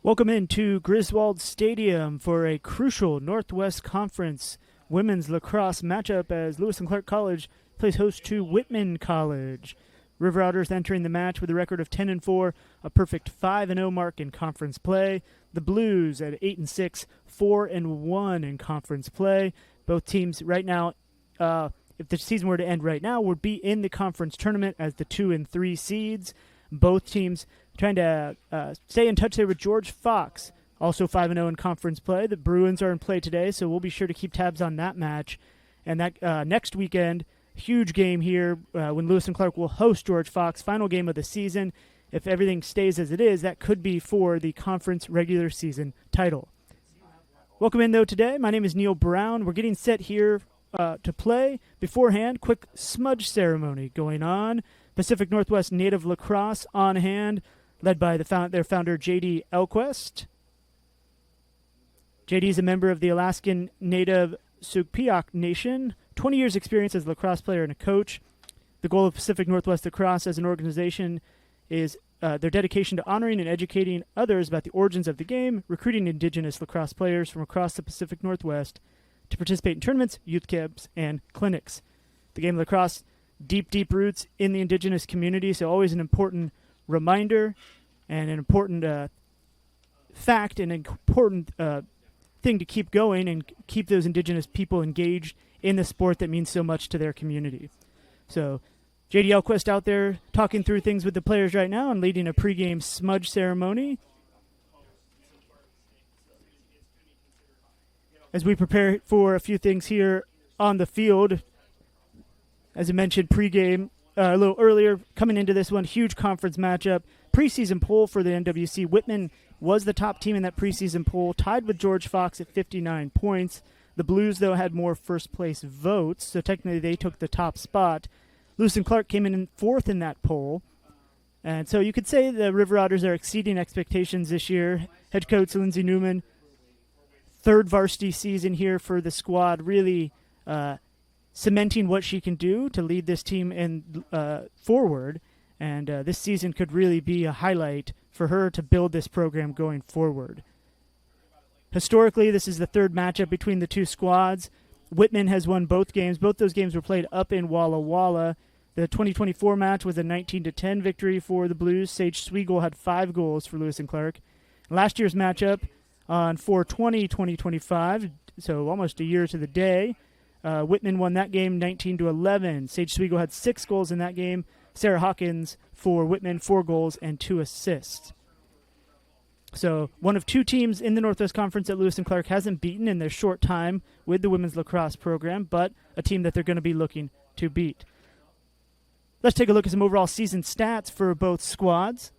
Welcome into Griswold Stadium for a crucial Northwest Conference women's lacrosse matchup as Lewis and Clark College plays host to Whitman College. River Otters entering the match with a record of 10-4, a perfect 5-0 mark in conference play. The Blues at 8-6, 4-1 in conference play. Both teams right now, if the season were to end right now, would be in the conference tournament as the 2 and 3 seeds. Both teams trying to stay in touch there with George Fox, also 5-0 in conference play. The Bruins are in play today, so we'll be sure to keep tabs on that match. And that next weekend, huge game here when Lewis and Clark will host George Fox, final game of the season. If everything stays as it is, that could be for the conference regular season title. Welcome in, though, today. My name is Neil Brown. We're getting set here to play. Beforehand, quick smudge ceremony going on. Pacific Northwest Native Lacrosse on hand, led by their founder, J.D. Elquist. J.D. is a member of the Alaskan Native Sugpiaq Nation, 20 years experience as a lacrosse player and a coach. The goal of Pacific Northwest Lacrosse as an organization is their dedication to honoring and educating others about the origins of the game, recruiting Indigenous lacrosse players from across the Pacific Northwest to participate in tournaments, youth camps, and clinics. The game of lacrosse, deep roots in the Indigenous community, so always an important reminder and an important fact and an important thing to keep going and keep those Indigenous people engaged in the sport that means so much to their community. So J.D. Elquist out there talking through things with the players right now and leading a pregame smudge ceremony as we prepare for a few things here on the field. As I mentioned, pregame a little earlier, coming into this one, huge conference matchup. Preseason poll for the NWC. Whitman was the top team in that preseason poll, tied with George Fox at 59 points. The Blues, though, had more first-place votes, so technically they took the top spot. Lewis and Clark came in fourth in that poll. And so you could say the River Otters are exceeding expectations this year. Head coach Lindsey Newman, third varsity season here for the squad, really cementing what she can do to lead this team forward. And this season could really be a highlight for her to build this program going forward. Historically, this is the third matchup between the two squads. Whitman has won both games. Both those games were played up in Walla Walla. The 2024 match was a 19-10 victory for the Blues. Sage Sweigel had 5 goals for Lewis and Clark. Last year's matchup on 4/20/2025, so almost a year to the day, Whitman won that game 19-11. Sage Sweigel had 6 goals in that game. Sarah Hawkins for Whitman, 4 goals and 2 assists. So one of 2 teams in the Northwest Conference that Lewis and Clark hasn't beaten in their short time with the women's lacrosse program, but a team that they're going to be looking to beat. Let's take a look at some overall season stats for both squads.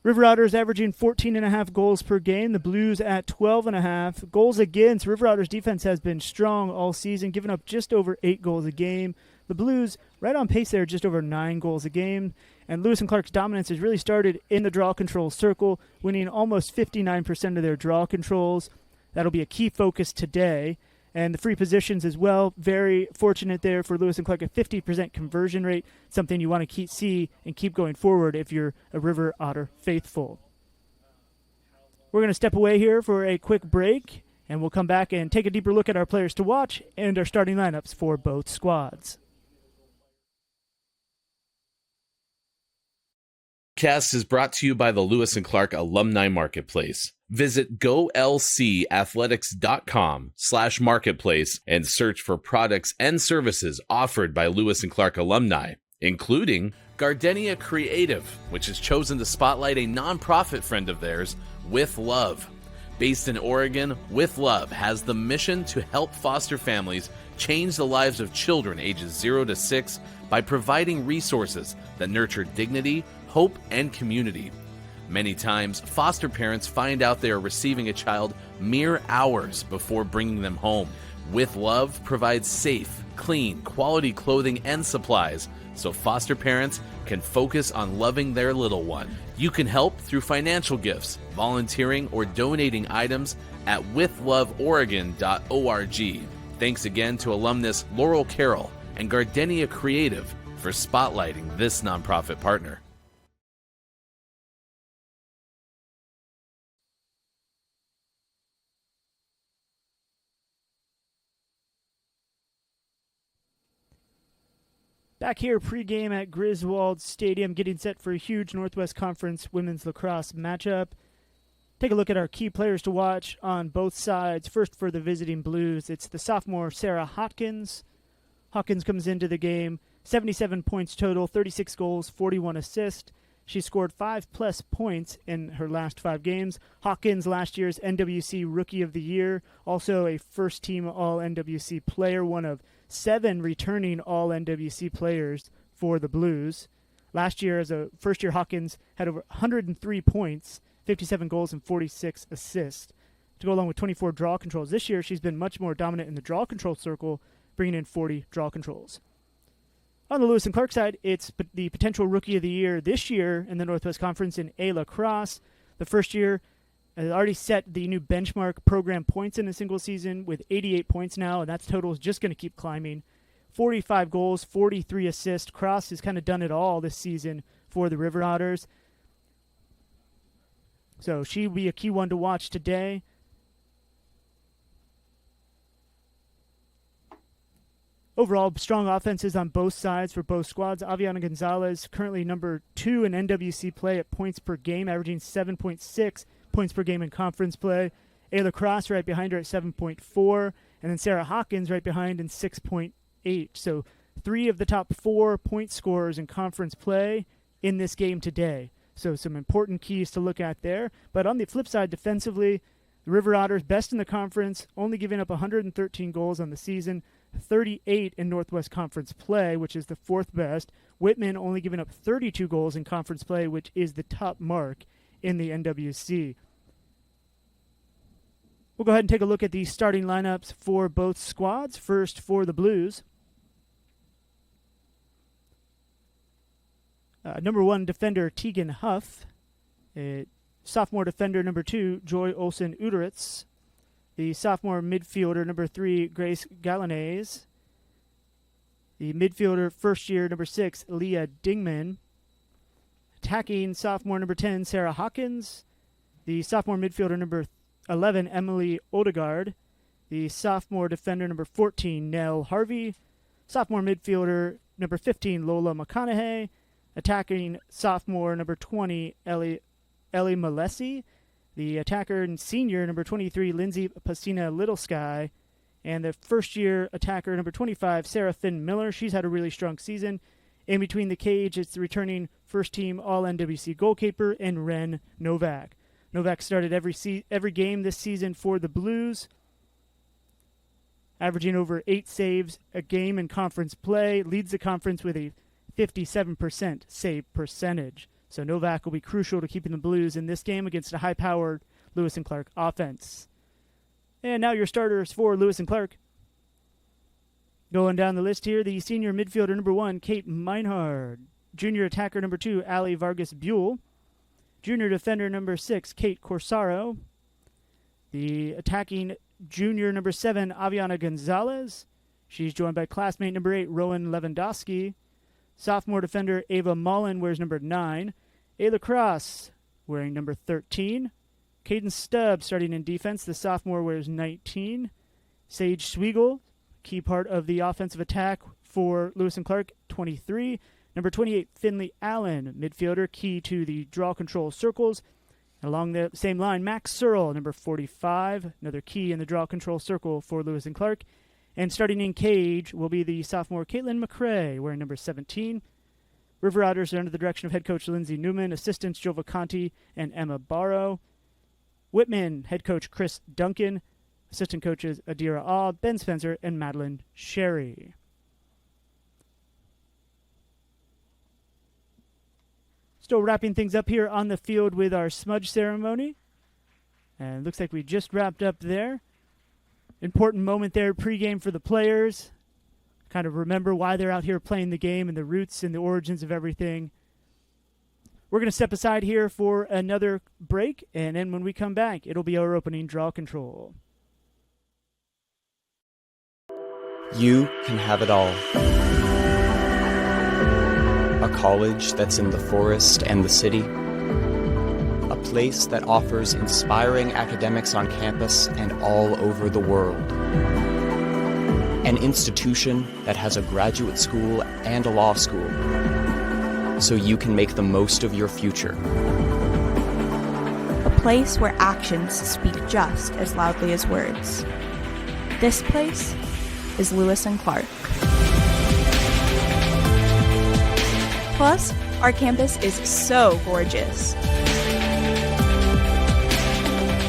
River Otters averaging 14.5 goals per game. The Blues at 12.5. Goals against. River Otters defense has been strong all season, giving up just over 8 goals a game. The Blues right on pace there, just over 9 goals a game. And Lewis and Clark's dominance has really started in the draw control circle, winning almost 59% of their draw controls. That'll be a key focus today. And the free positions as well, very fortunate there for Lewis and Clark, a 50% conversion rate, something you want to see and keep going forward if you're a River Otter faithful. We're going to step away here for a quick break, and we'll come back and take a deeper look at our players to watch and our starting lineups for both squads. Cast is brought to you by the Lewis and Clark Alumni Marketplace. Visit golcathletics.com/marketplace and search for products and services offered by Lewis and Clark alumni, including Gardenia Creative, which has chosen to spotlight a nonprofit friend of theirs, With Love. Based in Oregon, With Love has the mission to help foster families change the lives of children ages 0 to 6 by providing resources that nurture dignity, hope, and community. Many times, foster parents find out they are receiving a child mere hours before bringing them home. With Love provides safe, clean, quality clothing and supplies so foster parents can focus on loving their little one. You can help through financial gifts, volunteering, or donating items at withloveoregon.org. Thanks again to alumnus Laurel Carroll and Gardenia Creative for spotlighting this nonprofit partner. Back here pregame at Griswold Stadium, getting set for a huge Northwest Conference women's lacrosse matchup. Take a look at our key players to watch on both sides. First, for the visiting Blues, it's the sophomore Sarah Hawkins. Hawkins comes into the game, 77 points total, 36 goals, 41 assists. She scored 5+ points in her last 5 games. Hawkins, last year's NWC Rookie of the Year, also a first-team All-NWC player, one of 7 returning All-NWC players for the Blues. Last year, as a first-year, Hawkins had over 103 points, 57 goals, and 46 assists, to go along with 24 draw controls. This year, she's been much more dominant in the draw control circle, bringing in 40 draw controls. On the Lewis and Clark side, it's the potential Rookie of the Year this year in the Northwest Conference in A-Lacrosse. The first year has already set the new benchmark program points in a single season with 88 points now, and that total is just going to keep climbing. 45 goals, 43 assists. Cross has kind of done it all this season for the River Otters. So she will be a key one to watch today. Overall, strong offenses on both sides for both squads. Aviana Gonzalez, currently number 2 in NWC play at points per game, averaging 7.6 points per game in conference play. Ayla Cross right behind her at 7.4, and then Sarah Hawkins right behind in 6.8. So 3 of the top 4 point scorers in conference play in this game today. So some important keys to look at there. But on the flip side, defensively, the River Otters best in the conference, only giving up 113 goals on the season, 38 in Northwest Conference play, which is the 4th best. Whitman only giving up 32 goals in conference play, which is the top mark in the NWC. We'll go ahead and take a look at the starting lineups for both squads. First, for the Blues. Number 1 defender, Tegan Huff. Sophomore defender, number 2, Joy Olsen-Uderitz. The sophomore midfielder, number 3, Grace Galanese. The midfielder, first year, number 6, Leah Dingman. Attacking sophomore, number 10, Sarah Hawkins. The sophomore midfielder, number 11, Emily Odegaard. The sophomore defender, number 14, Nell Harvey. Sophomore midfielder, number 15, Lola McConaughey. Attacking sophomore, number 20, Ellie Malesi. The attacker and senior, number 23, Lindsay Pasina Little Sky. And the first-year attacker, number 25, Sarah Finn Miller. She's had a really strong season. In between the cage, it's the returning first-team All-NWC goalkeeper, and Ren Novak. Novak started every game this season for the Blues, averaging over 8 saves a game in conference play, leads the conference with a 57% save percentage. So Novak will be crucial to keeping the Blues in this game against a high-powered Lewis and Clark offense. And now your starters for Lewis and Clark. Going down the list here, the senior midfielder number 1, Kate Meinhard. Junior attacker number 2, Ali Vargas Buell. Junior defender number 6, Kate Corsaro. The attacking junior number 7, Aviana Gonzalez. She's joined by classmate number 8, Rowan Lewandowski. Sophomore defender Ava Mullen wears number 9. Ayla Cross wearing number 13. Caden Stubbs starting in defense. The sophomore wears 19. Sage Sweigel, key part of the offensive attack for Lewis and Clark, 23. Number 28, Finley Allen, midfielder, key to the draw control circles. Along the same line, Max Searle, number 45, another key in the draw control circle for Lewis and Clark. And starting in cage will be the sophomore Caitlin McCrae, wearing number 17. River Otters are under the direction of head coach Lindsay Newman, assistants Joe Vacanti and Emma Barrow. Whitman, head coach Chris Duncan, assistant coaches Adira Aw, Ben Spencer, and Madeline Sherry. Still wrapping things up here on the field with our smudge ceremony. And it looks like we just wrapped up there. Important moment there pregame for the players. Kind of remember why they're out here playing the game and the roots and the origins of everything. We're going to step aside here for another break, and then when we come back, it'll be our opening draw control. You can have it all. A college that's in the forest and the city. A place that offers inspiring academics on campus and all over the world. An institution that has a graduate school and a law school, so you can make the most of your future. A place where actions speak just as loudly as words. This place is Lewis and Clark. Plus, our campus is so gorgeous.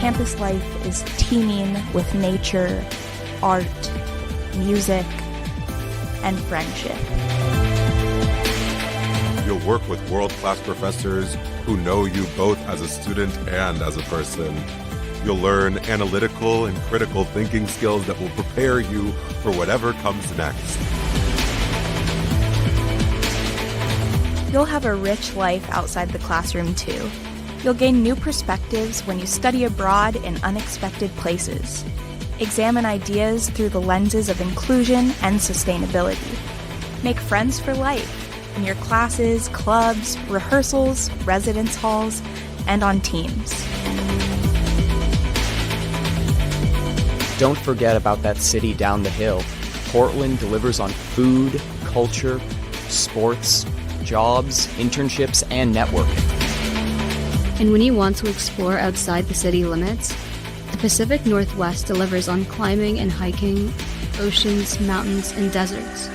Campus life is teeming with nature, art, music, and friendship. You'll work with world-class professors who know you both as a student and as a person. You'll learn analytical and critical thinking skills that will prepare you for whatever comes next. You'll have a rich life outside the classroom, too. You'll gain new perspectives when you study abroad in unexpected places. Examine ideas through the lenses of inclusion and sustainability. Make friends for life in your classes, clubs, rehearsals, residence halls, and on teams. Don't forget about that city down the hill. Portland delivers on food, culture, sports, jobs, internships, and networking. And when you want to explore outside the city limits, the Pacific Northwest delivers on climbing and hiking, oceans, mountains, and deserts.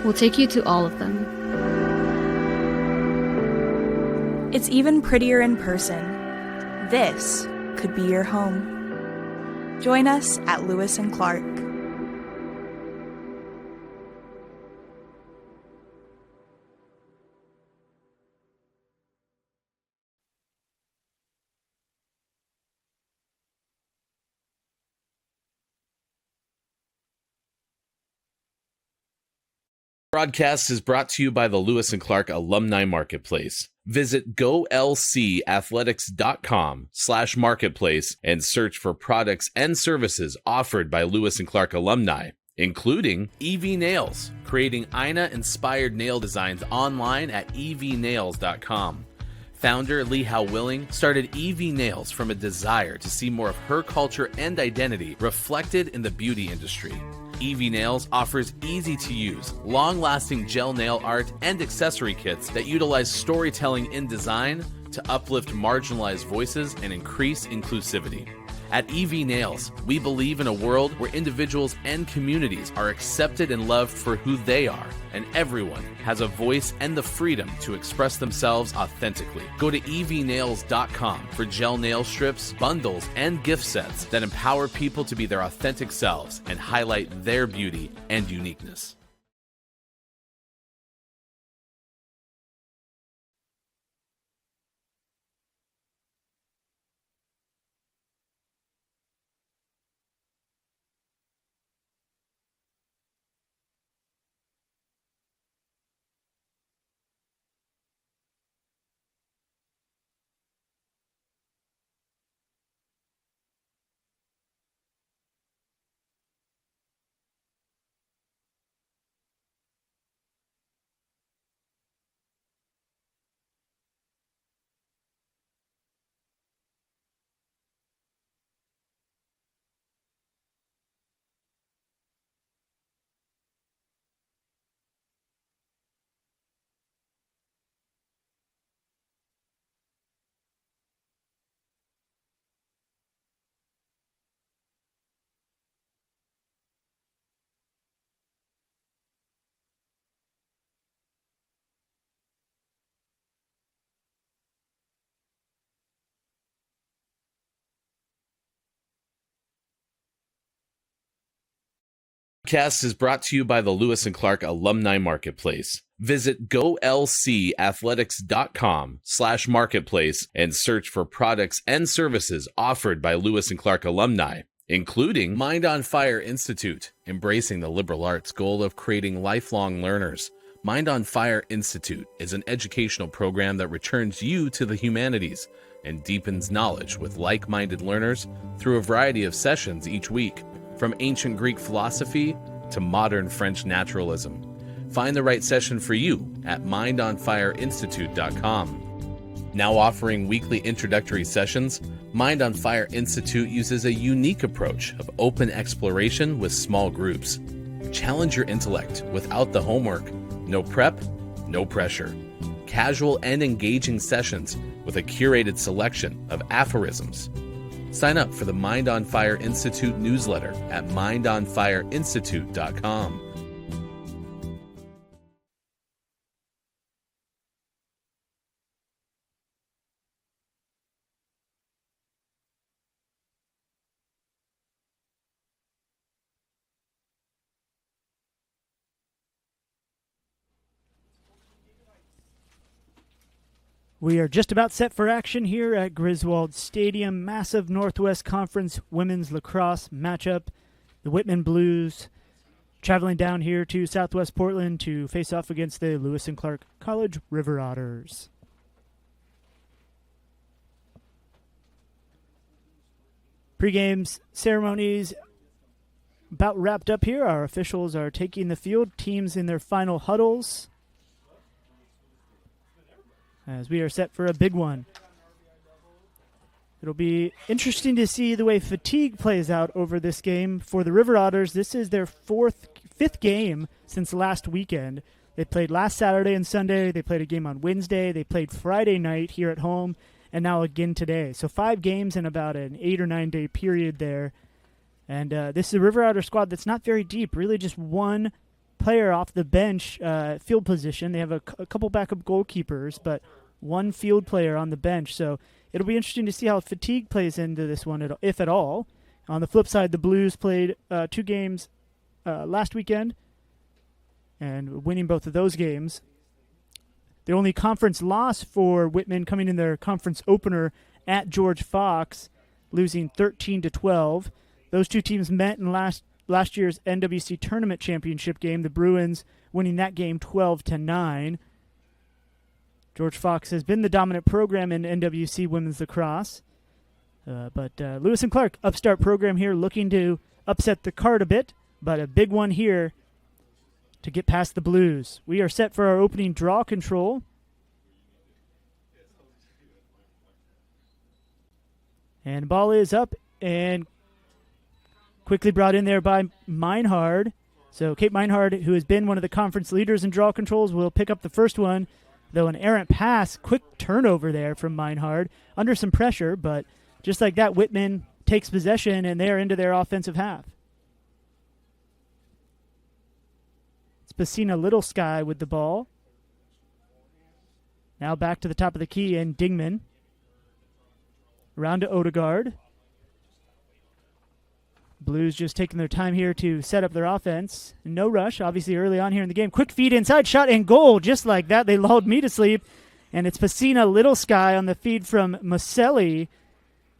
We'll take you to all of them. It's even prettier in person. This could be your home. Join us at Lewis and Clark. Broadcast is brought to you by the Lewis and Clark Alumni Marketplace. Visit golcathletics.com/marketplace and search for products and services offered by Lewis and Clark alumni, including EV Nails, creating Ina-inspired nail designs online at evnails.com. Founder Lee Howe Willing started EV Nails from a desire to see more of her culture and identity reflected in the beauty industry. EV Nails offers easy-to-use, long-lasting gel nail art and accessory kits that utilize storytelling in design to uplift marginalized voices and increase inclusivity. At EV Nails, we believe in a world where individuals and communities are accepted and loved for who they are, and everyone has a voice and the freedom to express themselves authentically. Go to evnails.com for gel nail strips, bundles, and gift sets that empower people to be their authentic selves and highlight their beauty and uniqueness. Podcast is brought to you by the Lewis and Clark Alumni Marketplace. Visit golcathletics.com/marketplace and search for products and services offered by Lewis and Clark alumni, including Mind on Fire Institute, embracing the liberal arts goal of creating lifelong learners. Mind on Fire Institute is an educational program that returns you to the humanities and deepens knowledge with like-minded learners through a variety of sessions each week, from ancient Greek philosophy to modern French naturalism. Find the right session for you at mindonfireinstitute.com. Now offering weekly introductory sessions, Mind on Fire Institute uses a unique approach of open exploration with small groups. Challenge your intellect without the homework. No prep, no pressure. Casual and engaging sessions with a curated selection of aphorisms. Sign up for the Mind on Fire Institute newsletter at mindonfireinstitute.com. We are just about set for action here at Griswold Stadium. Massive Northwest Conference women's lacrosse matchup. The Whitman Blues traveling down here to Southwest Portland to face off against the Lewis and Clark College River Otters. Pre-games ceremonies about wrapped up here. Our officials are taking the field. Teams in their final huddles, as we are set for a big one. It'll be interesting to see the way fatigue plays out over this game. For the River Otters, this is their fifth game since last weekend. They played last Saturday and Sunday. They played a game on Wednesday. They played Friday night here at home, and now again today. So 5 games in about an 8 or 9 day period there. And this is a River Otter squad that's not very deep, really just one player off the bench field position. They have a couple backup goalkeepers, but one field player on the bench. So it'll be interesting to see how fatigue plays into this one, if at all. On the flip side, the Blues played 2 games last weekend and winning both of those games. The only conference loss for Whitman coming in their conference opener at George Fox, losing 13-12. Those 2 teams met in last year's NWC Tournament Championship game, the Bruins winning that game 12-9. George Fox has been the dominant program in NWC women's lacrosse. But Lewis and Clark, upstart program here, looking to upset the card a bit, but a big one here to get past the Blues. We are set for our opening draw control. And ball is up and quickly brought in there by Meinhard. So Kate Meinhard, who has been one of the conference leaders in draw controls, will pick up the first one, though an errant pass, quick turnover there from Meinhard, under some pressure, but just like that, Whitman takes possession, and they're into their offensive half. It's Pacina Little Sky with the ball. Now back to the top of the key, and Dingman. Around to Odegaard. Blues just taking their time here to set up their offense. No rush, obviously early on here in the game. Quick feed inside, shot, and goal. Just like that, they lulled me to sleep. And it's Pacina Little Sky on the feed from Maselli.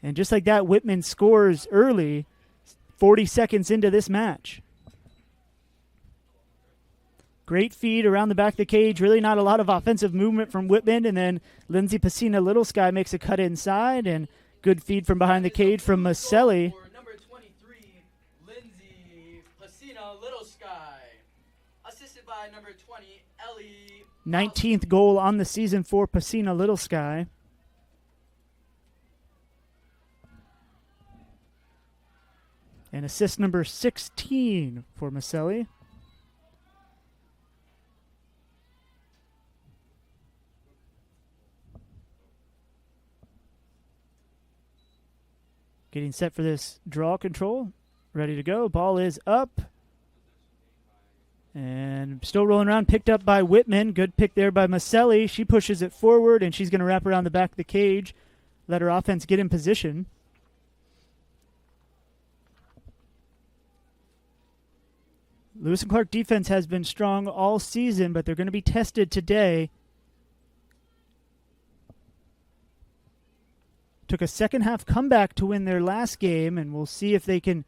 And just like that, Whitman scores early, 40 seconds into this match. Great feed around the back of the cage. Really not a lot of offensive movement from Whitman. And then Lindsay Pacina Little Sky makes a cut inside. And good feed from behind the cage from Maselli. Number 23, Lindsay Pacina Little Sky. Assisted by number 20, Ellie. 19th goal on the season for Pacina Little Sky. And assist number 16 for Maselli. Getting set for this draw control. Ready to go. Ball is up. And still rolling around. Picked up by Whitman. Good pick there by Maselli. She pushes it forward, and she's going to wrap around the back of the cage. Let her offense get in position. Lewis and Clark defense has been strong all season, but they're going to be tested today. Took a second-half comeback to win their last game, and we'll see if they can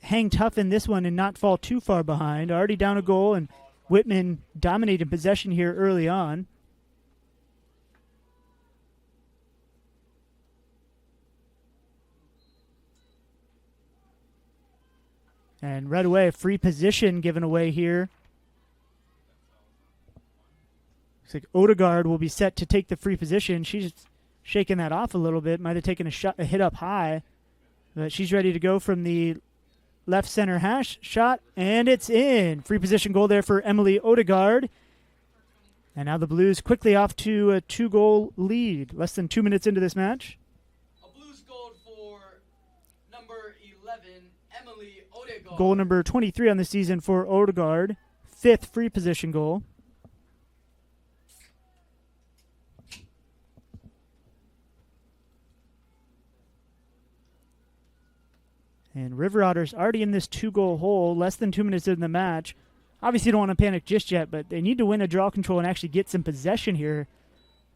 hang tough in this one and not fall too far behind. Already down a goal, and Whitman dominated possession here early on. And right away, a free position given away here. Looks like Odegaard will be set to take the free position. She's shaking that off a little bit. Might have taken a hit up high. But she's ready to go from the left center hash shot, and it's in. Free position goal there for Emily Odegaard. And now the Blues quickly off to a 2-goal lead. Less than 2 minutes into this match. A Blues goal for number 11, Emily Odegaard. Goal number 23 on the season for Odegaard. 5th free position goal. And River Otters already in this 2-goal hole, less than 2 minutes into the match. Obviously, don't want to panic just yet, but they need to win a draw control and actually get some possession here.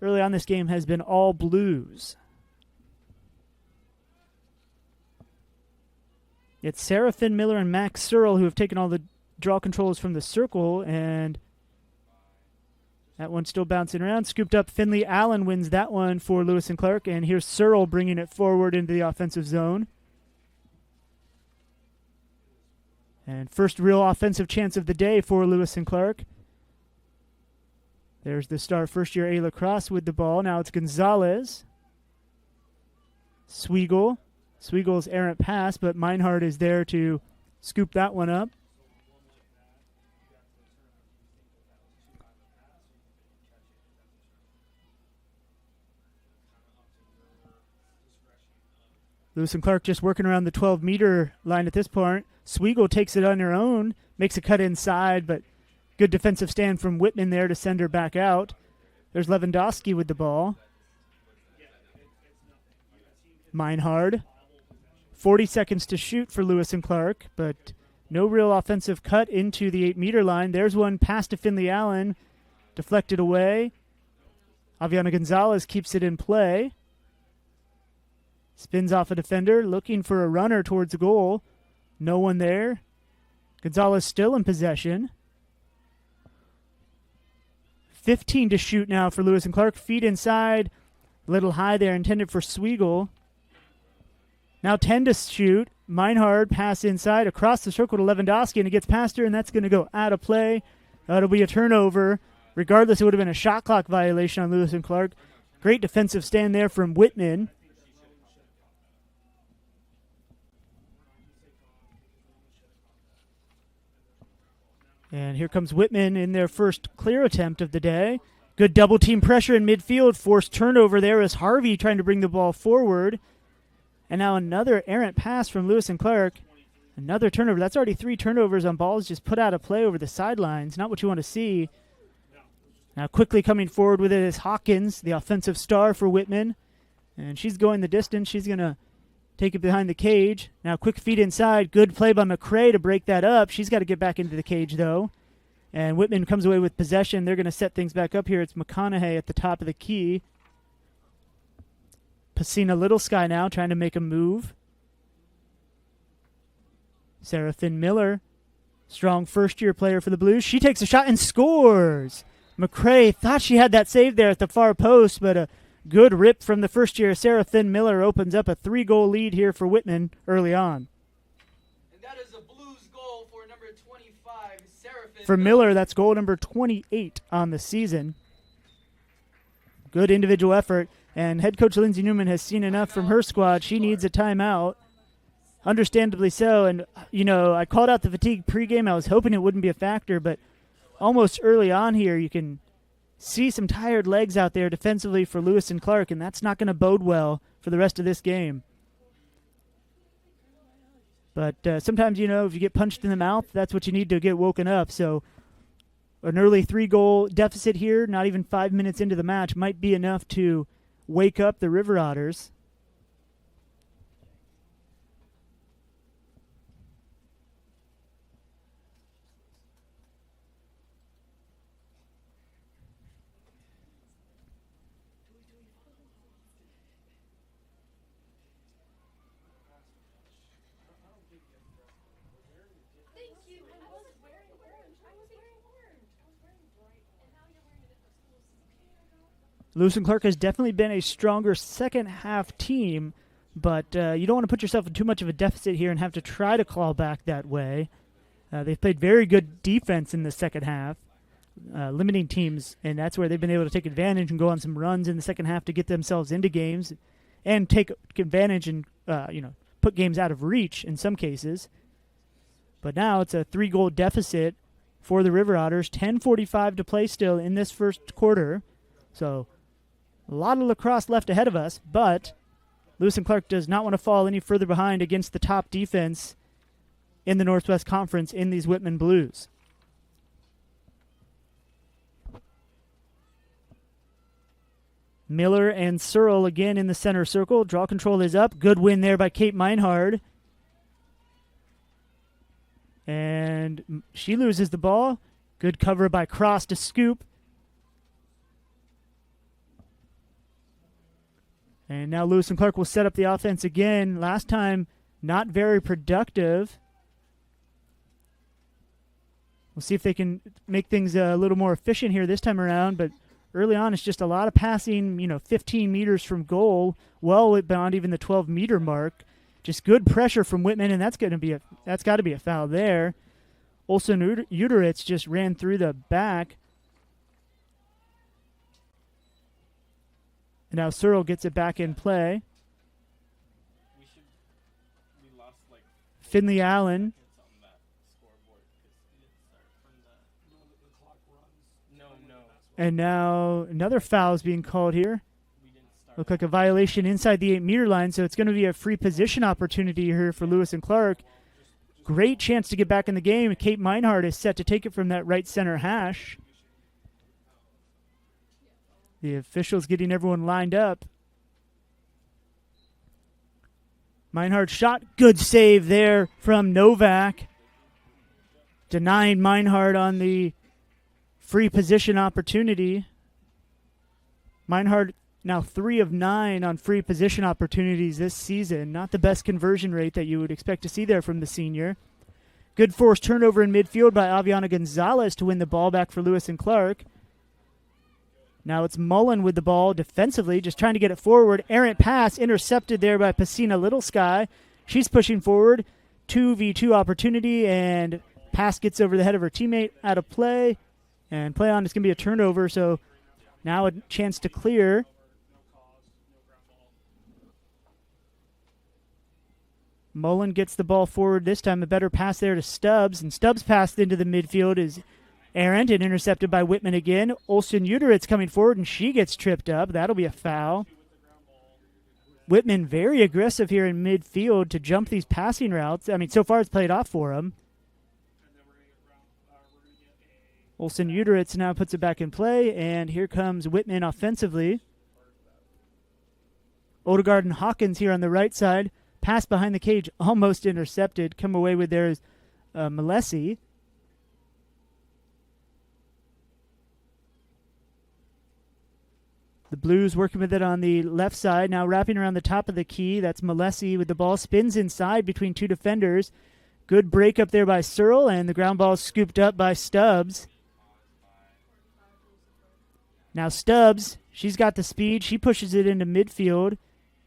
Early on, this game has been all Blues. It's Sarah Finn Miller and Max Searle who have taken all the draw controls from the circle, and that one's still bouncing around. Scooped up, Finley Allen wins that one for Lewis and Clark, and here's Searle bringing it forward into the offensive zone. And first real offensive chance of the day for Lewis and Clark. There's the star first-year Ayla Cross with the ball. Now it's Gonzalez. Sweigel. Swiegel's errant pass, but Meinhardt is there to scoop that one up. Lewis and Clark just working around the 12-meter line at this point. Sweigel takes it on her own, makes a cut inside, but good defensive stand from Whitman there to send her back out. There's Lewandowski with the ball. Meinhard. 40 seconds to shoot for Lewis and Clark, but no real offensive cut into the 8-meter line. There's one pass to Finley Allen, deflected away. Aviana Gonzalez keeps it in play. Spins off a defender, looking for a runner towards the goal. No one there. Gonzalez still in possession. 15 to shoot now for Lewis and Clark. Feet inside. A little high there, intended for Sweigel. Now 10 to shoot. Meinhard pass inside across the circle to Lewandowski, and it gets past her, and that's going to go out of play. It'll be a turnover. Regardless, it would have been a shot clock violation on Lewis and Clark. Great defensive stand there from Whitman. And here comes Whitman in their first clear attempt of the day. Good double team pressure in midfield. Forced turnover there as Harvey trying to bring the ball forward. And now another errant pass from Lewis and Clark. Another turnover. That's already 3 turnovers on balls just put out of play over the sidelines. Not what you want to see. Now quickly coming forward with it is Hawkins, the offensive star for Whitman. And she's going the distance. She's going to take it behind the cage. Now quick feet inside. Good play by McCrae to break that up. She's got to get back into the cage, though. And Whitman comes away with possession. They're going to set things back up here. It's McConaughey at the top of the key. Pacina Little Sky now trying to make a move. Sarah Finn Miller, strong first-year player for the Blues. She takes a shot and scores. McCrae thought she had that save there at the far post, but a good rip from the first-year Sarah Finn Miller opens up a 3-goal lead here for Whitman early on. And that is a Blues goal for number 25, Sarah Finn For Miller, that's goal number 28 on the season. Good individual effort, and head coach Lindsay Newman has seen enough from her squad. She needs a timeout. Understandably so, and, you know, I called out the fatigue pregame. I was hoping it wouldn't be a factor, but almost early on here you can see some tired legs out there defensively for Lewis and Clark, and that's not going to bode well for the rest of this game. But sometimes, you know, if you get punched in the mouth, that's what you need to get woken up. So an early 3-goal deficit here, not even 5 minutes into the match, might be enough to wake up the River Otters. Lewis and Clark has definitely been a stronger second-half team, but you don't want to put yourself in too much of a deficit here and have to try to claw back that way. They've played very good defense in the second half, limiting teams, and that's where they've been able to take advantage and go on some runs in the second half to get themselves into games and take advantage and put games out of reach in some cases. But now it's a 3-goal deficit for the River Otters. 10:45 to play still in this first quarter. So a lot of lacrosse left ahead of us, but Lewis and Clark does not want to fall any further behind against the top defense in the Northwest Conference in these Whitman Blues. Miller and Searle again in the center circle. Draw control is up. Good win there by Kate Meinhard. And she loses the ball. Good cover by Cross to scoop. And now Lewis and Clark will set up the offense again. Last time, not very productive. We'll see if they can make things a little more efficient here this time around, but early on, it's just a lot of passing, 15 meters from goal, well beyond even the 12-meter mark. Just good pressure from Whitman, and that's got to be a foul there. Olsen Uteritz just ran through the back. And now Searle gets it back in play. Finley Allen. And now another foul is being called here. Look like a violation inside the 8-meter line, so it's going to be a free position opportunity here for Lewis and Clark. Great chance to get back in the game. Kate Meinhardt is set to take it from that right center hash. The officials getting everyone lined up. Meinhardt shot. Good save there from Novak. Denying Meinhardt on the free position opportunity. Meinhardt now 3 of 9 on free position opportunities this season. Not the best conversion rate that you would expect to see there from the senior. Good forced turnover in midfield by Aviana Gonzalez to win the ball back for Lewis and Clark. Now it's Mullen with the ball defensively, just trying to get it forward. Errant pass intercepted there by Pasina Little Sky. She's pushing forward. 2v2 opportunity, and pass gets over the head of her teammate, out of play. And play on, it's going to be a turnover, so now a chance to clear. Mullen gets the ball forward this time. A better pass there to Stubbs, and Stubbs passed into the midfield is errant and intercepted by Whitman again. Olsen Uteritz coming forward, and she gets tripped up. That'll be a foul. Whitman very aggressive here in midfield to jump these passing routes. I mean, so far it's played off for him. Olsen Uteritz now puts it back in play, and here comes Whitman offensively. Odegaard and Hawkins here on the right side. Pass behind the cage, almost intercepted. Come away with there is Malesi. The Blues working with it on the left side. Now wrapping around the top of the key. That's Malesi with the ball. Spins inside between 2 defenders. Good break up there by Searle, and the ground ball scooped up by Stubbs. Now Stubbs, she's got the speed. She pushes it into midfield.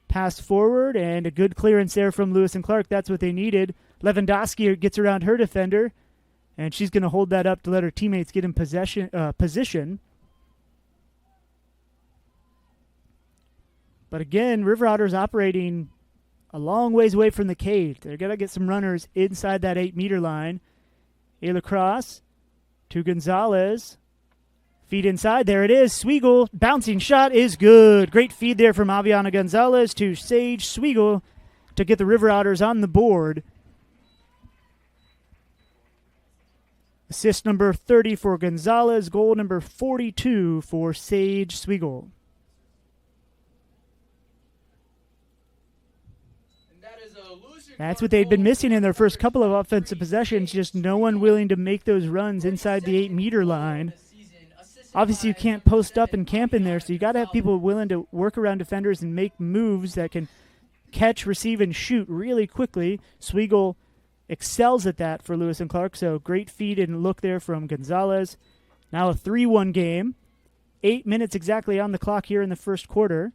Pass forward, and a good clearance there from Lewis and Clark. That's what they needed. Lewandowski gets around her defender, and she's going to hold that up to let her teammates get in position. But again, River Otters operating a long ways away from the cage. They're going to get some runners inside that 8-meter line. Ayla Cross to Gonzalez. Feed inside. There it is. Sweigel. Bouncing shot is good. Great feed there from Aviana Gonzalez to Sage Sweigel to get the River Otters on the board. Assist number 30 for Gonzalez. Goal number 42 for Sage Sweigel. That's what they'd been missing in their first couple of offensive possessions, just no one willing to make those runs inside the 8-meter line. Obviously, you can't post up and camp in there, so you got to have people willing to work around defenders and make moves that can catch, receive, and shoot really quickly. Sweigel excels at that for Lewis and Clark, so great feed and look there from Gonzalez. Now a 3-1 game. 8 minutes exactly on the clock here in the first quarter.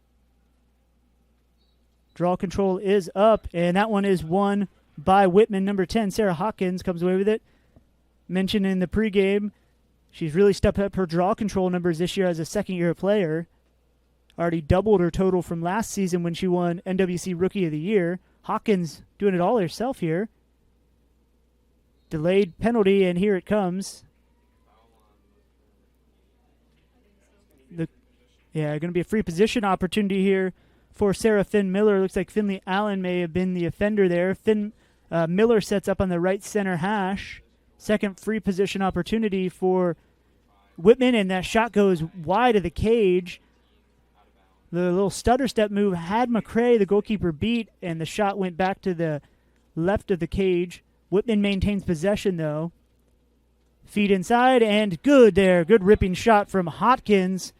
Draw control is up, and that one is won by Whitman. Number 10, Sarah Hawkins, comes away with it. Mentioned in the pregame, she's really stepped up her draw control numbers this year as a second-year player. Already doubled her total from last season when she won NWC Rookie of the Year. Hawkins doing it all herself here. Delayed penalty, and here it comes. Going to be a free position opportunity here for Sarah Finn Miller. Looks like Finley Allen may have been the offender there. Miller sets up on the right center hash. Second free position opportunity for Whitman, and that shot goes wide of the cage. The little stutter step move had McCray, the goalkeeper, beat, and the shot went back to the left of the cage. Whitman maintains possession, though. Feed inside, and good there. Good ripping shot from Hopkins.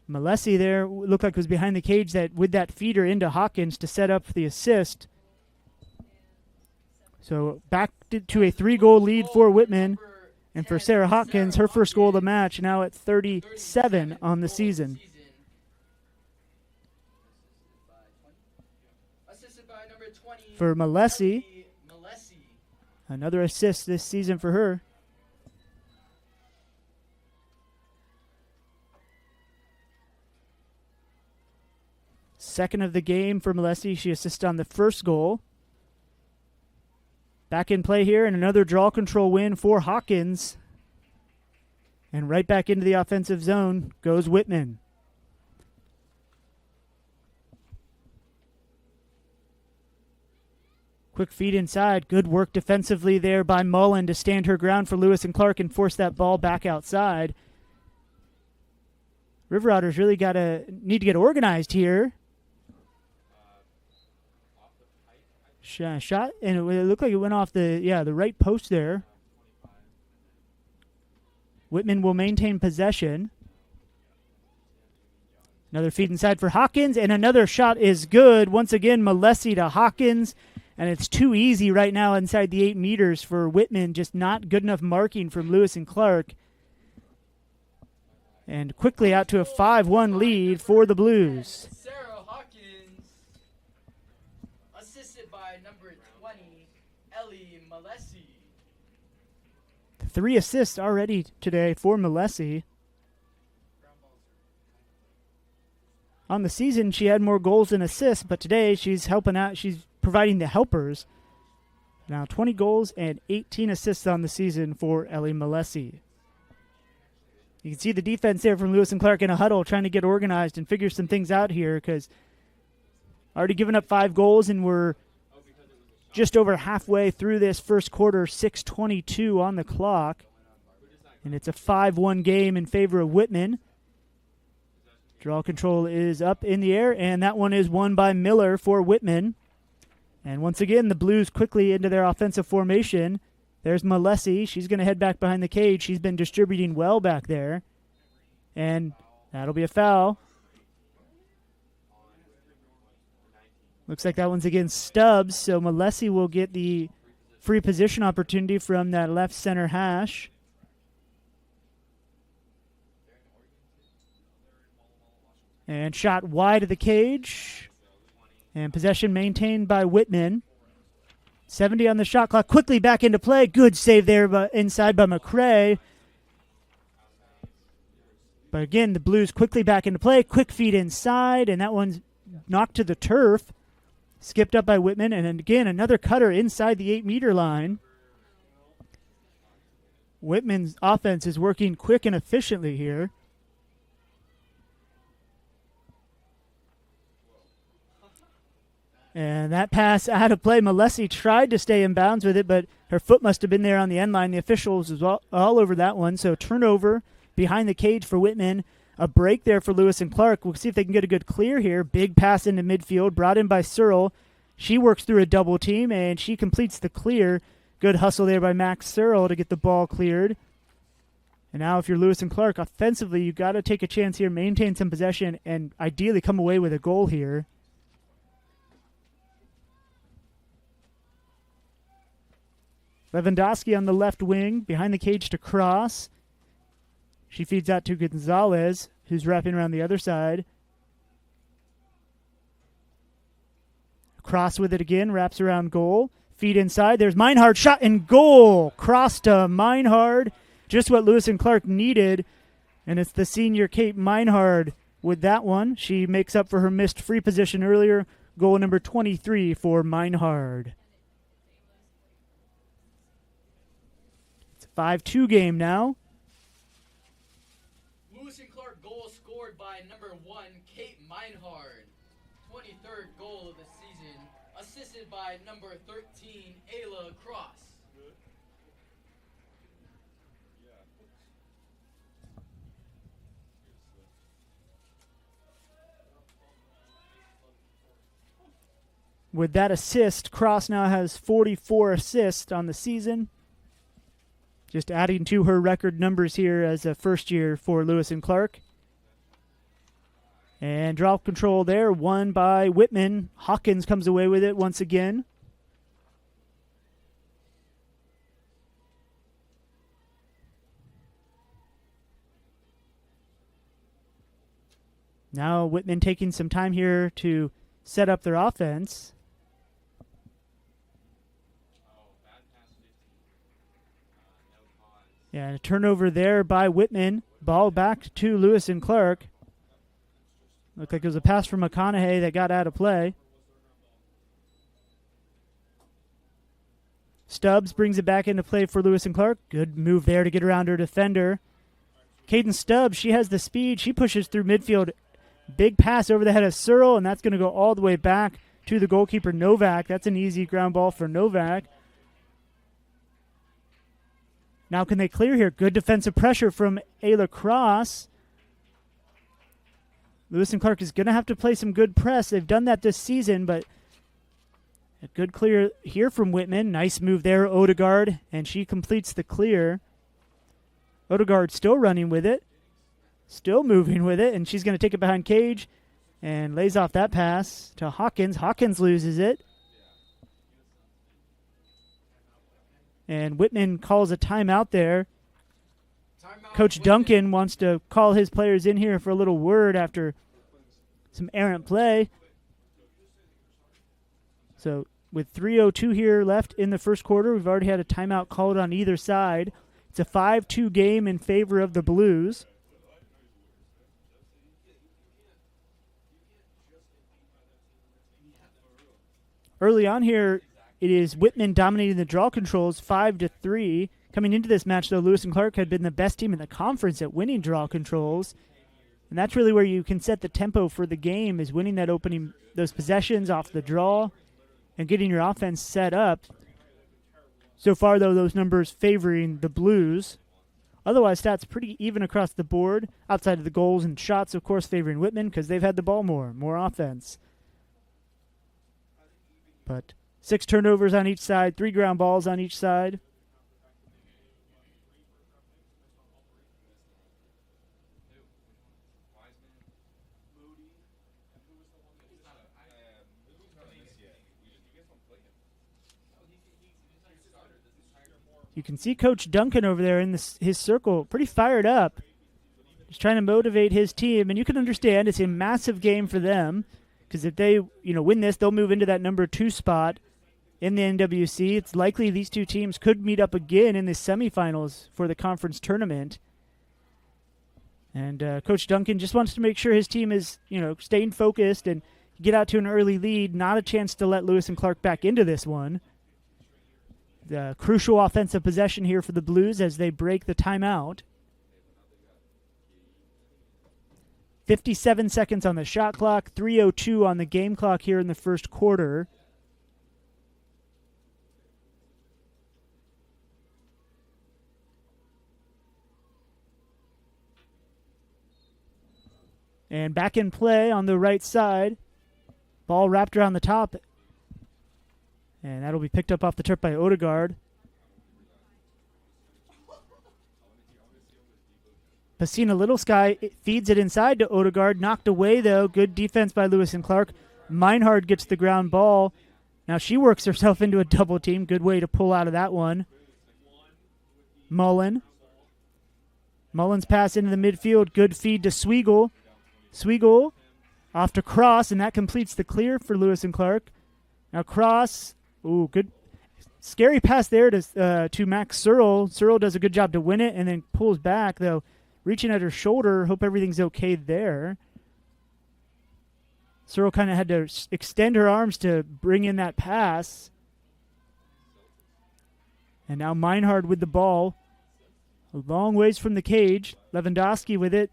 Malesi there looked like was behind the cage with that feeder into Hawkins to set up the assist. So back to a 3-goal lead for Whitman. And for Sarah Hawkins, her first goal of the match, now at 37 on the season. For Malesi, another assist this season for her. Second of the game for Malesi. She assisted on the first goal. Back in play here, and another draw control win for Hawkins. And right back into the offensive zone goes Whitman. Quick feed inside. Good work defensively there by Mullen to stand her ground for Lewis and Clark and force that ball back outside. River Otters really need to get organized here. Shot, and it looked like it went off the right post there. Whitman will maintain possession. Another feed inside for Hawkins, and another shot is good. Once again, Malesi to Hawkins, and it's too easy right now inside the 8 meters for Whitman. Just not good enough marking from Lewis and Clark. And quickly out to a 5-1 lead for the Blues. Sarah Hawkins, assisted by number 20, Ellie Malesi. 3 assists already today for Malesi. On the season, she had more goals than assists, but today she's helping out. She's providing the helpers. Now 20 goals and 18 assists on the season for Ellie Malesi. You can see the defense there from Lewis and Clark in a huddle trying to get organized and figure some things out here because already given up 5 goals and we're just over halfway through this first quarter, 6:22 on the clock. And it's a 5-1 game in favor of Whitman. Draw control is up in the air, and that one is won by Miller for Whitman. And once again, the Blues quickly into their offensive formation. There's Malesi. She's going to head back behind the cage. She's been distributing well back there. And that'll be a foul. Looks like that one's against Stubbs, so Malesi will get the free position opportunity from that left center hash. And shot wide of the cage. And possession maintained by Whitman. 70 on the shot clock. Quickly back into play. Good save there inside by McCray. But again, the Blues quickly back into play. Quick feed inside, and that one's knocked to the turf. Skipped up by Whitman, and then again, another cutter inside the 8-meter line. Whitman's offense is working quick and efficiently here. And that pass out of play. Malesi tried to stay in bounds with it, but her foot must have been there on the end line. The officials was all over that one. So turnover behind the cage for Whitman. A break there for Lewis and Clark. We'll see if they can get a good clear here. Big pass into midfield, brought in by Searle. She works through a double team, and she completes the clear. Good hustle there by Max Searle to get the ball cleared. And now if you're Lewis and Clark, offensively, you've got to take a chance here, maintain some possession, and ideally come away with a goal here. Lewandowski on the left wing, behind the cage to Cross. She feeds out to Gonzalez, who's wrapping around the other side. Cross with it again, wraps around goal. Feed inside, there's Meinhard, shot and goal! Cross to Meinhard, just what Lewis and Clark needed. And it's the senior Kate Meinhard with that one. She makes up for her missed free position earlier Goal number 23 for Meinhard. It's a 5-2 game now. Lewis and Clark goal scored by number 1, Kate Meinhard. 23rd goal of the season, assisted by number 13, Ayla Cross. With that assist, Cross now has 44 assists on the season. Just adding to her record numbers here as a first year for Lewis and Clark. And drop control there, won by Whitman. Hawkins comes away with it once again. Now Whitman taking some time here to set up their offense. Yeah, a turnover there by Whitman. Ball back to Lewis and Clark. Looked like it was a pass from McConaughey that got out of play. Stubbs brings it back into play for Lewis and Clark. Good move there to get around her defender. Caden Stubbs, she has the speed. She pushes through midfield. Big pass over the head of Searle, and that's going to go all the way back to the goalkeeper, Novak. That's an easy ground ball for Novak. Now can they clear here? Good defensive pressure from Ayla Cross. Lewis and Clark is going to have to play some good press. They've done that this season, but a good clear here from Whitman. Nice move there, Odegaard, and she completes the clear. Odegaard still running with it, still moving with it, and she's going to take it behind Cage and lays off that pass to Hawkins. Hawkins loses it. And Whitman calls a timeout there. Coach Duncan wants to call his players in here for a little word after some errant play. So with 3:02 here left in the first quarter, we've already had a timeout called on either side. It's a 5-2 game in favor of the Blues. Early on here, it is Whitman dominating the draw controls 5-3. Coming into this match, though, Lewis and Clark had been the best team in the conference at winning draw controls. And that's really where you can set the tempo for the game, is winning that opening, those possessions off the draw and getting your offense set up. So far, though, those numbers favoring the Blues. Otherwise, stats pretty even across the board, outside of the goals and shots, of course, favoring Whitman because they've had the ball more offense. But 6 turnovers on each side, 3 ground balls on each side. You can see Coach Duncan over there in his circle, pretty fired up. Just trying to motivate his team, and you can understand it's a massive game for them because if they win this, they'll move into that number 2 spot in the NWC. It's likely these two teams could meet up again in the semifinals for the conference tournament. And Coach Duncan just wants to make sure his team is staying focused and get out to an early lead. Not a chance to let Lewis and Clark back into this one. The crucial offensive possession here for the Blues as they break the timeout. 57 seconds on the shot clock, 3:02 on the game clock here in the first quarter. And back in play on the right side. Ball wrapped around the top. And that'll be picked up off the turf by Odegaard. Pasina Little Sky feeds it inside to Odegaard. Knocked away, though. Good defense by Lewis and Clark. Meinhard gets the ground ball. Now she works herself into a double team. Good way to pull out of that one. Mullen's pass into the midfield. Good feed to Sweigel. Sweigel off to Cross, and that completes the clear for Lewis and Clark. Now Cross, good. Scary pass there to Max Searle. Searle does a good job to win it and then pulls back, though. Reaching at her shoulder. Hope everything's okay there. Searle kind of had to extend her arms to bring in that pass. And now Meinhard with the ball. A long ways from the cage. Lewandowski with it.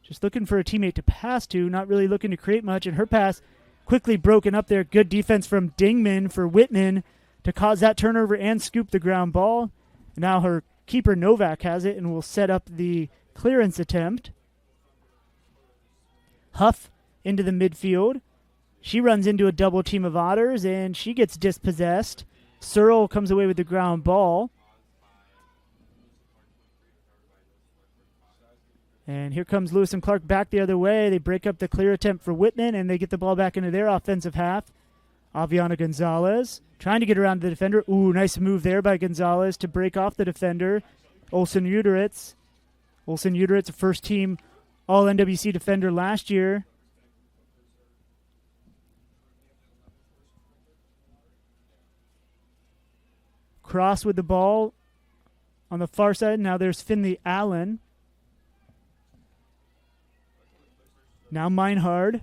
Just looking for a teammate to pass to. Not really looking to create much. And her pass quickly broken up there. Good defense from Dingman for Whitman to cause that turnover and scoop the ground ball. And now her keeper Novak has it and will set up the clearance attempt. Huff into the midfield. She runs into a double team of Otters, and she gets dispossessed. Searle comes away with the ground ball. And here comes Lewis and Clark back the other way. They break up the clear attempt for Whitman, and they get the ball back into their offensive half. Aviana Gonzalez trying to get around the defender. Ooh, nice move there by Gonzalez to break off the defender. Olsen Uderitz. Olsen Uderitz, a first-team All-NWC defender last year. Cross with the ball on the far side. Now there's Finley Allen. Now Meinhard.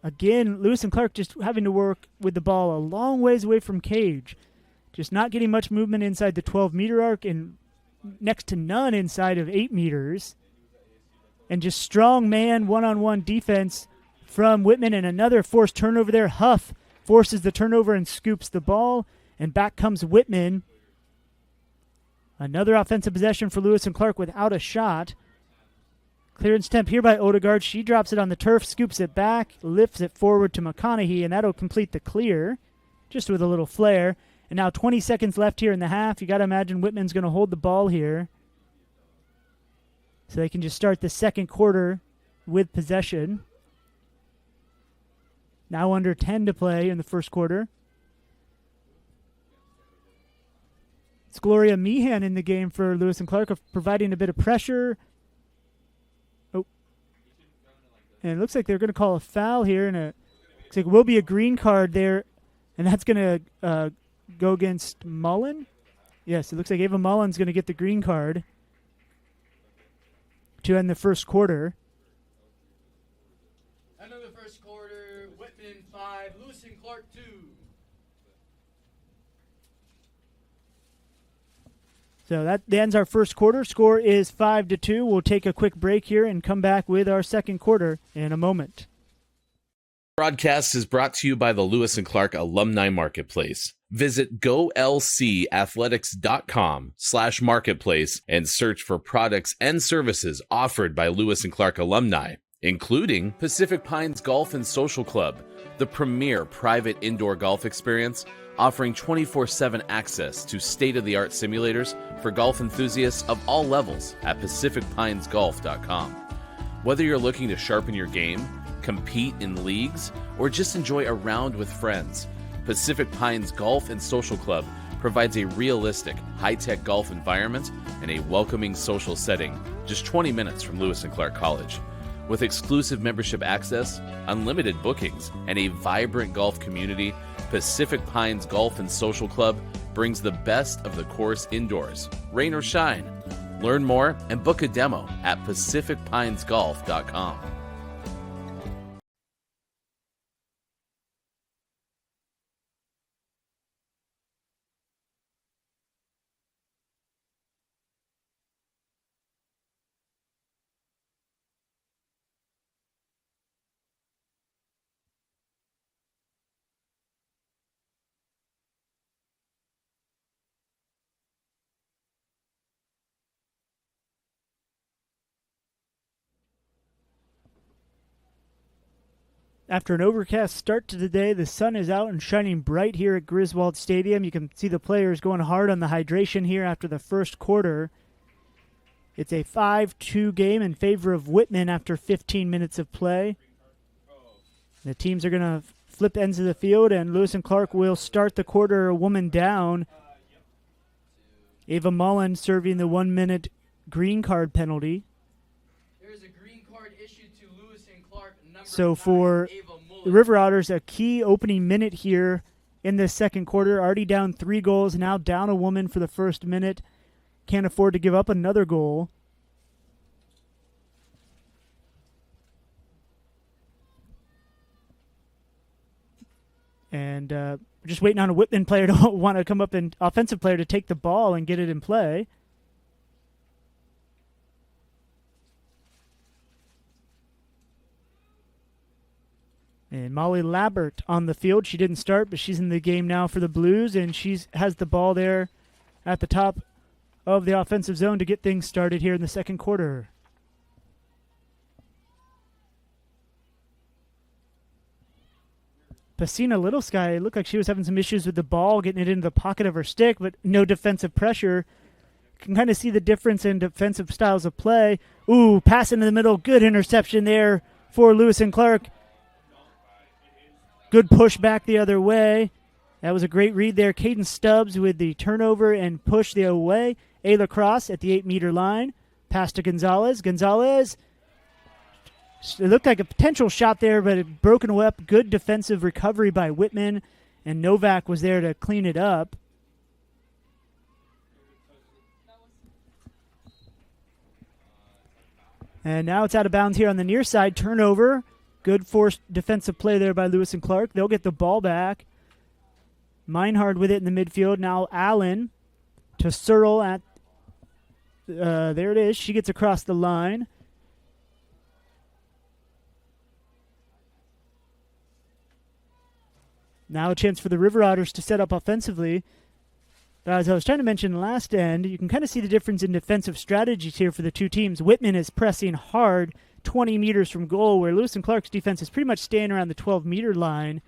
Again, Lewis and Clark just having to work with the ball a long ways away from cage. Just not getting much movement inside the 12-meter arc and next to none inside of 8 meters. And just strong man one-on-one defense from Whitman, and another forced turnover there. Huff forces the turnover and scoops the ball, and back comes Whitman. Another offensive possession for Lewis and Clark without a shot. Clearance attempt here by Odegaard. She drops it on the turf, scoops it back, lifts it forward to McConaughey, and that'll complete the clear, just with a little flair. And now 20 seconds left here in the half. You got to imagine Whitman's going to hold the ball here, so they can just start the second quarter with possession. Now under 10 to play in the first quarter. It's Gloria Meehan in the game for Lewis and Clark, providing a bit of pressure. Oh. And it looks like they're going to call a foul here, and looks like it will be a green card there, and that's going to go against Mullen. Yes, it looks like Ava Mullen's going to get the green card to end the first quarter. End of the first quarter, Whitman 5, Lewis and Clark 2. So that ends our first quarter. Score is 5-2. We'll take a quick break here and come back with our second quarter in a moment. Broadcast is brought to you by the Lewis and Clark Alumni Marketplace. Visit golcathletics.com/marketplace and search for products and services offered by Lewis and Clark alumni, including Pacific Pines Golf and Social Club, the premier private indoor golf experience, offering 24/7 access to state-of-the-art simulators for golf enthusiasts of all levels at pacificpinesgolf.com. Whether you're looking to sharpen your game, compete in leagues, or just enjoy a round with friends, Pacific Pines Golf and Social Club provides a realistic, high-tech golf environment and a welcoming social setting just 20 minutes from Lewis and Clark College. With exclusive membership access, unlimited bookings, and a vibrant golf community, Pacific Pines Golf and Social Club brings the best of the course indoors, rain or shine. Learn more and book a demo at pacificpinesgolf.com. After an overcast start to the day, the sun is out and shining bright here at Griswold Stadium. You can see the players going hard on the hydration here after the first quarter. It's a 5-2 game in favor of Whitman after 15 minutes of play. The teams are going to flip ends of the field, and Lewis and Clark will start the quarter a woman down. Ava Mullen serving the 1-minute green card penalty. So for the River Otters, a key opening minute here in this second quarter. Already down 3 goals, now down a woman for the first minute. Can't afford to give up another goal. And just waiting on a Whitman player to want to come up and offensive player to take the ball and get it in play. And Molly Labert on the field. She didn't start, but she's in the game now for the Blues, and she has the ball there at the top of the offensive zone to get things started here in the second quarter. Pacina Little Sky looked like she was having some issues with the ball, getting it into the pocket of her stick, but no defensive pressure. You can kind of see the difference in defensive styles of play. Ooh, pass into the middle. Good interception there for Lewis and Clark. Good push back the other way. That was a great read there. Caden Stubbs with the turnover and push the other way. Ayla Cross at the 8-meter line. Pass to Gonzalez. Gonzalez. It looked like a potential shot there, but it broken up. Good defensive recovery by Whitman, and Novak was there to clean it up. And now it's out of bounds here on the near side. Turnover. Good forced defensive play there by Lewis and Clark. They'll get the ball back. Meinhard with it in the midfield. Now Allen to Searle at, there it is. She gets across the line. Now a chance for the River Otters to set up offensively. As I was trying to mention last end, you can kind of see the difference in defensive strategies here for the two teams. Whitman is pressing hard 20 meters from goal, where Lewis and Clark's defense is pretty much staying around the 12-meter line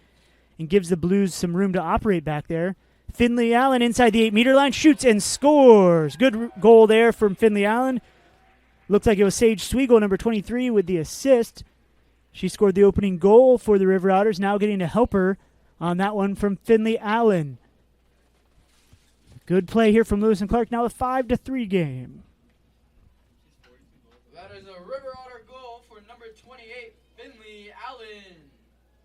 and gives the Blues some room to operate back there. Finley Allen inside the 8-meter line, shoots and scores. Good goal there from Finley Allen. Looks like it was Sage Sweegle, number 23, with the assist. She scored the opening goal for the River Otters, now getting a helper on that one from Finley Allen. Good play here from Lewis and Clark, now a 5-3 game. That is a River Otter goal for number 28, Finley Allen.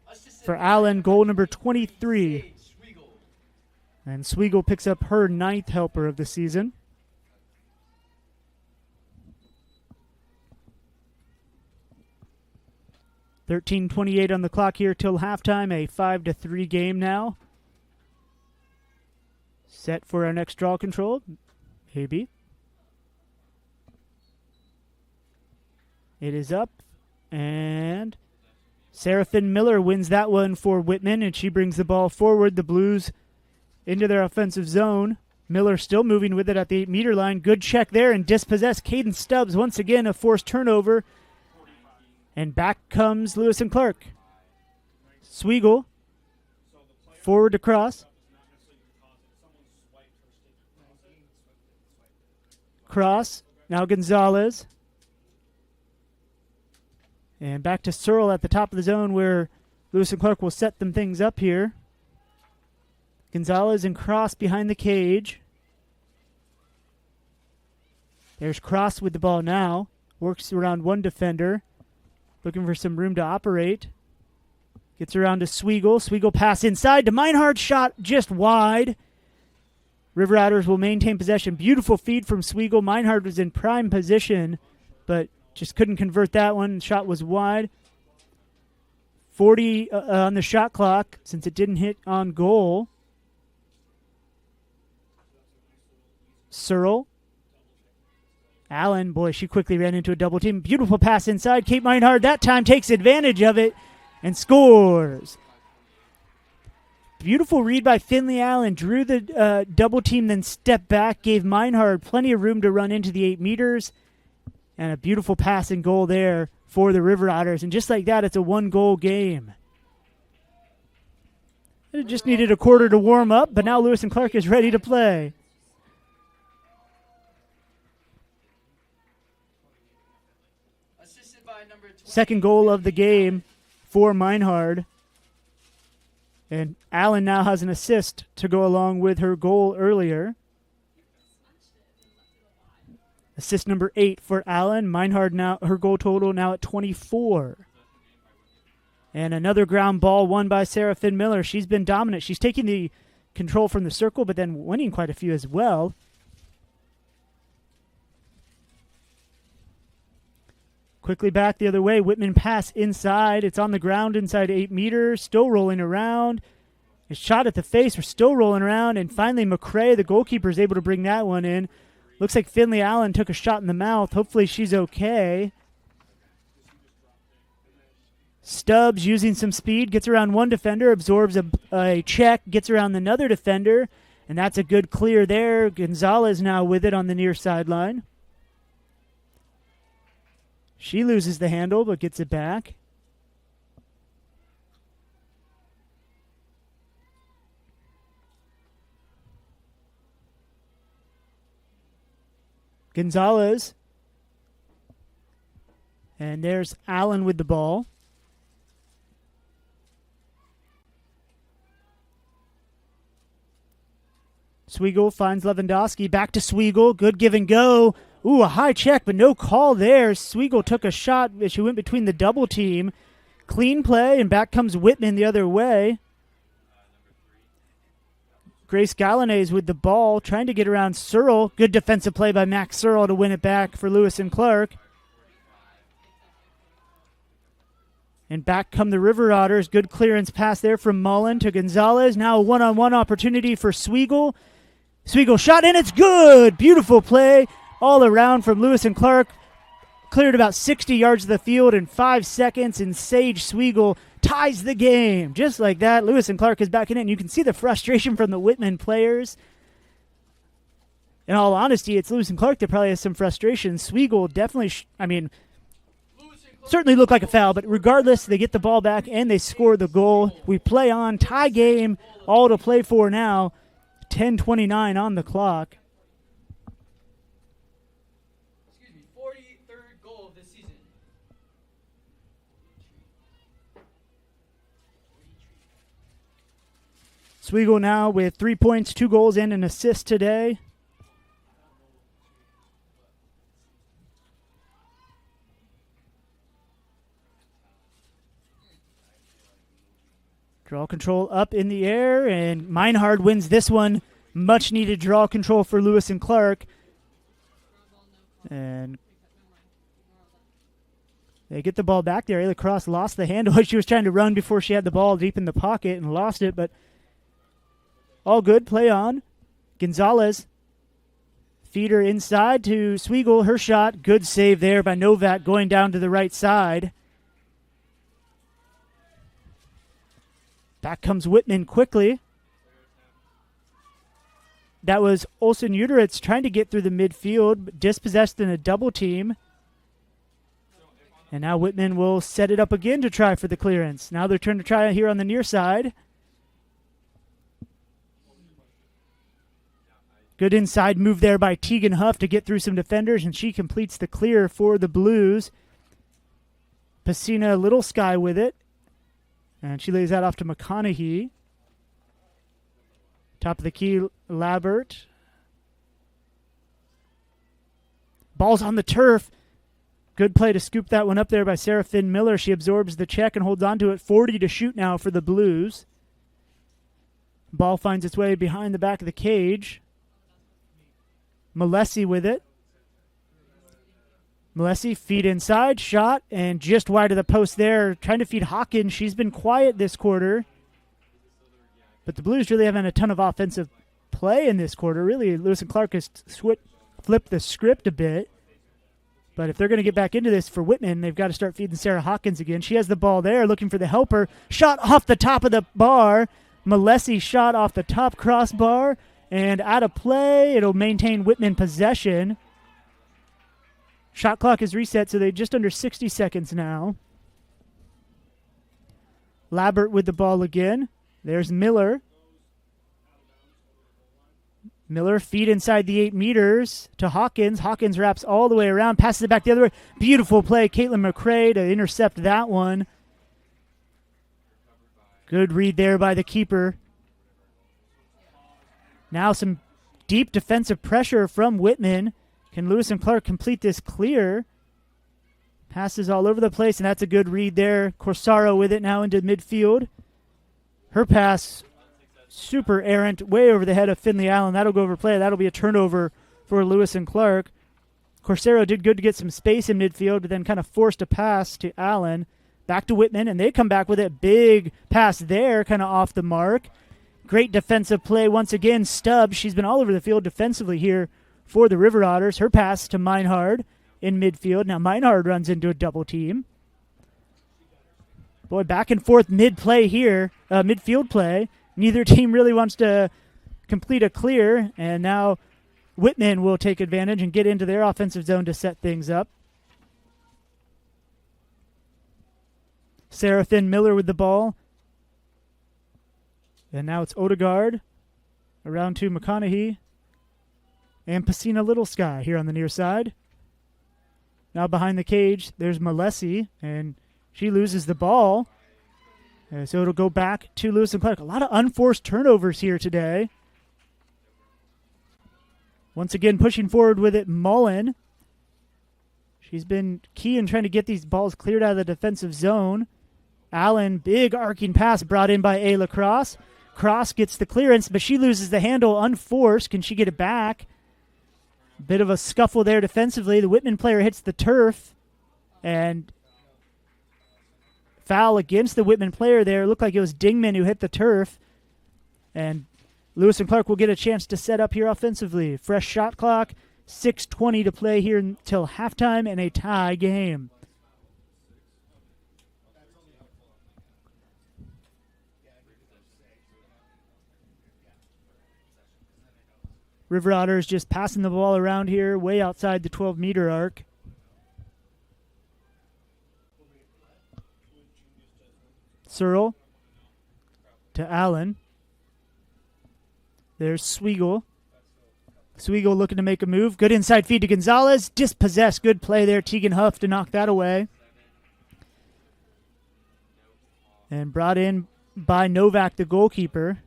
Assisted For by Allen, goal number 23. Sage Sweegle. And Sweegle picks up her 9th helper of the season. $13:28 on the clock here till halftime. A 5-3 game now. Set for our next draw control. Maybe. It is up. And Seraphin Miller wins that one for Whitman, and she brings the ball forward. The Blues into their offensive zone. Miller still moving with it at the 8-meter line. Good check there and dispossessed. Caden Stubbs once again a forced turnover. And back comes Lewis and Clark. Sweegle forward to Cross. Cross, now Gonzalez. And back to Searle at the top of the zone where Lewis and Clark will set them things up here. Gonzalez and Cross behind the cage. There's Cross with the ball now. Works around one defender. Looking for some room to operate. Gets around to Sweegle. Sweegle pass inside to Meinhard. Shot just wide. River Otters will maintain possession. Beautiful feed from Sweegle. Meinhard was in prime position, but just couldn't convert that one. Shot was wide. 40 on the shot clock since it didn't hit on goal. Searle. Allen, boy, she quickly ran into a double team. Beautiful pass inside. Kate Meinhard that time takes advantage of it and scores. Beautiful read by Finley Allen. Drew the double team, then stepped back. Gave Meinhard plenty of room to run into the 8 meters. And a beautiful pass and goal there for the River Otters. And just like that, it's a 1-goal game. It just needed a quarter to warm up, but now Lewis and Clark is ready to play. Second goal of the game for Meinhard. And Allen now has an assist to go along with her goal earlier. Assist number 8 for Allen. Meinhard now, her goal total now at 24. And another ground ball won by Seraphin Miller. She's been dominant. She's taking the control from the circle, but then winning quite a few as well. Quickly back the other way. Whitman pass inside. It's on the ground inside 8 meters. Still rolling around. A shot at the face. We're still rolling around, and finally McCray, the goalkeeper, is able to bring that one in. Looks like Finley Allen took a shot in the mouth. Hopefully she's okay. Stubbs using some speed, gets around one defender, absorbs a check, gets around another defender, and that's a good clear there. Gonzalez now with it on the near sideline. She loses the handle but gets it back. Gonzalez. And there's Allen with the ball. Sweigel finds Lewandowski. Back to Sweigel. Good give and go. Ooh, a high check, but no call there. Sweigel took a shot as she went between the double team. Clean play, and back comes Whitman the other way. Grace Galanez with the ball, trying to get around Searle. Good defensive play by Max Searle to win it back for Lewis and Clark. And back come the River Otters. Good clearance pass there from Mullen to Gonzalez. Now a one-on-one opportunity for Sweigel. Sweigel shot, and it's good. Beautiful play all around from Lewis and Clark. Cleared about 60 yards of the field in 5 seconds, and Sage Sweigel ties the game. Just like that, Lewis and Clark is back in it, and you can see the frustration from the Whitman players. In all honesty, it's Lewis and Clark that probably has some frustration. Sweigel definitely, certainly looked like a foul, but regardless, they get the ball back and they score the goal. We play on, tie game, all to play for now. 10:29 on the clock. 43rd goal of the season. Sweigel now with 3 points, 2 goals, and an assist today. Draw control up in the air, and Meinhard wins this one. Much needed draw control for Lewis and Clark. And they get the ball back there. Ayla Cross lost the handle. She was trying to run before she had the ball deep in the pocket and lost it, but all good. Play on. Gonzalez. Feeder inside to Sweigel. Her shot. Good save there by Novak going down to the right side. Back comes Whitman quickly. That was Olsen Uteritz trying to get through the midfield, but dispossessed in a double team. And now Whitman will set it up again to try for the clearance. Now their turn to try here on the near side. Good inside move there by Tegan Huff to get through some defenders, and she completes the clear for the Blues. Pacina Little Sky with it. And she lays that off to McConaughey. Top of the key, Labert. Ball's on the turf. Good play to scoop that one up there by Sarah Finn Miller. She absorbs the check and holds on to it. 40 to shoot now for the Blues. Ball finds its way behind the back of the cage. Malesi with it. Malesi feed inside, shot, and just wide of the post there. Trying to feed Hawkins. She's been quiet this quarter. But the Blues really haven't a ton of offensive play in this quarter. Really, Lewis and Clark has flipped the script a bit. But if they're going to get back into this for Whitman, they've got to start feeding Sarah Hawkins again. She has the ball there, looking for the helper. Shot off the top of the bar. Malesi shot off the top crossbar. And out of play, it'll maintain Whitman possession. Shot clock is reset, so they're just under 60 seconds now. Labert with the ball again. There's Miller. Miller feed inside the 8 meters to Hawkins. Hawkins wraps all the way around, passes it back the other way. Beautiful play, Caitlin McCray to intercept that one. Good read there by the keeper. Now some deep defensive pressure from Whitman. Can Lewis and Clark complete this clear? Passes all over the place, and that's a good read there. Corsaro with it now into midfield. Her pass, super errant, way over the head of Finley Allen. That'll go over play. That'll be a turnover for Lewis and Clark. Corsaro did good to get some space in midfield, but then kind of forced a pass to Allen. Back to Whitman, and they come back with a big pass there, kind of off the mark. Great defensive play once again. Stubbs, she's been all over the field defensively here for the River Otters. Her pass to Meinhard in midfield. Now Meinhard runs into a double team. Boy, back and forth mid-play here, midfield play. Neither team really wants to complete a clear, and now Whitman will take advantage and get into their offensive zone to set things up. Seraphin Miller with the ball. And now it's Odegaard around to McConaughey and Pacina Little Sky here on the near side. Now behind the cage, there's Malesi, and she loses the ball. So it'll go back to Lewis and Clark. A lot of unforced turnovers here today. Once again, pushing forward with it, Mullen. She's been key in trying to get these balls cleared out of the defensive zone. Allen, big arcing pass brought in by Ayla Cross. Cross gets the clearance, but she loses the handle unforced. Can she get it back? Bit of a scuffle there defensively. The Whitman player hits the turf, and foul against the Whitman player there. It looked like it was Dingman who hit the turf, and Lewis and Clark will get a chance to set up here offensively. Fresh shot clock, 6:20 to play here until halftime, and a tie game. River Otters just passing the ball around here, way outside the 12-meter arc. Searle to Allen. There's Sweigel. Sweigel looking to make a move. Good inside feed to Gonzalez. Dispossessed. Good play there. Tegan Huff to knock that away. And brought in by Novak, the goalkeeper.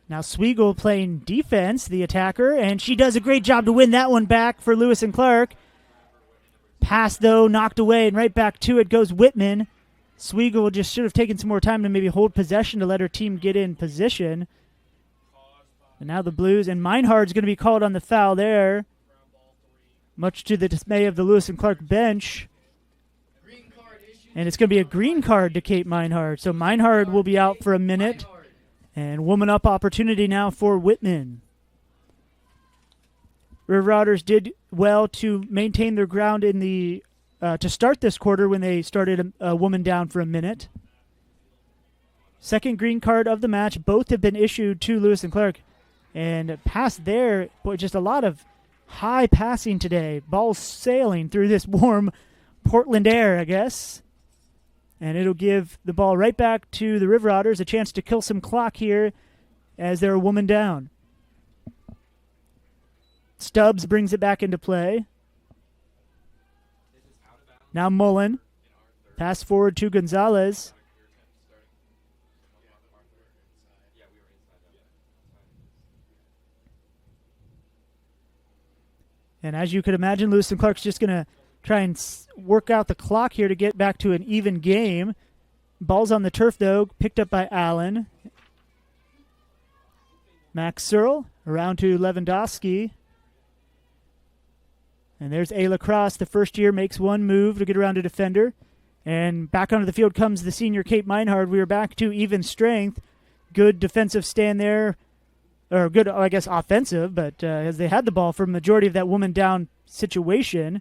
Now Sweigel playing defense, the attacker, and she does a great job to win that one back for Lewis and Clark. Pass, though, knocked away, and right back to it goes Whitman. Sweigel just should have taken some more time to maybe hold possession to let her team get in position. And now the Blues, and Meinhard's going to be called on the foul there, much to the dismay of the Lewis and Clark bench. And it's going to be a green card to Kate Meinhard. So Meinhard will be out for a minute. And woman up opportunity now for Whitman. River Otters did well to maintain their ground in the to start this quarter when they started a woman down for a minute. Second green card of the match. Both have been issued to Lewis and Clark. And past there, boy, just a lot of high passing today. Balls sailing through this warm Portland air, I guess. And it'll give the ball right back to the River Otters, a chance to kill some clock here as they're a woman down. Stubbs brings it back into play. Now Mullen. Pass forward to Gonzalez. And as you could imagine, Lewis and Clark's just going to try and work out the clock here to get back to an even game. Ball's on the turf, though, picked up by Allen. Max Searle around to Lewandowski. And there's Ayla Cross, the first year, makes one move to get around a defender. And back onto the field comes the senior Kate Meinhard. We are back to even strength. Good defensive stand there. Or good, I guess, offensive, but as they had the ball for a majority of that woman down situation.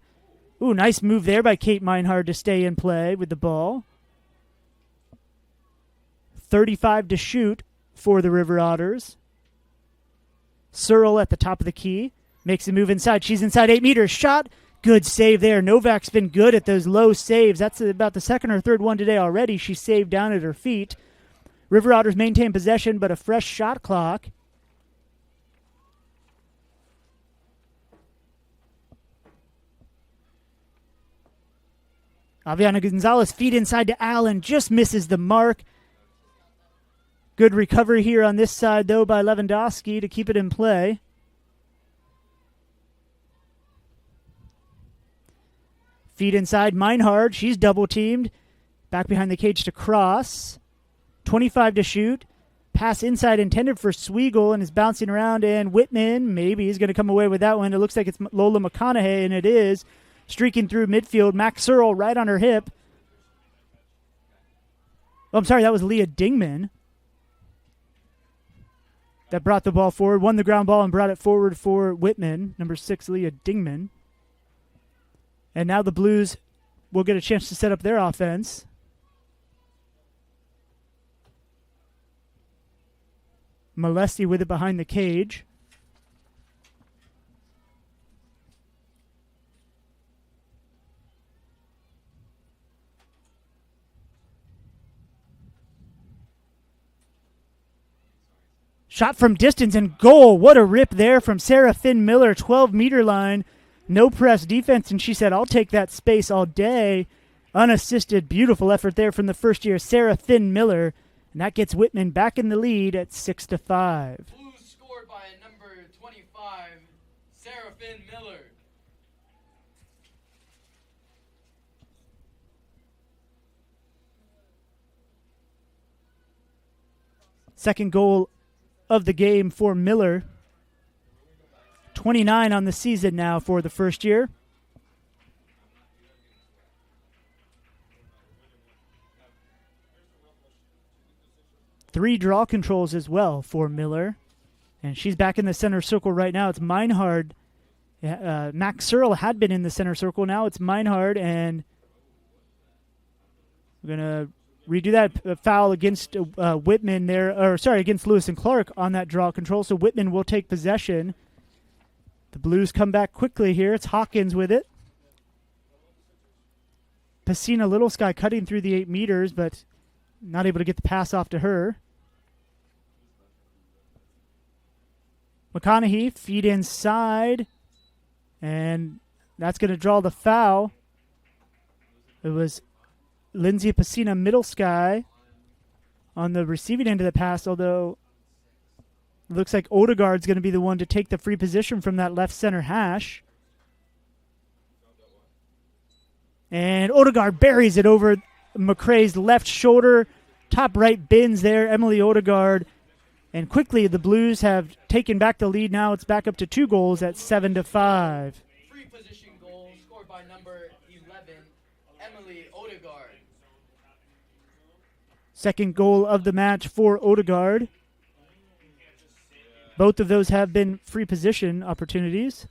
Ooh, nice move there by Kate Meinhard to stay in play with the ball. 35 to shoot for the River Otters. Searle at the top of the key. Makes a move inside. She's inside 8 meters. Shot. Good save there. Novak's been good at those low saves. That's about the second or third one today already. She saved down at her feet. River Otters maintain possession, but a fresh shot clock. Aviana Gonzalez feed inside to Allen. Just misses the mark. Good recovery here on this side, though, by Lewandowski to keep it in play. Feed inside. Meinhard. She's double-teamed. Back behind the cage to Cross. 25 to shoot. Pass inside intended for Sweigel and is bouncing around. And Whitman, maybe he's going to come away with that one. It looks like it's Lola McConaughey, and it is. Streaking through midfield. Max Searle right on her hip. Oh, I'm sorry, that was Leah Dingman that brought the ball forward, won the ground ball, and brought it forward for Whitman, number 6, Leah Dingman. And now the Blues will get a chance to set up their offense. Molesty with it behind the cage. Shot from distance and goal. What a rip there from Sarah Finn Miller, 12-meter line. No press defense, and she said, I'll take that space all day. Unassisted, beautiful effort there from the first-year Sarah Finn Miller. And that gets Whitman back in the lead at 6-5. Blues scored by number 25, Sarah Finn Miller. Second goal of the game for Miller. 29 on the season now for the first year. Three draw controls as well for Miller. And she's back in the center circle right now. It's Meinhard. Max Searle had been in the center circle. Now it's Meinhard, and we're going to redo that foul against Whitman there, or sorry, against Lewis and Clark on that draw control. So Whitman will take possession. The Blues come back quickly here. It's Hawkins with it. Pacina Little Sky cutting through the 8 meters, but not able to get the pass off to her. McConaughey, feed inside, and that's going to draw the foul. It was Lindsay Pacina Middle Sky on the receiving end of the pass, although it looks like Odegaard's going to be the one to take the free position from that left center hash. And Odegaard buries it over McCrae's left shoulder. Top right bins there, Emily Odegaard. And quickly the Blues have taken back the lead. Now it's back up to 2 goals at 7-5. Free position goal scored by number 11, Emily Odegaard. Second goal of the match for Odegaard. Both of those have been free position opportunities.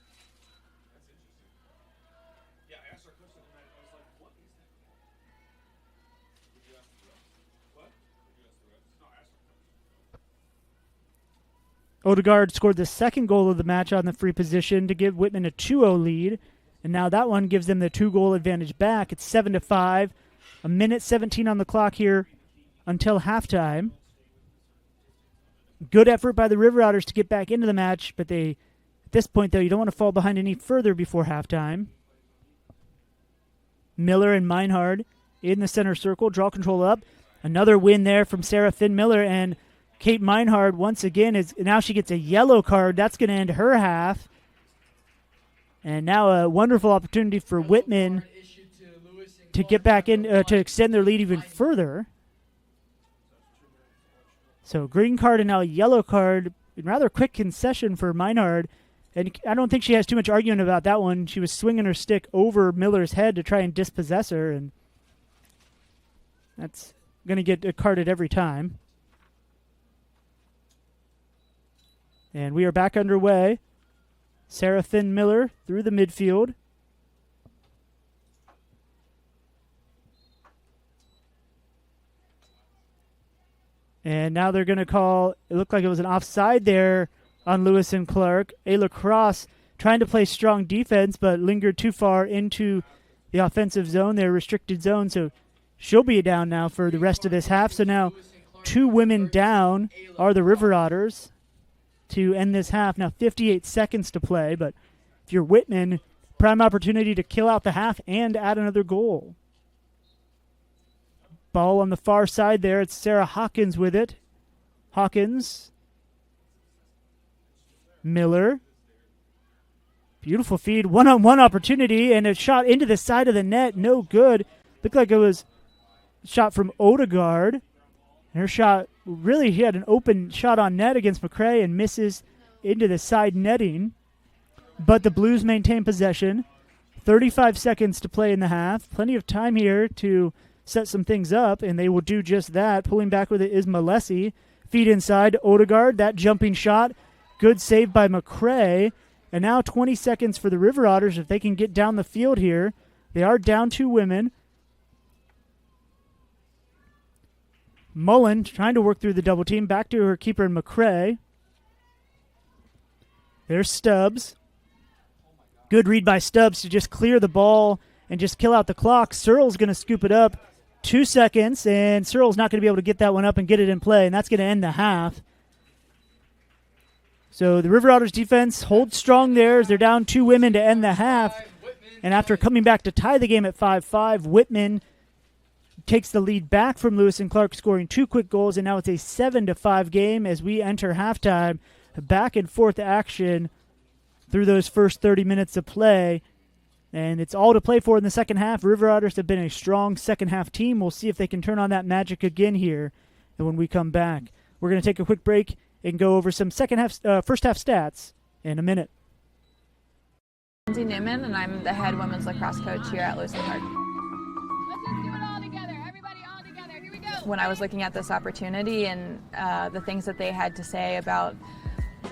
Odegaard scored the second goal of the match on the free position to give Whitman a 2-0 lead. And now that one gives them the 2-goal advantage back. It's 7-5. A minute 17 on the clock here until halftime. Good effort by the River Otters to get back into the match, but at this point, though, you don't want to fall behind any further before halftime. Miller and Meinhard in the center circle, draw control up. Another win there from Sarah Finn Miller, and Kate Meinhard once again now she gets a yellow card. That's going to end her half. And now a wonderful opportunity for Whitman to get back in to extend their lead even further. So green card and now a yellow card. Rather quick concession for Meinhard. And I don't think she has too much argument about that one. She was swinging her stick over Miller's head to try and dispossess her. And that's going to get carded every time. And we are back underway. Sarah Finn Miller through the midfield. And now they're going to call, it looked like it was an offside there on Lewis and Clark. Ayla Cross trying to play strong defense, but lingered too far into the offensive zone, their restricted zone. So she'll be down now for the rest of this half. So now 2 women down are the River Otters to end this half. Now 58 seconds to play, but if you're Whitman, prime opportunity to kill out the half and add another goal. Ball on the far side there. It's Sarah Hawkins with it. Hawkins. Miller. Beautiful feed. One-on-one opportunity and a shot into the side of the net. No good. Looked like it was a shot from Odegaard. And her shot, really, he had an open shot on net against McCrae and misses into the side netting. But the Blues maintain possession. 35 seconds to play in the half. Plenty of time here to set some things up, and they will do just that. Pulling back with it is Malesi. Feed inside, Odegaard, that jumping shot. Good save by McCray. And now 20 seconds for the River Otters if they can get down the field here. They are down 2 women. Mullen trying to work through the double team. Back to her keeper, McCray. There's Stubbs. Good read by Stubbs to just clear the ball and just kill out the clock. Searle's going to scoop it up. 2 seconds, and Searle's not going to be able to get that one up and get it in play, and that's going to end the half. So the River Otters defense holds strong there as they're down 2 women to end the half. And after coming back to tie the game at 5-5, Whitman takes the lead back from Lewis and Clark, scoring 2 quick goals, and now it's a 7-5 game as we enter halftime. Back and forth action through those first 30 minutes of play. And it's all to play for in the second half. River Otters have been a strong second half team. We'll see if they can turn on that magic again here. And when we come back, we're going to take a quick break and go over some first half stats in a minute. Lindsay Newman, and I'm the head women's lacrosse coach here at Lewis and Clark. Let's just do it all together. Everybody all together. Here we go. When I was looking at this opportunity and the things that they had to say about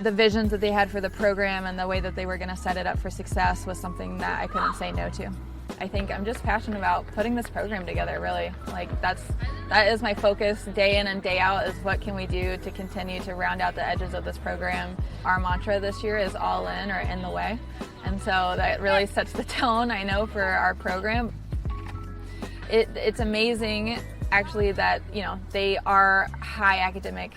the visions that they had for the program and the way that they were going to set it up for success was something that I couldn't say no to. I think I'm just passionate about putting this program together, really. Like that is my focus day in and day out, is what can we do to continue to round out the edges of this program. Our mantra this year is all in or in the way. And so that really sets the tone, I know, for our program. It's amazing actually that, you know, they are high academic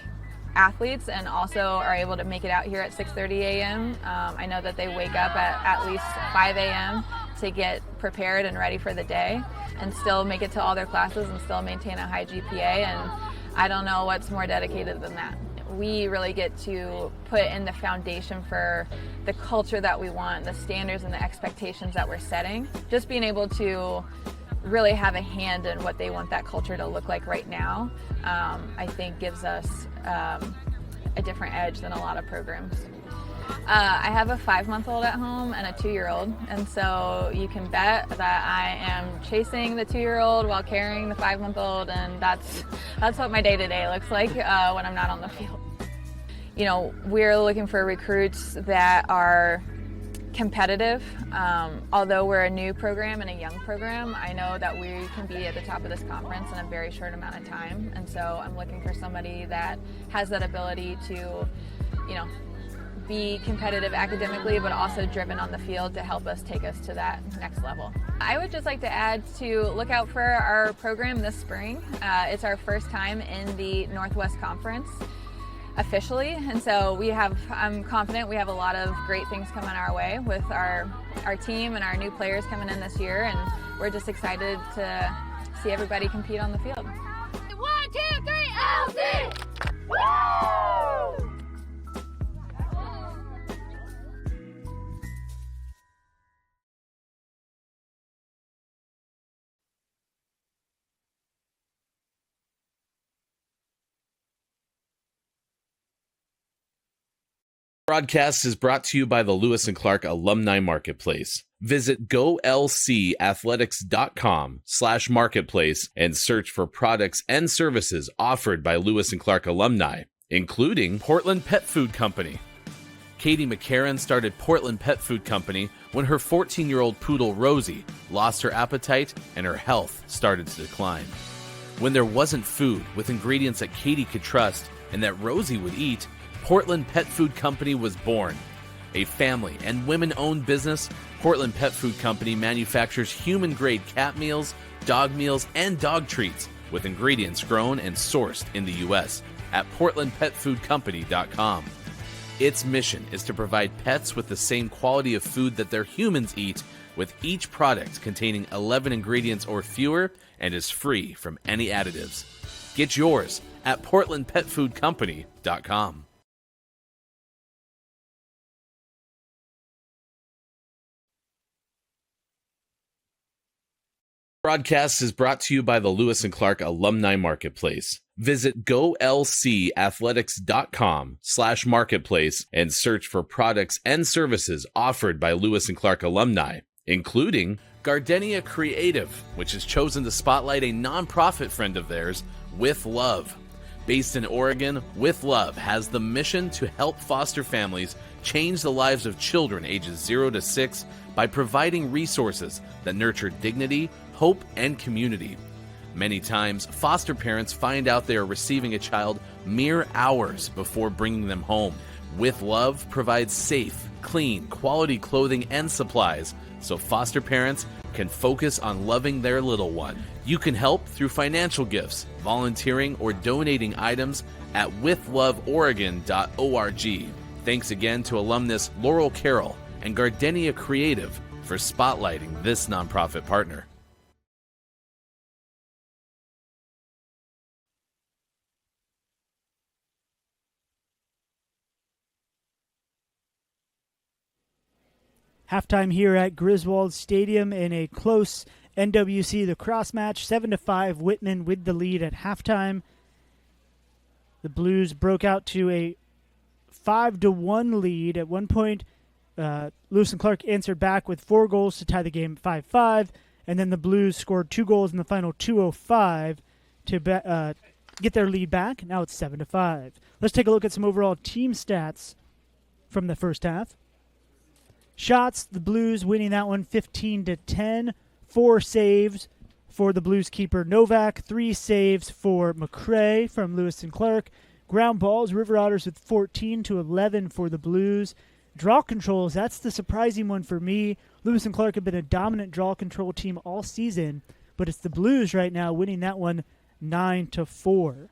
athletes and also are able to make it out here at 6:30 a.m. I know that they wake up at least 5 a.m. to get prepared and ready for the day and still make it to all their classes and still maintain a high GPA, and I don't know what's more dedicated than that. We really get to put in the foundation for the culture that we want, the standards and the expectations that we're setting. Just being able to really have a hand in what they want that culture to look like right now, I think gives us a different edge than a lot of programs. I have a 5-month-old at home and a 2-year-old, and so you can bet that I am chasing the 2-year-old while carrying the 5-month-old, and that's what my day-to-day looks like when I'm not on the field. You know, we're looking for recruits that are competitive. Although we're a new program and a young program, I know that we can be at the top of this conference in a very short amount of time, and so I'm looking for somebody that has that ability to, you know, be competitive academically, but also driven on the field to help us take us to that next level. I would just like to add to look out for our program this spring. It's our first time in the Northwest Conference officially, and so I'm confident we have a lot of great things coming our way with our team and our new players coming in this year, and we're just excited to see everybody compete on the field. 1, 2, 3, LC! Woo! Broadcast is brought to you by the Lewis and Clark Alumni Marketplace. Visit golcathletics.com/marketplace and search for products and services offered by Lewis and Clark alumni, including Portland Pet Food Company. Katie McCarran started Portland Pet Food Company when her 14-year-old poodle Rosie lost her appetite and her health started to decline. When there wasn't food with ingredients that Katie could trust and that Rosie would eat, Portland Pet Food Company was born. A family and women-owned business, Portland Pet Food Company manufactures human-grade cat meals, dog meals, and dog treats with ingredients grown and sourced in the U.S. at portlandpetfoodcompany.com. Its mission is to provide pets with the same quality of food that their humans eat, with each product containing 11 ingredients or fewer and is free from any additives. Get yours at portlandpetfoodcompany.com. Broadcast is brought to you by the Lewis and Clark Alumni Marketplace. Visit golcathletics.com/marketplace and search for products and services offered by Lewis and Clark alumni, including Gardenia Creative, which has chosen to spotlight a nonprofit friend of theirs, With Love. Based in Oregon, With Love has the mission to help foster families change the lives of children ages 0 to 6 by providing resources that nurture dignity, hope, and community. Many times, foster parents find out they are receiving a child mere hours before bringing them home. With Love provides safe, clean, quality clothing and supplies so foster parents can focus on loving their little one. You can help through financial gifts, volunteering, or donating items at withloveoregon.org. Thanks again to alumnus Laurel Carroll and Gardenia Creative for spotlighting this nonprofit partner. Halftime here at Griswold Stadium in a close NWC lacrosse match, 7-5. Whitman with the lead at halftime. The Blues broke out to a 5-1 lead. At one point, Lewis and Clark answered back with 4 goals to tie the game 5-5, and then the Blues scored 2 goals in the final 2:05 to get their lead back. Now it's 7-5. Let's take a look at some overall team stats from the first half. Shots, the Blues winning that one 15-10. 4 saves for the Blues keeper Novak. 3 saves for McCrae from Lewis and Clark. Ground balls, River Otters with 14-11 for the Blues. Draw controls, that's the surprising one for me. Lewis and Clark have been a dominant draw control team all season, but it's the Blues right now winning that one 9-4.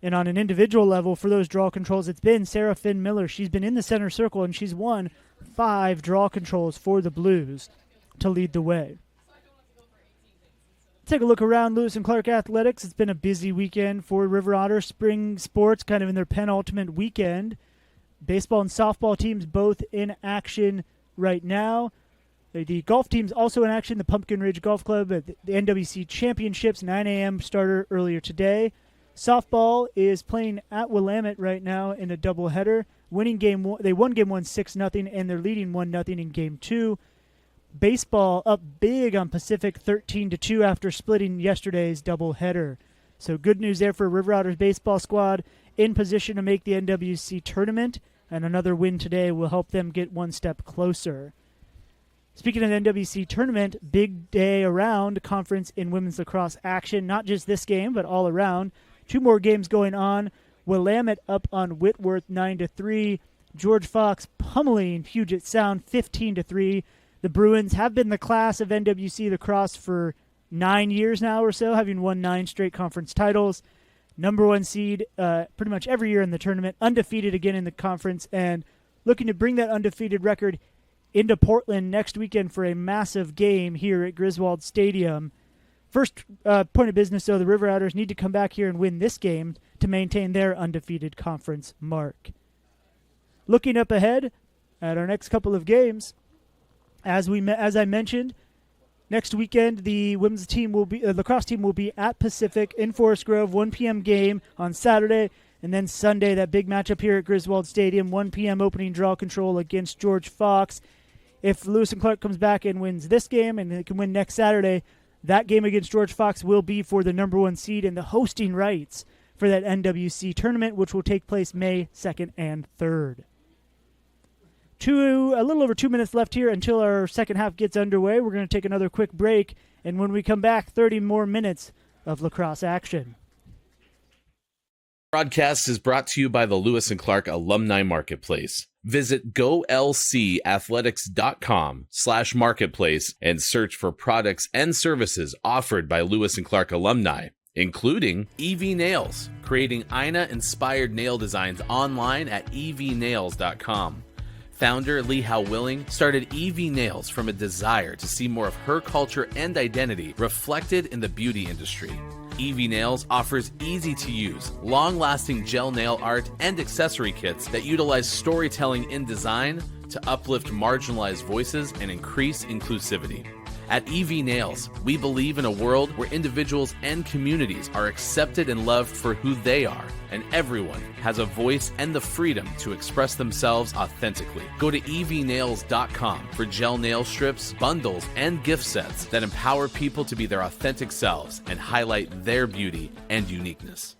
And on an individual level, for those draw controls, it's been Sarah Finn Miller. She's been in the center circle, and she's won 5 draw controls for the Blues to lead the way. Take a look around Lewis and Clark Athletics. It's been a busy weekend for River Otter. Spring sports kind of in their penultimate weekend. Baseball and softball teams both in action right now. The golf team's also in action. The Pumpkin Ridge Golf Club at the NWC Championships, 9 a.m. starter earlier today. Softball is playing at Willamette right now in a doubleheader. They won game 1 6-0, and they're leading 1-0 in game 2. Baseball up big on Pacific 13-2 after splitting yesterday's doubleheader. So good news there for River Otters baseball squad, in position to make the NWC tournament, and another win today will help them get one step closer. Speaking of the NWC tournament, big day around conference in women's lacrosse action, not just this game, but all around. 2 more games going on. Willamette up on Whitworth 9-3. George Fox pummeling Puget Sound 15-3. The Bruins have been the class of NWC lacrosse for 9 years now or so, having won 9 straight conference titles. Number 1 seed pretty much every year in the tournament, undefeated again in the conference, and looking to bring that undefeated record into Portland next weekend for a massive game here at Griswold Stadium. First point of business, though, the River Otters need to come back here and win this game to maintain their undefeated conference mark. Looking up ahead at our next couple of games, as I mentioned, next weekend the women's team lacrosse team will be at Pacific in Forest Grove, 1 p.m. game on Saturday, and then Sunday that big matchup here at Griswold Stadium, 1 p.m. opening draw control against George Fox. If Lewis and Clark comes back and wins this game and they can win next Saturday, that game against George Fox will be for the number 1 seed and the hosting rights for that NWC tournament, which will take place May 2nd and 3rd. A little over 2 minutes left here until our second half gets underway. We're going to take another quick break, and when we come back, 30 more minutes of lacrosse action. Broadcast is brought to you by the Lewis and Clark Alumni Marketplace. Visit golcathletics.com/marketplace and search for products and services offered by Lewis and Clark alumni, including EV Nails, creating Ina-inspired nail designs online at evnails.com. Founder Lee Howe Willing started EV Nails from a desire to see more of her culture and identity reflected in the beauty industry. EV Nails offers easy-to-use, long-lasting gel nail art and accessory kits that utilize storytelling in design to uplift marginalized voices and increase inclusivity. At EV Nails, we believe in a world where individuals and communities are accepted and loved for who they are, and everyone has a voice and the freedom to express themselves authentically. Go to evnails.com for gel nail strips, bundles, and gift sets that empower people to be their authentic selves and highlight their beauty and uniqueness.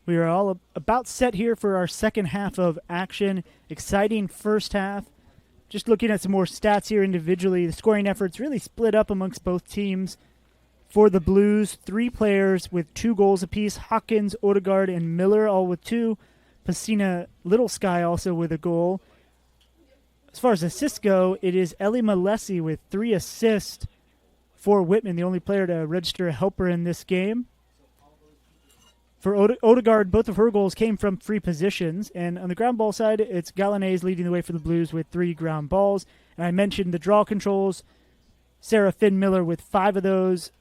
We are all about set here for our second half of action. Exciting first half. Just looking at some more stats here individually, the scoring efforts really split up amongst both teams. For the Blues, 3 players with 2 goals apiece. Hawkins, Odegaard, and Miller all with 2. Pacina Little Sky also with a goal. As far as assists go, it is Ellie Malesi with 3 assists for Whitman, the only player to register a helper in this game. For Odegaard, both of her goals came from free positions. And on the ground ball side, it's Galanez leading the way for the Blues with 3 ground balls. And I mentioned the draw controls. Sarah Finn Miller with 5 of those.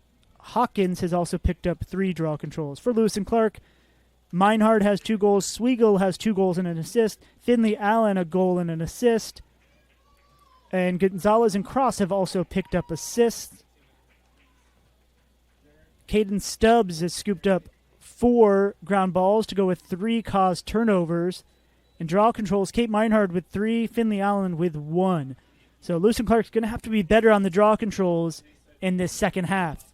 Hawkins has also picked up 3 draw controls. For Lewis and Clark, Meinhard has 2 goals. Sweigel has 2 goals and an assist. Finley Allen a goal and an assist. And Gonzalez and Cross have also picked up assists. Caden Stubbs has scooped up 4 ground balls to go with 3 caused turnovers. And draw controls, Kate Meinhard with 3, Finley Allen with 1. So Lewis and Clark's going to have to be better on the draw controls in this second half.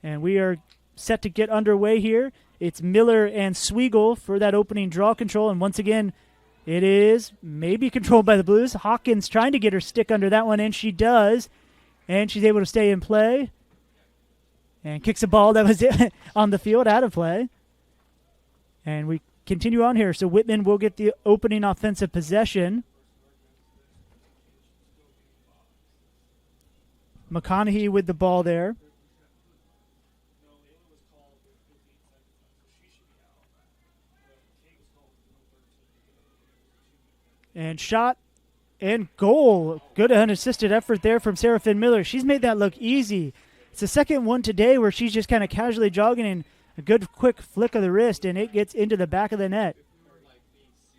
And we are set to get underway here. It's Miller and Sweigel for that opening draw control. And once again, it is maybe controlled by the Blues. Hawkins trying to get her stick under that one, and she does. And she's able to stay in play. And kicks a ball that was on the field out of play. And we continue on here. So Whitman will get the opening offensive possession. McConaughey with the ball there. And shot and goal. Good unassisted effort there from Sarah Finn Miller. She's made that look easy. It's the second one today where she's just kind of casually jogging and a good quick flick of the wrist, and it gets into the back of the net.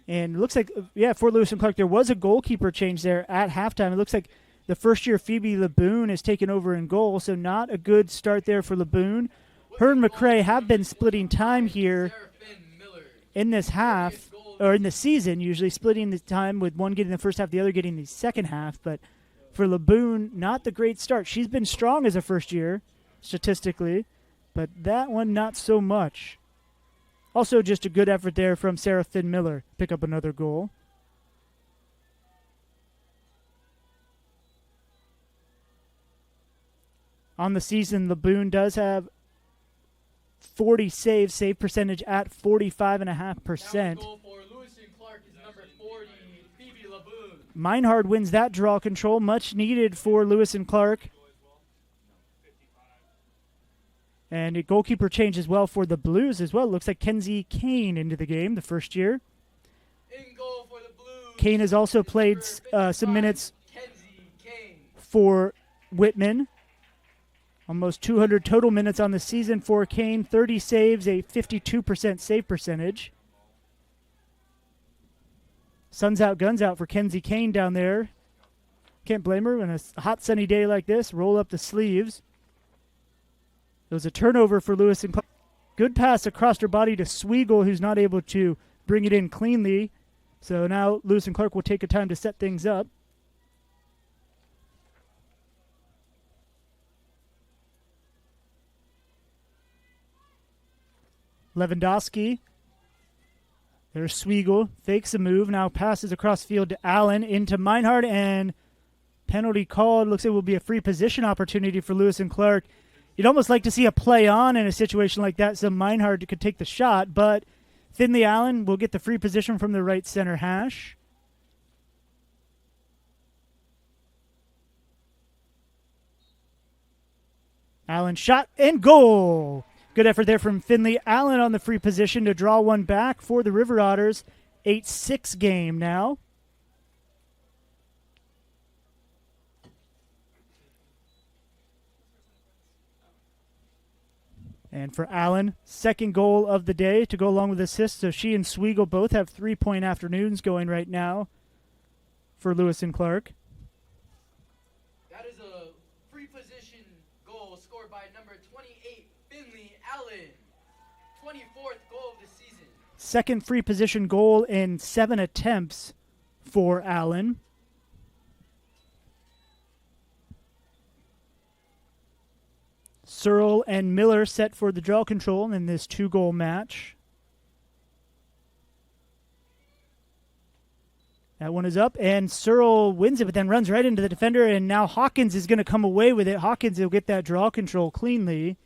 And it looks like, for Lewis and Clark, there was a goalkeeper change there at halftime. It looks like the first-year Phoebe LeBoon has taken over in goal, so not a good start there for LeBoon. Her and McCrae have been splitting time here in this half, or in the season, usually splitting the time with one getting the first half, the other getting the second half, but for LeBoon, not the great start. She's been strong as a first year, statistically, but that one not so much. Also just a good effort there from Sarah Finn Miller. Pick up another goal. On the season, LeBoon does have 40 saves, save percentage at 45.5%. Meinhard wins that draw control, much needed for Lewis and Clark. And a goalkeeper change as well for the Blues as well. Looks like Kenzie Kane into the game, the first year. In goal for the Blues. Kane has also played some minutes for Whitman. Almost 200 total minutes on the season for Kane. 30 saves, a 52% save percentage. Sun's out, guns out for Kenzie Kane down there. Can't blame her on a hot sunny day like this. Roll up the sleeves. It was a turnover for Lewis and Clark. Good pass across her body to Sweigel, who's not able to bring it in cleanly. So now Lewis and Clark will take a time to set things up. Lewandowski. There's Sweigel. Fakes a move. Now passes across field to Allen into Meinhard, and penalty called. Looks like it will be a free position opportunity for Lewis and Clark. You'd almost like to see a play on in a situation like that so Meinhard could take the shot, but Finley Allen will get the free position from the right center hash. Allen shot and goal. Good effort there from Finley. Allen on the free position to draw one back for the River Otters. 8-6 game now. And for Allen, second goal of the day to go along with assists. So she and Sweigel both have 3-point afternoons going right now for Lewis and Clark. That is a free position goal scored by number 28, Finley Allen. 24th goal of the season. Second free position goal in 7 attempts for Allen. Searle and Miller set for the draw control in this 2-goal match. That one is up, and Searle wins it, but then runs right into the defender, and now Hawkins is going to come away with it. Hawkins will get that draw control cleanly.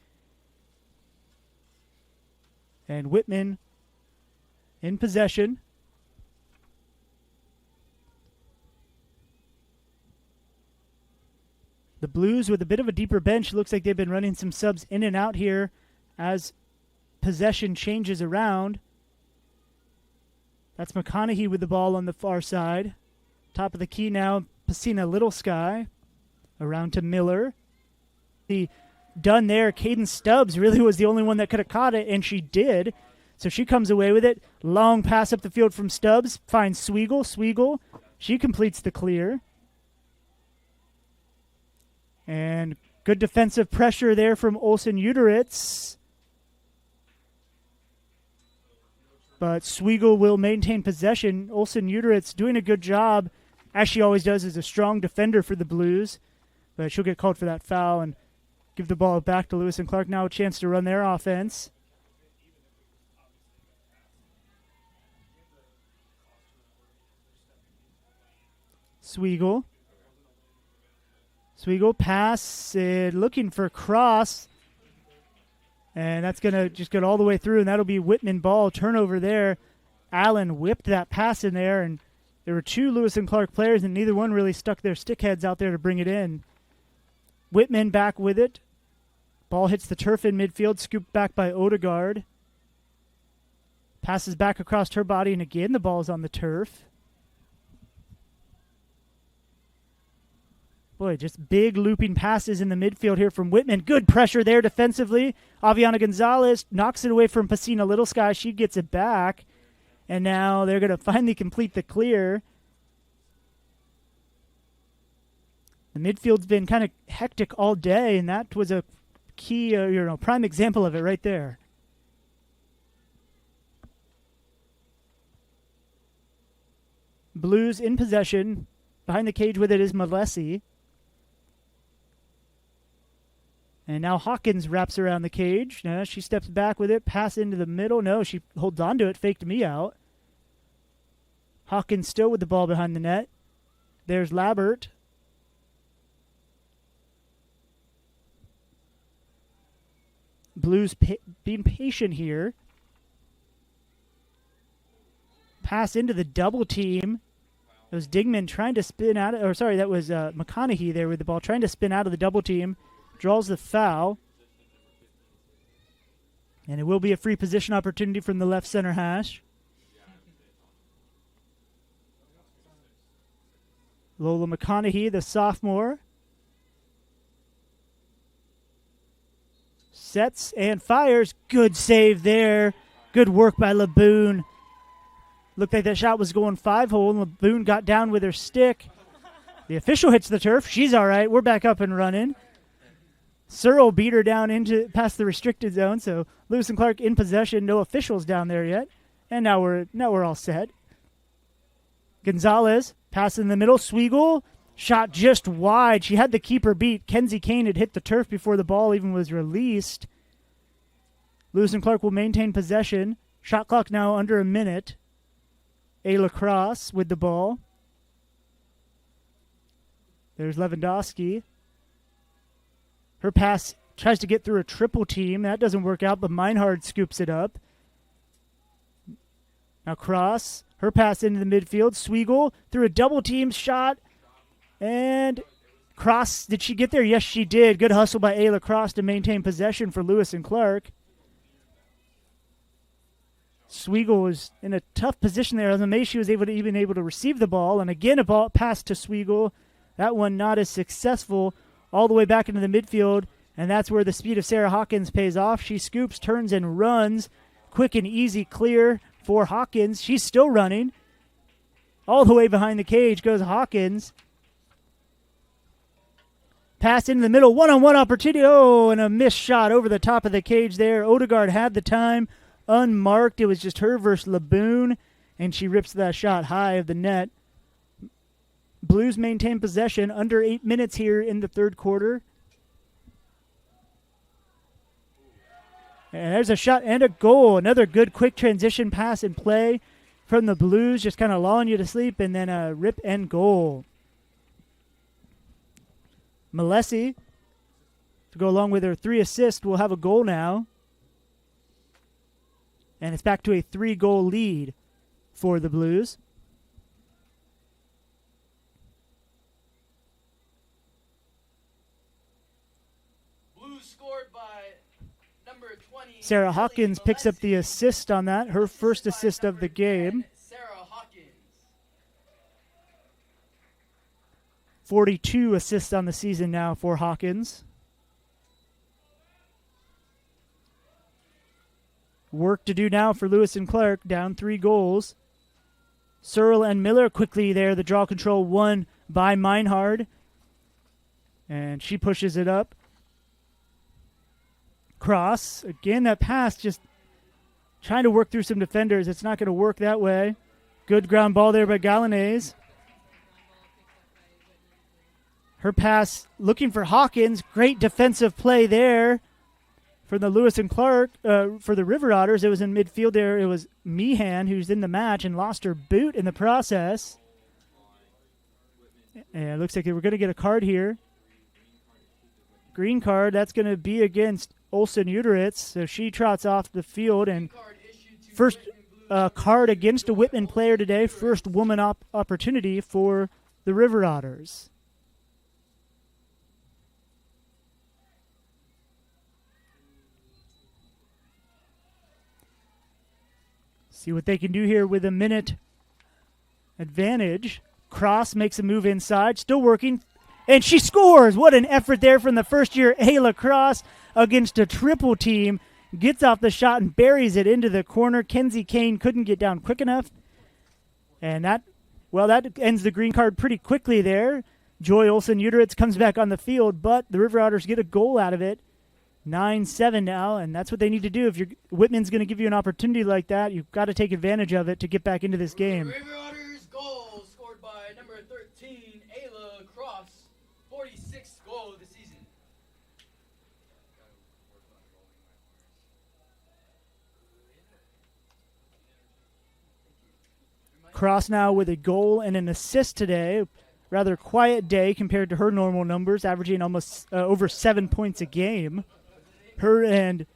And Whitman in possession. The Blues with a bit of a deeper bench. Looks like they've been running some subs in and out here as possession changes around. That's McConaughey with the ball on the far side. Top of the key now, Pacina Little Sky. Around to Miller. Done there. Caden Stubbs really was the only one that could have caught it, and she did. So she comes away with it. Long pass up the field from Stubbs. Finds Sweigel. Sweigel, she completes the clear. And good defensive pressure there from Olsen Uteritz. But Sweigel will maintain possession. Olsen Uteritz doing a good job, as she always does, as a strong defender for the Blues. But she'll get called for that foul and give the ball back to Lewis and Clark. Now a chance to run their offense. Sweigel pass, looking for cross. And that's going to just get all the way through, and that'll be Whitman ball. Turnover there. Allen whipped that pass in there, and there were 2 Lewis and Clark players, and neither one really stuck their stick heads out there to bring it in. Whitman back with it. Ball hits the turf in midfield, scooped back by Odegaard. Passes back across her body, and again the ball's on the turf. Boy, just big looping passes in the midfield here from Whitman. Good pressure there defensively. Aviana Gonzalez knocks it away from Pacina Little Sky. She gets it back. And now they're going to finally complete the clear. The midfield's been kind of hectic all day, and that was a key, prime example of it right there. Blues in possession. Behind the cage with it is Malesi. And now Hawkins wraps around the cage. Now she steps back with it. Pass into the middle. No, she holds on to it. Faked me out. Hawkins still with the ball behind the net. There's Labert. Blues being patient here. Pass into the double team. It was Dingman trying to spin out. That was McConaughey there with the ball, trying to spin out of the double team. Draws the foul. And it will be a free position opportunity from the left center hash. Lola McConaughey, the sophomore. Sets and fires. Good save there. Good work by Laboon. Looked like that shot was going 5-hole, and Laboon got down with her stick. The official hits the turf. She's all right. We're back up and running. Searle beat her down past the restricted zone, so Lewis and Clark in possession. No officials down there yet. And now we're all set. Gonzalez, pass in the middle. Sweigel, shot just wide. She had the keeper beat. Kenzie Kane had hit the turf before the ball even was released. Lewis and Clark will maintain possession. Shot clock now under a minute. Ayla Cross with the ball. There's Lewandowski. Her pass tries to get through a triple team. That doesn't work out, but Meinhard scoops it up. Now Cross. Her pass into the midfield. Sweigel through a double team shot. And Cross, did she get there? Yes, she did. Good hustle by Ayla Cross to maintain possession for Lewis and Clark. Sweigel was in a tough position there. I was amazed she was able to receive the ball. And again, a ball pass to Sweigel. That one not as successful. All the way back into the midfield. And that's where the speed of Sarah Hawkins pays off. She scoops, turns, and runs. Quick and easy clear for Hawkins. She's still running. All the way behind the cage goes Hawkins. Pass into the middle. One-on-one opportunity. Oh, and a missed shot over the top of the cage there. Odegaard had the time. Unmarked. It was just her versus Laboon. And she rips that shot high of the net. Blues maintain possession. Under 8 minutes here in the third quarter. And there's a shot and a goal. Another good quick transition pass and play from the Blues, just kind of lulling you to sleep, and then a rip and goal. Malesi, to go along with her 3 assists, will have a goal now. And it's back to a 3-goal lead for the Blues. Blues scored by number 20. Sarah Hawkins picks up the assist on that, her first assist of the game. Sarah Hawkins. 42 assists on the season now for Hawkins. Work to do now for Lewis and Clark, down 3 goals. Searle and Miller quickly there. The draw control won by Meinhard. And she pushes it up. Cross. Again, that pass just trying to work through some defenders. It's not going to work that way. Good ground ball there by Galanese. Her pass looking for Hawkins. Great defensive play there for the Lewis and Clark. For the River Otters, it was in midfield there. It was Meehan who's in the match and lost her boot in the process. And it looks like we're going to get a card here. Green card. That's going to be against Olsen Uteritz. So she trots off the field. And first card against a Whitman player today. First woman opportunity for the River Otters. See what they can do here with a minute advantage. Cross makes a move inside, still working, and she scores! What an effort there from the first-year Ayla Cross against a triple team. Gets off the shot and buries it into the corner. Kenzie Kane couldn't get down quick enough. And that ends the green card pretty quickly there. Joy Olsen Uteritz comes back on the field, but the River Otters get a goal out of it. 9-7 now, and that's what they need to do. If Whitman's going to give you an opportunity like that, you've got to take advantage of it to get back into this game. River Otters goal scored by number 13, Ayla Cross, 46th goal of the season. Cross now with a goal and an assist today. Rather quiet day compared to her normal numbers, averaging almost over 7 points a game. Her and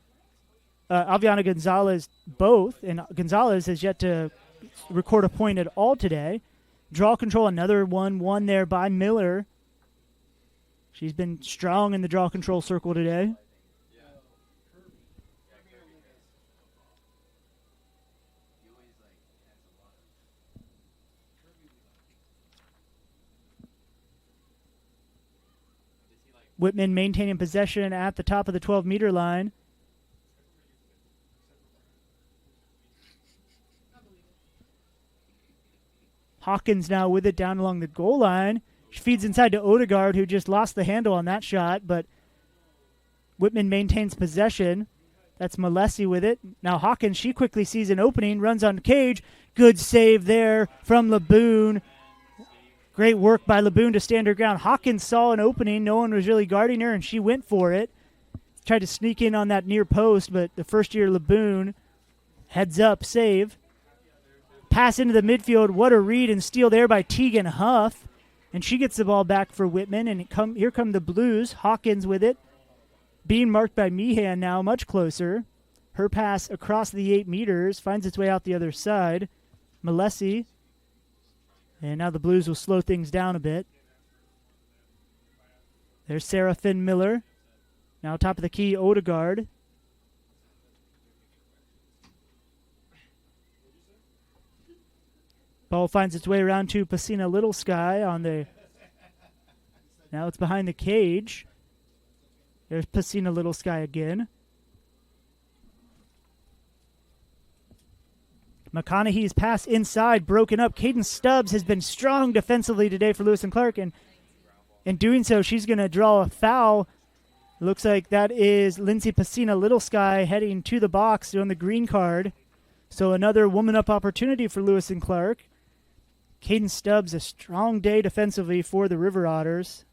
Aviana Gonzalez both, and Gonzalez has yet to record a point at all today. Draw control, another one won there by Miller. She's been strong in the draw control circle today. Whitman maintaining possession at the top of the 12-meter line. Hawkins now with it down along the goal line. She feeds inside to Odegaard, who just lost the handle on that shot, but Whitman maintains possession. That's Malesi with it. Now Hawkins, she quickly sees an opening, runs on cage. Good save there from Laboon. Great work by Laboon to stand her ground. Hawkins saw an opening. No one was really guarding her, and she went for it. Tried to sneak in on that near post, but the first-year Laboon heads up save. Pass into the midfield. What a read and steal there by Tegan Huff. And she gets the ball back for Whitman, and here come the Blues. Hawkins with it. Being marked by Meehan now, much closer. Her pass across the 8 meters finds its way out the other side. Malesi. And now the Blues will slow things down a bit. There's Sarah Finn Miller. Now top of the key, Odegaard. Ball finds its way around to Pacina Little Sky on the... Now it's behind the cage. There's Pacina Little Sky again. McConaughey's pass inside, broken up. Caden Stubbs has been strong defensively today for Lewis and Clark, and in doing so, she's going to draw a foul. Looks like that is Lindsay Pacina Little Sky heading to the box on the green card. So another woman up opportunity for Lewis and Clark. Caden Stubbs, a strong day defensively for the River Otters.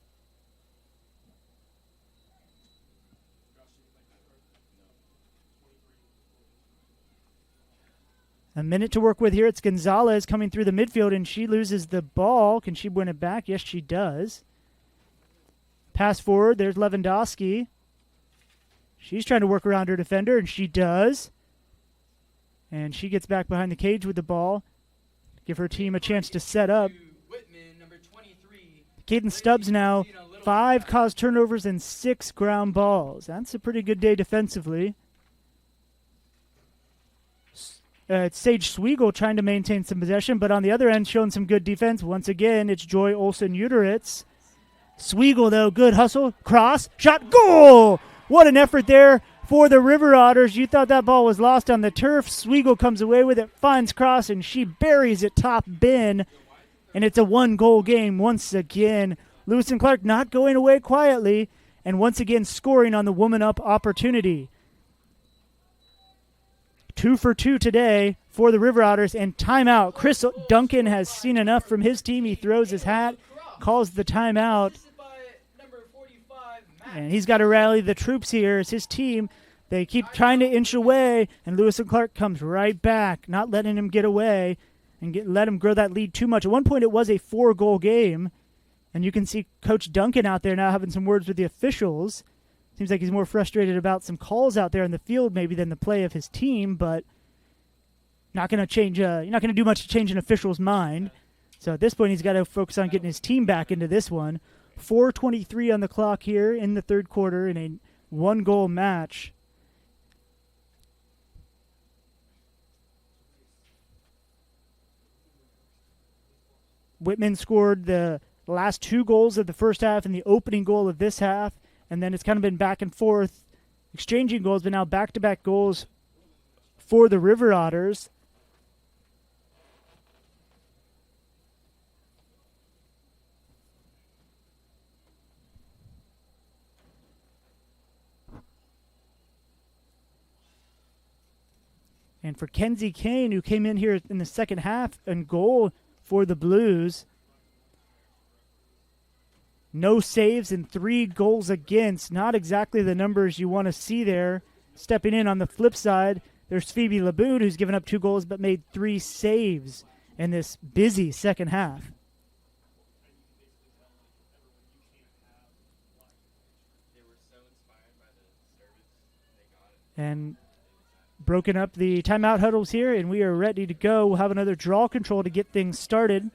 A minute to work with here. It's Gonzalez coming through the midfield, and she loses the ball. Can she win it back? Yes, she does. Pass forward. There's Lewandowski. She's trying to work around her defender, and she does. And she gets back behind the cage with the ball. Give her team a chance to set up. Whitman, number 23. Caden Stubbs now, 5 caused turnovers and 6 ground balls. That's a pretty good day defensively. It's Sage Sweigel trying to maintain some possession, but on the other end showing some good defense. Once again, it's Joy Olsen-Uteritz. Sweigel, though, good hustle, cross, shot, goal! What an effort there for the River Otters. You thought that ball was lost on the turf. Sweigel comes away with it, finds cross, and she buries it top bin. And it's a 1-goal game once again. Lewis and Clark not going away quietly, and once again scoring on the woman-up opportunity. 2 for 2 today for the River Otters, and timeout. Chris Duncan has seen enough from his team. He throws his hat, calls the timeout, and he's got to rally the troops here. It's his team. They keep trying to inch away, and Lewis and Clark comes right back, not letting him get away and let him grow that lead too much. At one point, it was a 4-goal game, and you can see Coach Duncan out there now having some words with the officials. Seems like he's more frustrated about some calls out there in the field maybe than the play of his team, but not going to change. You're not going to do much to change an official's mind. So at this point, he's got to focus on getting his team back into this one. 4:23 on the clock here in the third quarter in a 1-goal match. Whitman scored the last 2 goals of the first half and the opening goal of this half. And then it's kind of been back and forth, exchanging goals, but now back-to-back goals for the River Otters. And for Kenzie Kane, who came in here in the second half and goal for the Blues. No saves and 3 goals against. Not exactly the numbers you want to see there. Stepping in on the flip side, there's Phoebe Laboon, who's given up 2 goals but made 3 saves in this busy second half. And broken up the timeout huddles here, and we are ready to go. We'll have another draw control to get things started.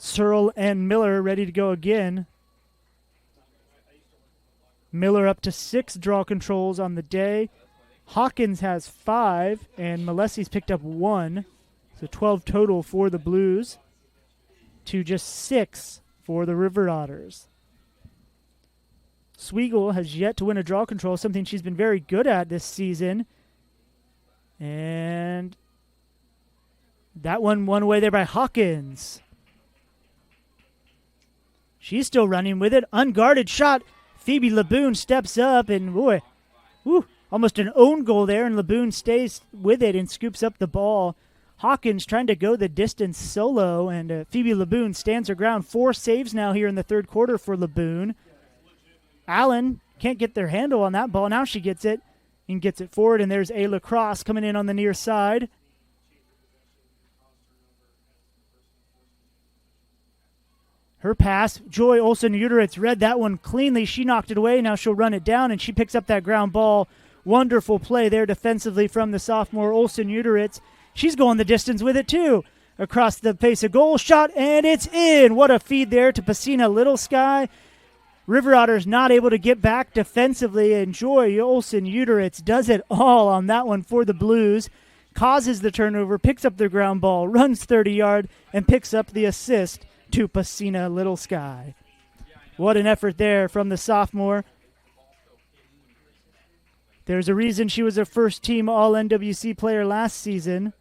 Searle and Miller ready to go again. Miller up to 6 draw controls on the day. Hawkins has 5, and Malessi's picked up 1. So 12 total for the Blues to just 6 for the River Otters. Sweigel has yet to win a draw control, something she's been very good at this season. And that one away there by Hawkins. She's still running with it. Unguarded shot. Phoebe Laboon steps up, and boy, almost an own goal there, and Laboon stays with it and scoops up the ball. Hawkins trying to go the distance solo, and Phoebe Laboon stands her ground. 4 saves now here in the third quarter for Laboon. Allen can't get their handle on that ball. Now she gets it and gets it forward, and there's Ayla Cross coming in on the near side. Her pass, Joy Olsen-Uteritz read that one cleanly. She knocked it away. Now she'll run it down, and she picks up that ground ball. Wonderful play there defensively from the sophomore Olsen-Uteritz. She's going the distance with it, too. across the face of goal. Shot, and it's in. What a feed there to Pacina Little Sky. River Otters not able to get back defensively, and Joy Olsen-Uteritz does it all on that one for the Blues. Causes the turnover, picks up the ground ball, runs 30-yard, and picks up the assist to Pacina Little Sky. What an effort there from the sophomore. There's a reason she was a first-team All-NWC player last season.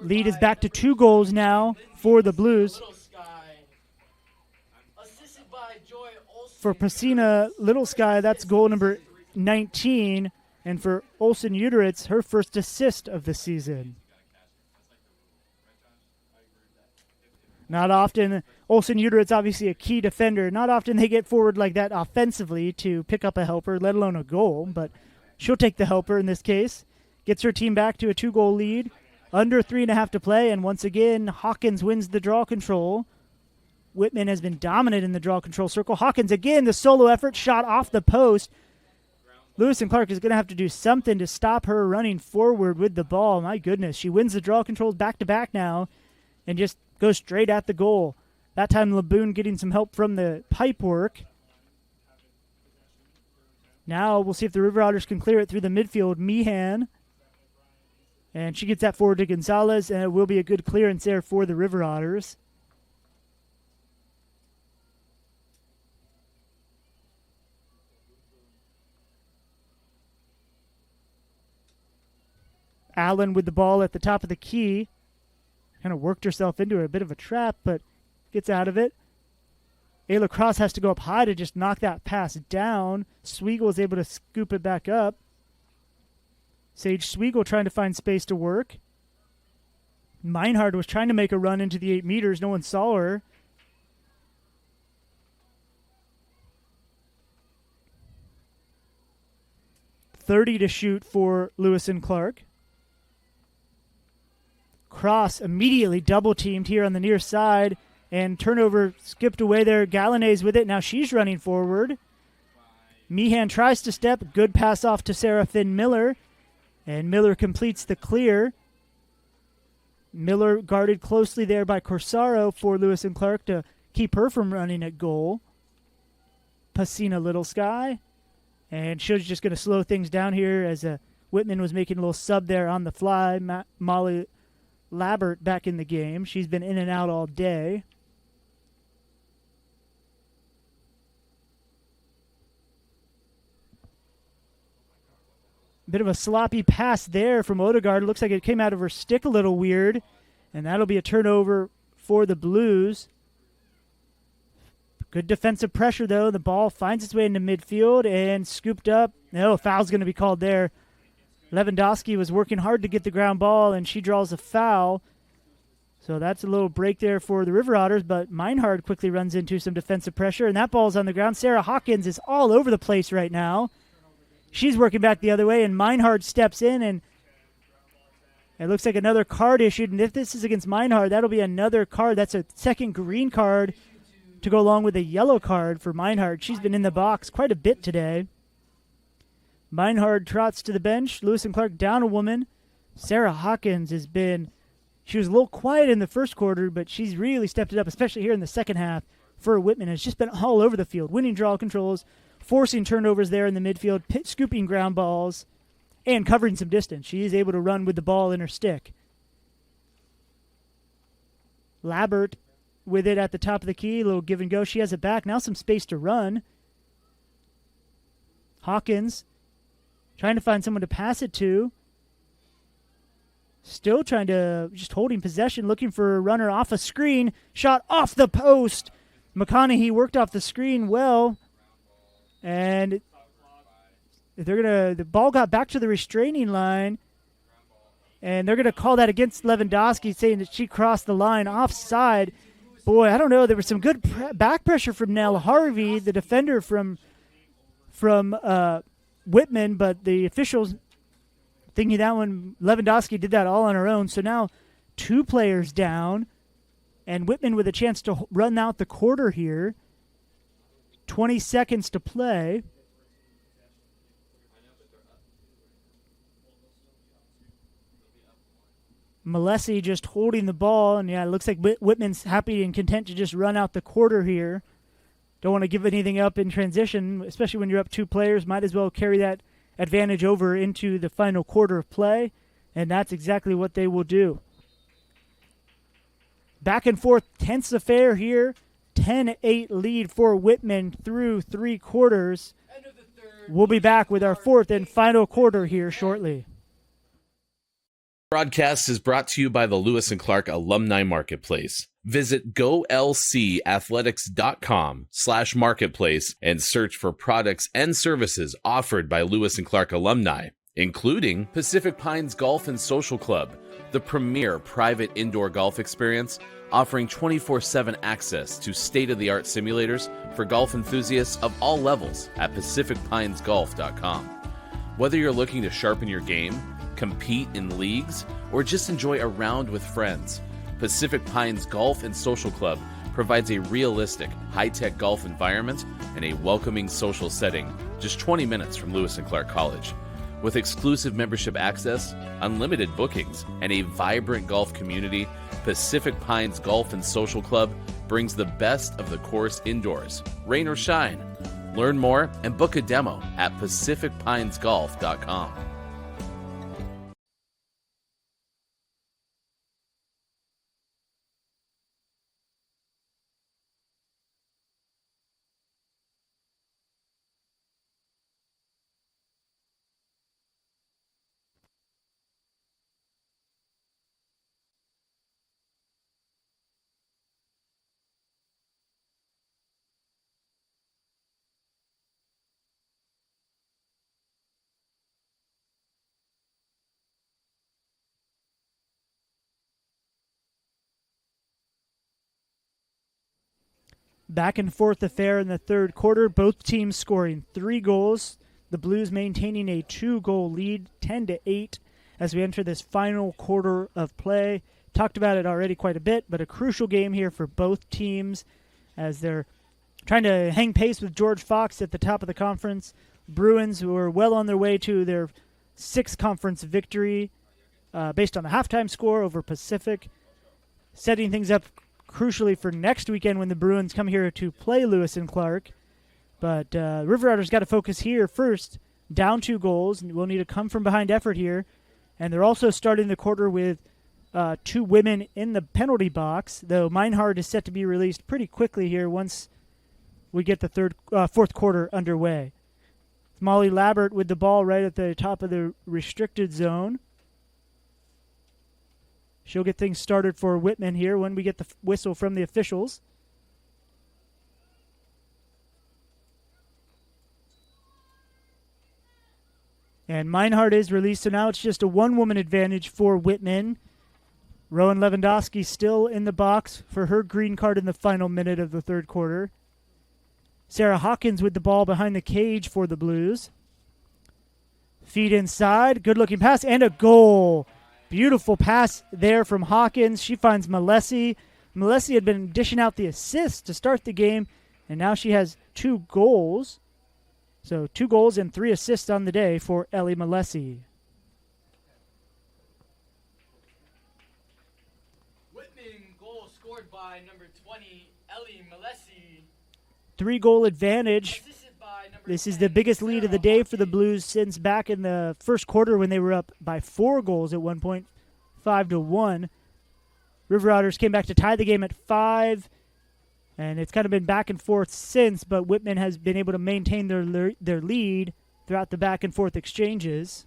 Lead is back to 2 goals now for the Blues. For Pacina Little Sky, that's goal number 19. And for Olsen-Uteritz, her first assist of the season. Not often, Olsen-Uteritz obviously a key defender. Not often they get forward like that offensively to pick up a helper, let alone a goal. But she'll take the helper in this case. Gets her team back to a 2-goal lead. Under 3.5 to play, and once again, Hawkins wins the draw control. Whitman has been dominant in the draw control circle. Hawkins again, the solo effort, shot off the post. Lewis and Clark is going to have to do something to stop her running forward with the ball. My goodness, she wins the draw controls back-to-back now and just goes straight at the goal. That time, Laboon getting some help from the pipe work. Now we'll see if the River Otters can clear it through the midfield. Meehan. And she gets that forward to Gonzalez, and it will be a good clearance there for the River Otters. Allen with the ball at the top of the key. Kind of worked herself into a bit of a trap, but gets out of it. Ayla Cross has to go up high to just knock that pass down. Sweigel is able to scoop it back up. Sage Sweigel trying to find space to work. Meinhard was trying to make a run into the 8 meters. No one saw her. .30 to shoot for Lewis and Clark. Cross immediately double-teamed here on the near side, and turnover skipped away there. Galanese with it. Now she's running forward. Meehan tries to step. Good pass off to Sarah Finn Miller. And Miller completes the clear. Miller guarded closely there by Corsaro for Lewis and Clark to keep her from running at goal. Pacina Little Sky. And she's just going to slow things down here as Whitman was making a little sub there on the fly. Molly Labert back in the game. She's been in and out all day. Bit of a sloppy pass there from Odegaard. Looks like it came out of her stick a little weird. And that'll be a turnover for the Blues. Good defensive pressure, though. The ball finds its way into midfield and scooped up. No, a foul's going to be called there. Lewandowski was working hard to get the ground ball, and she draws a foul. So that's a little break there for the River Otters, but Meinhard quickly runs into some defensive pressure, and that ball's on the ground. Sarah Hawkins is all over the place right now. She's working back the other way, and Meinhard steps in, and it looks like another card issued. And if this is against Meinhard, that'll be another card. That's a second green card to go along with a yellow card for Meinhard. She's been in the box quite a bit today. Meinhard trots to the bench. Lewis and Clark down a woman. Sarah Hawkins she was a little quiet in the first quarter, but she's really stepped it up, especially here in the second half for Whitman. Has just been all over the field, winning draw controls, forcing turnovers there in the midfield, scooping ground balls, and covering some distance. She is able to run with the ball in her stick. Labert with it at the top of the key, a little give and go. She has it back. Now some space to run. Hawkins trying to find someone to pass it to. Still trying to, just holding possession, looking for a runner off a screen. Shot off the post. McConaughey worked off the screen well. And the ball got back to the restraining line. And they're going to call that against Lewandowski, saying that she crossed the line offside. Boy, I don't know. There was some good back pressure from Nell Harvey, the defender from Whitman, but the officials thinking that one, Lewandowski did that all on her own. So now 2 players down, and Whitman with a chance to run out the quarter here. 20 seconds to play. Malesi just holding the ball, and it looks like Whitman's happy and content to just run out the quarter here. Don't want to give anything up in transition, especially when you're up 2 players. Might as well carry that advantage over into the final quarter of play, and that's exactly what they will do. Back and forth, tense affair here. 10-8 lead for Whitman through 3 quarters. We'll be back with our 4th and final quarter here shortly. Broadcast is brought to you by the Lewis and Clark Alumni Marketplace. Visit golcathletics.com/marketplace and search for products and services offered by Lewis and Clark alumni, including Pacific Pines Golf and Social Club, the premier private indoor golf experience, offering 24/7 access to state-of-the-art simulators for golf enthusiasts of all levels at pacificpinesgolf.com. Whether you're looking to sharpen your game, compete in leagues, or just enjoy a round with friends, Pacific Pines Golf and Social Club provides a realistic, high-tech golf environment and a welcoming social setting just 20 minutes from Lewis and Clark College. With exclusive membership access, unlimited bookings, and a vibrant golf community, Pacific Pines Golf and Social Club brings the best of the course indoors, rain or shine. Learn more and book a demo at pacificpinesgolf.com. Back and forth affair in the 3rd quarter, both teams scoring 3 goals. The Blues maintaining a 2-goal lead, 10-8, as we enter this final quarter of play. Talked about it already quite a bit, but a crucial game here for both teams as they're trying to hang pace with George Fox at the top of the conference. Bruins, who are well on their way to their 6th conference victory based on the halftime score over Pacific, setting things up crucially for next weekend when the Bruins come here to play Lewis and Clark. But River Riders got to focus here first, down 2 goals, and we'll need a come-from-behind effort here. And they're also starting the quarter with 2 women in the penalty box, though Meinhard is set to be released pretty quickly here once we get the 4th quarter underway. Molly Labert with the ball right at the top of the restricted zone. She'll get things started for Whitman here when we get the whistle from the officials. And Meinhard is released, so now it's just a 1-woman advantage for Whitman. Rowan Lewandowski still in the box for her green card in the final minute of the 3rd quarter. Sarah Hawkins with the ball behind the cage for the Blues. Feed inside, good-looking pass, and a goal. Beautiful pass there from Hawkins. She finds Malesi. Malesi had been dishing out the assist to start the game, and now she has 2 goals. So 2 goals and 3 assists on the day for Ellie Malesi. Whitman goal scored by number 20, Ellie Malesi. 3-goal advantage. Assisted by number This is 10, the biggest lead of the Sarah day for the Hawkins. Blues since back in the 1st quarter when they were up by 4 goals at one point, 5-1. River Riders came back to tie the game at 5, and it's kind of been back and forth since, but Whitman has been able to maintain their lead throughout the back and forth exchanges.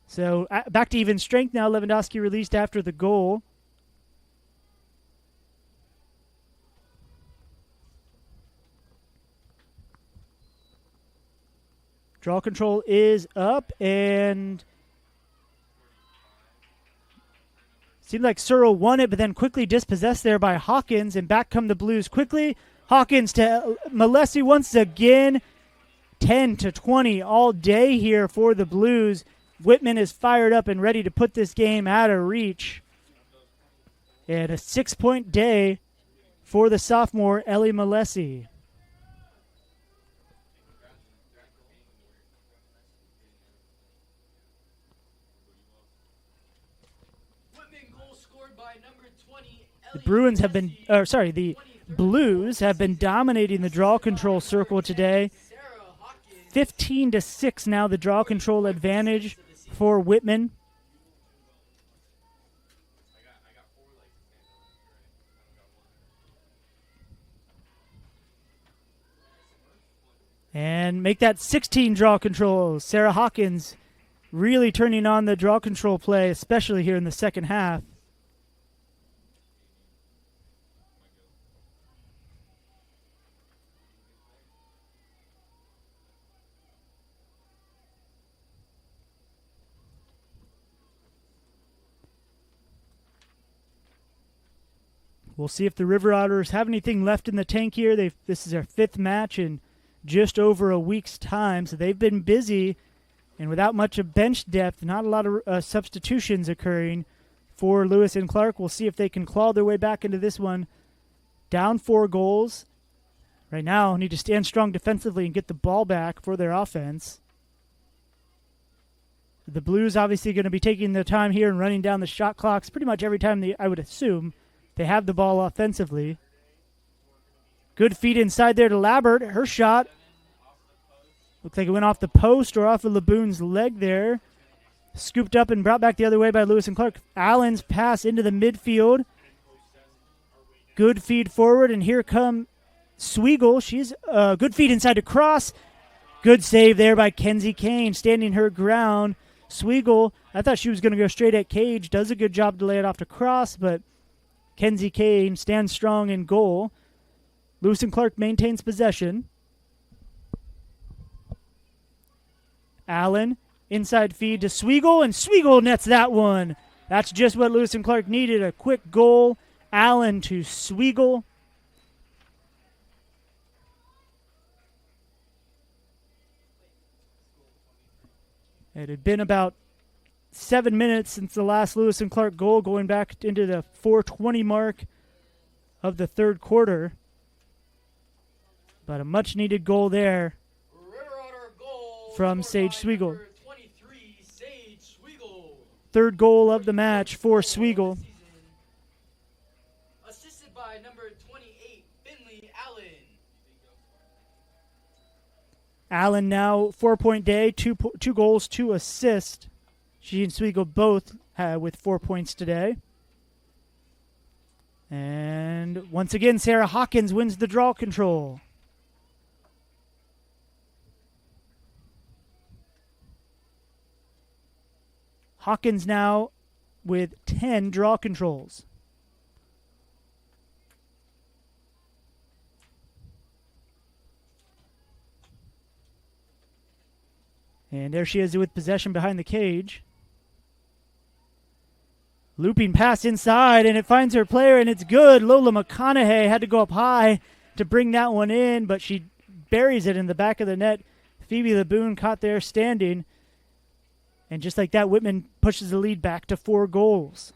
So back to even strength now. Lewandowski released after the goal. Draw control is up, and seemed like Searle won it, but then quickly dispossessed there by Hawkins, and back come the Blues quickly. Hawkins to Malesi once again. 10-20 all day here for the Blues. Whitman is fired up and ready to put this game out of reach. And a 6-point day for the sophomore Ellie Malesi. The the Blues have been dominating the draw control circle today. 15-6 now, the draw control advantage for Whitman. And make that 16 draw control. Sarah Hawkins really turning on the draw control play, especially here in the second half. We'll see if the River Otters have anything left in the tank here. This is their 5th match in just over a week's time, so they've been busy, and without much of bench depth, not a lot of substitutions occurring for Lewis and Clark. We'll see if they can claw their way back into this one. Down 4 goals. Right now, need to stand strong defensively and get the ball back for their offense. The Blues obviously going to be taking their time here and running down the shot clocks pretty much every time I would assume they have the ball offensively. Good feed inside there to Labbert. Her shot looks like it went off the post or off of Laboon's leg there. Scooped up and brought back the other way by Lewis and Clark. Allen's pass into the midfield. Good feed forward, and here come Sweigel. She's a good feed inside to cross. Good save there by Kenzie Kane, standing her ground. Sweigel, I thought she was going to go straight at Cage. Does a good job to lay it off to cross, but Kenzie Kane stands strong in goal. Lewis and Clark maintains possession. Allen, inside feed to Sweigel, and Sweigel nets that one. That's just what Lewis and Clark needed, a quick goal. Allen to Sweigel. It had been about 7 minutes since the last Lewis and Clark goal, going back into the 4:20 mark of the third quarter. But a much-needed goal there from Sage Sweigel. 23, Sage Sweigel. Third goal of the match for Sweigel. Assisted by number 28, Finley Allen. Allen now 4-point day, two goals, 2 assists. She and Sweigel both with 4 points today. And once again, Sarah Hawkins wins the draw control. Hawkins now with 10 draw controls. And there she is with possession behind the cage. Looping pass inside, and it finds her player, and it's good. Lola McConaughey had to go up high to bring that one in, but she buries it in the back of the net. Phoebe Laboon caught there standing. And just like that, Whitman pushes the lead back to 4 goals.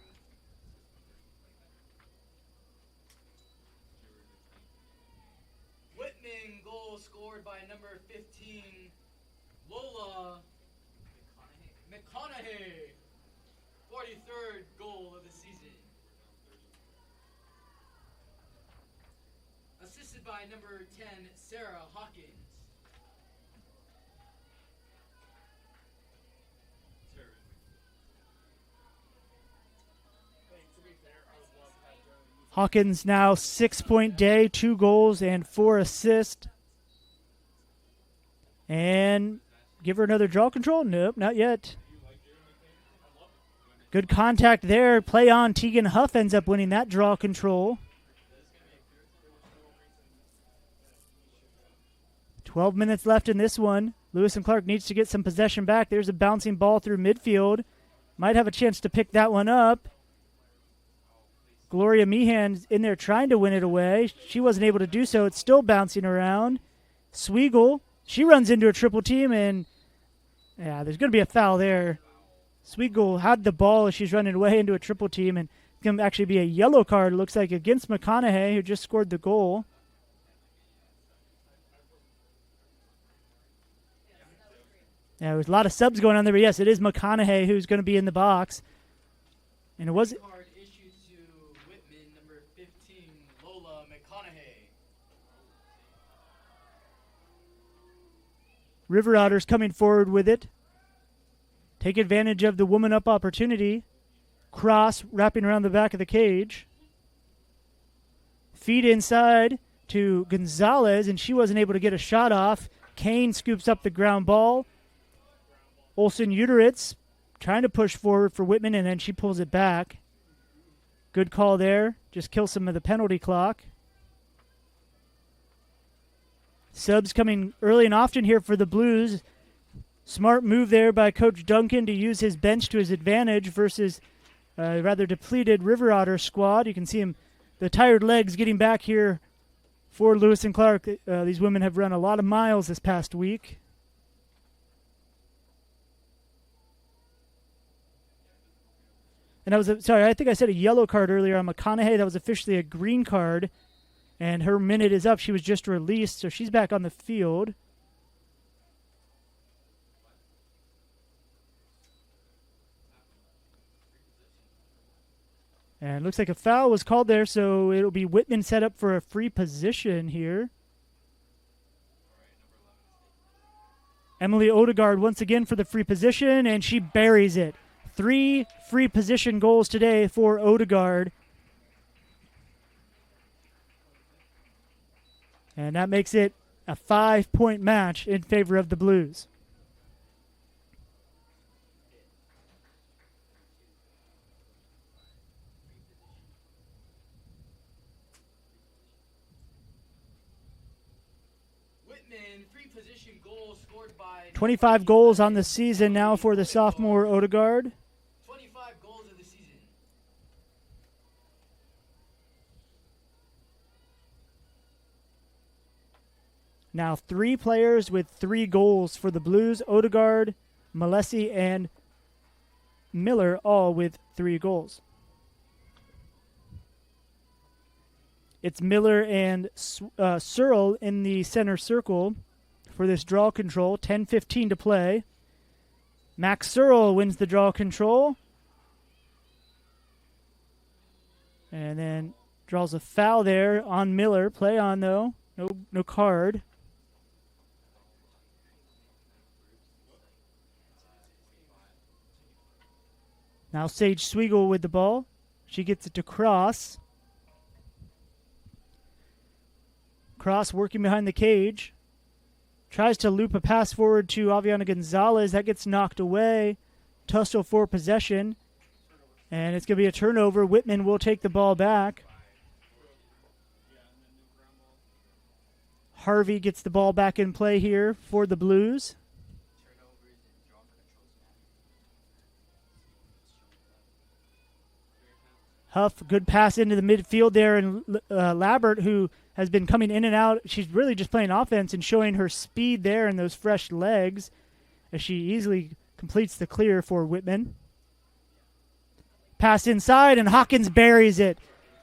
Whitman goal scored by number 15, Lola McConaughey. 43rd goal of the season. Assisted by number 10, Sarah Hawkins. Hawkins now 6-point day, 2 goals and 4 assists. And give her another draw control? Nope, not yet. Good contact there. Play on. Tegan Huff ends up winning that draw control. 12 minutes left in this one. Lewis and Clark needs to get some possession back. There's a bouncing ball through midfield. Might have a chance to pick that one up. Gloria Meehan's in there trying to win it away. She wasn't able to do so. It's still bouncing around. Sweigel, she runs into a triple team, and yeah, there's going to be a foul there. Sweigel had the ball as she's running away into a triple team, and it's going to actually be a yellow card, it looks like, against McConaughey, who just scored the goal. Yeah, there was a lot of subs going on there, but yes, it is McConaughey who's going to be in the box. And it was Card issued to Whitman, number McConaughey. River Otters coming forward with it. Take advantage of the woman up opportunity. Cross wrapping around the back of the cage. Feed inside to Gonzalez, and she wasn't able to get a shot off. Kane scoops up the ground ball. Olsen Uteritz trying to push forward for Whitman, and then she pulls it back. Good call there. Just kill some of the penalty clock. Subs coming early and often here for the Blues. Smart move there by Coach Duncan to use his bench to his advantage versus a rather depleted River Otter squad. You can see him, the tired legs getting back here for Lewis and Clark. These women have run a lot of miles this past week. And I think I said a yellow card earlier on McConaughey. That was officially a green card. And her minute is up. She was just released, so she's back on the field. And looks like a foul was called there, so it'll be Whitman set up for a free position here. Emily Odegaard once again for the free position, and she buries it. 3 free position goals today for Odegaard. And that makes it a 5-point match in favor of the Blues. Whitman, free position goal scored by 25 goals on the season now for the sophomore Odegaard. 25 goals of the season. Now 3 players with 3 goals for the Blues. Odegaard, Malesi, and Miller all with 3 goals. It's Miller and Searle in the center circle for this draw control. 10:15 to play. Max Searle wins the draw control. And then draws a foul there on Miller. Play on, though. No card. Now Sage Sweigel with the ball. She gets it to Cross. Cross working behind the cage. Tries to loop a pass forward to Aviana Gonzalez. That gets knocked away. Tussle for possession. And it's going to be a turnover. Whitman will take the ball back. Harvey gets the ball back in play here for the Blues. Huff, good pass into the midfield there. And Labert, who has been coming in and out. She's really just playing offense and showing her speed there and those fresh legs as she easily completes the clear for Whitman. Pass inside, and Hawkins buries it.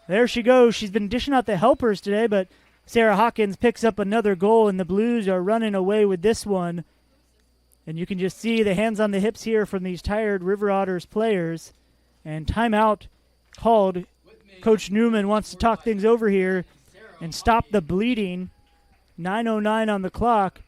There she goes. She's been dishing out the helpers today, but Sarah Hawkins picks up another goal, and the Blues are running away with this one. And you can just see the hands on the hips here from these tired River Otters players. And timeout called. Coach Newman wants to talk things over here and stop the bleeding. 9:09 on the clock.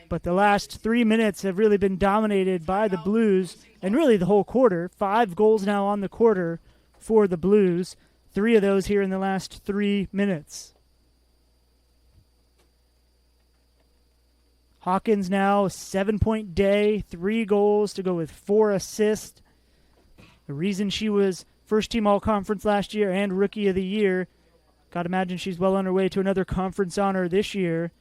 But the last 3 minutes have really been dominated by the Blues, and really the whole quarter. 5 goals now on the quarter for the Blues. 3 of those here in the last 3 minutes. Hawkins now, 7-point day, 3 goals to go with 4 assists. The reason she was first team all-conference last year and rookie of the year. Got to imagine she's well on her way to another conference honor this year.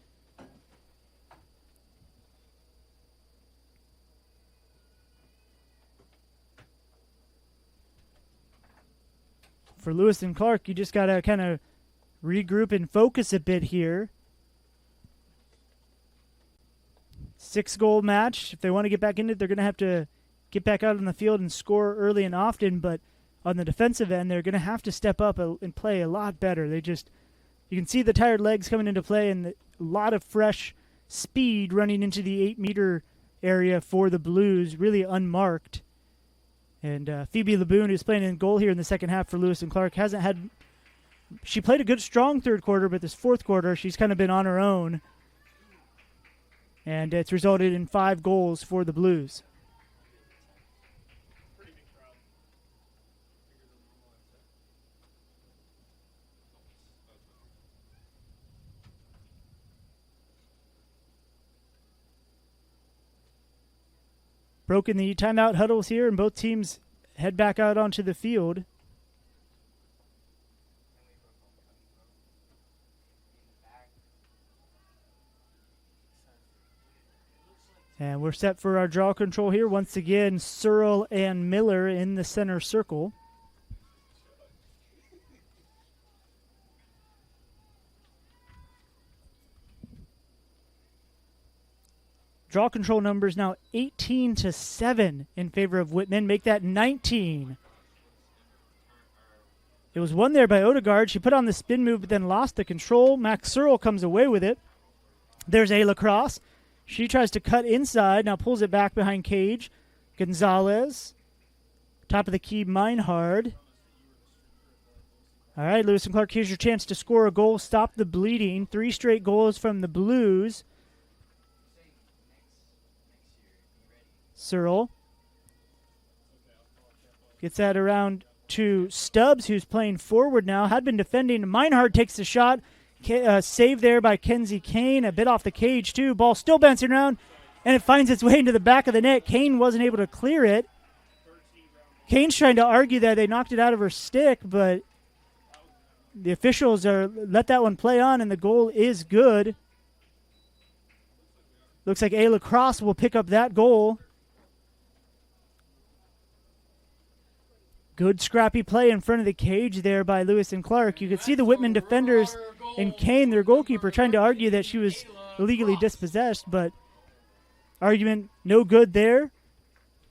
For Lewis and Clark, you just got to kind of regroup and focus a bit here. 6-goal match. If they want to get back into it, they're going to have to get back out on the field and score early and often, but on the defensive end, they're going to have to step up and play a lot better. You can see the tired legs coming into play and a lot of fresh speed running into the 8-meter area for the Blues, really unmarked. And Phoebe Laboon, who's playing in goal here in the second half for Lewis and Clark, hasn't had She played a good, strong third quarter, but this fourth quarter, she's kind of been on her own. And it's resulted in 5 goals for the Blues. Broken the timeout huddles here, and both teams head back out onto the field. And we're set for our draw control here. Once again, Searle and Miller in the center circle. Draw control numbers now 18-7 in favor of Whitman. Make that 19. It was won there by Odegaard. She put on the spin move, but then lost the control. Max Searle comes away with it. There's Ayla Cross. She tries to cut inside, now pulls it back behind Cage. Gonzalez. Top of the key, Meinhard. All right, Lewis and Clark, here's your chance to score a goal, stop the bleeding. 3 straight goals from the Blues. Searle gets that around to Stubbs, who's playing forward now. Had been defending. Meinhard takes the shot. Saved there by Kenzie Kane. A bit off the cage, too. Ball still bouncing around, and it finds its way into the back of the net. Kane wasn't able to clear it. Kane's trying to argue that they knocked it out of her stick, but the officials are let that one play on, and the goal is good. Looks like Ayla Cross will pick up that goal. Good scrappy play in front of the cage there by Lewis and Clark. You could see the Whitman defenders and Kane, their goalkeeper, trying to argue that she was illegally dispossessed, but argument no good there.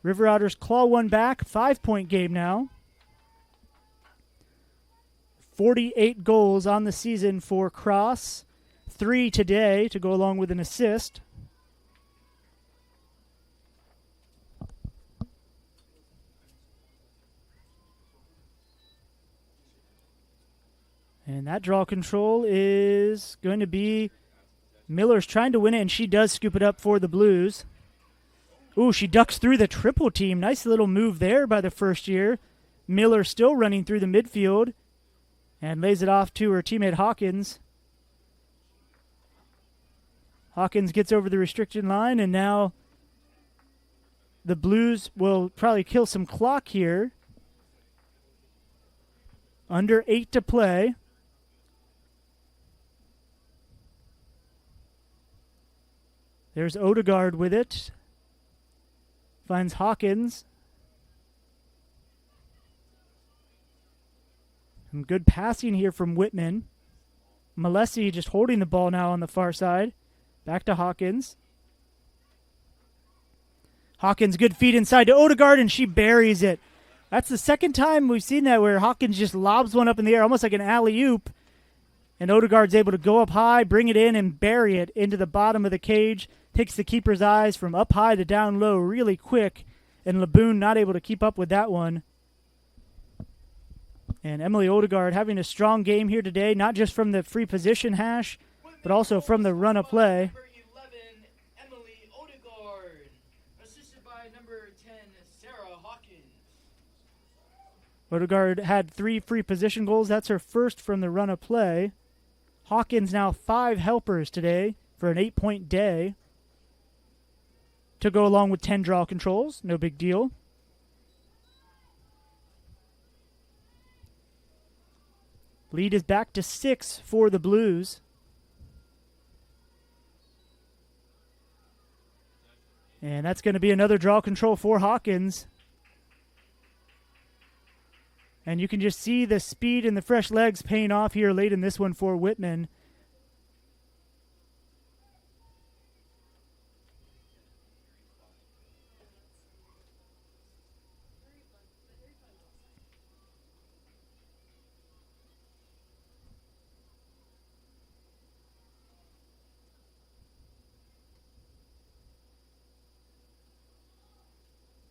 River Otters claw one back. 5-point game now. 48 goals on the season for Cross. 3 today to go along with an assist. And that draw control is going to be Miller's trying to win it, and she does scoop it up for the Blues. Ooh, she ducks through the triple team. Nice little move there by the first year. Miller still running through the midfield and lays it off to her teammate Hawkins. Hawkins gets over the restriction line, and now the Blues will probably kill some clock here. Under 8 to play. There's Odegaard with it. Finds Hawkins. Some good passing here from Whitman. Malesi just holding the ball now on the far side. Back to Hawkins. Hawkins, good feed inside to Odegaard, and she buries it. That's the second time we've seen that where Hawkins just lobs one up in the air, almost like an alley-oop. And Odegaard's able to go up high, bring it in, and bury it into the bottom of the cage. Takes the keeper's eyes from up high to down low really quick. And Laboon not able to keep up with that one. And Emily Odegaard having a strong game here today, not just from the free position hash, but also from the run of play. Number 11, Emily Odegaard, assisted by number 10, Sarah Hawkins. Odegaard had 3 free position goals. That's her first from the run of play. Hawkins now 5 helpers today for an 8-point day. To go along with 10 draw controls. No big deal. Lead is back to 6 for the Blues. And that's going to be another draw control for Hawkins. And you can just see the speed and the fresh legs paying off here late in this one for Whitman.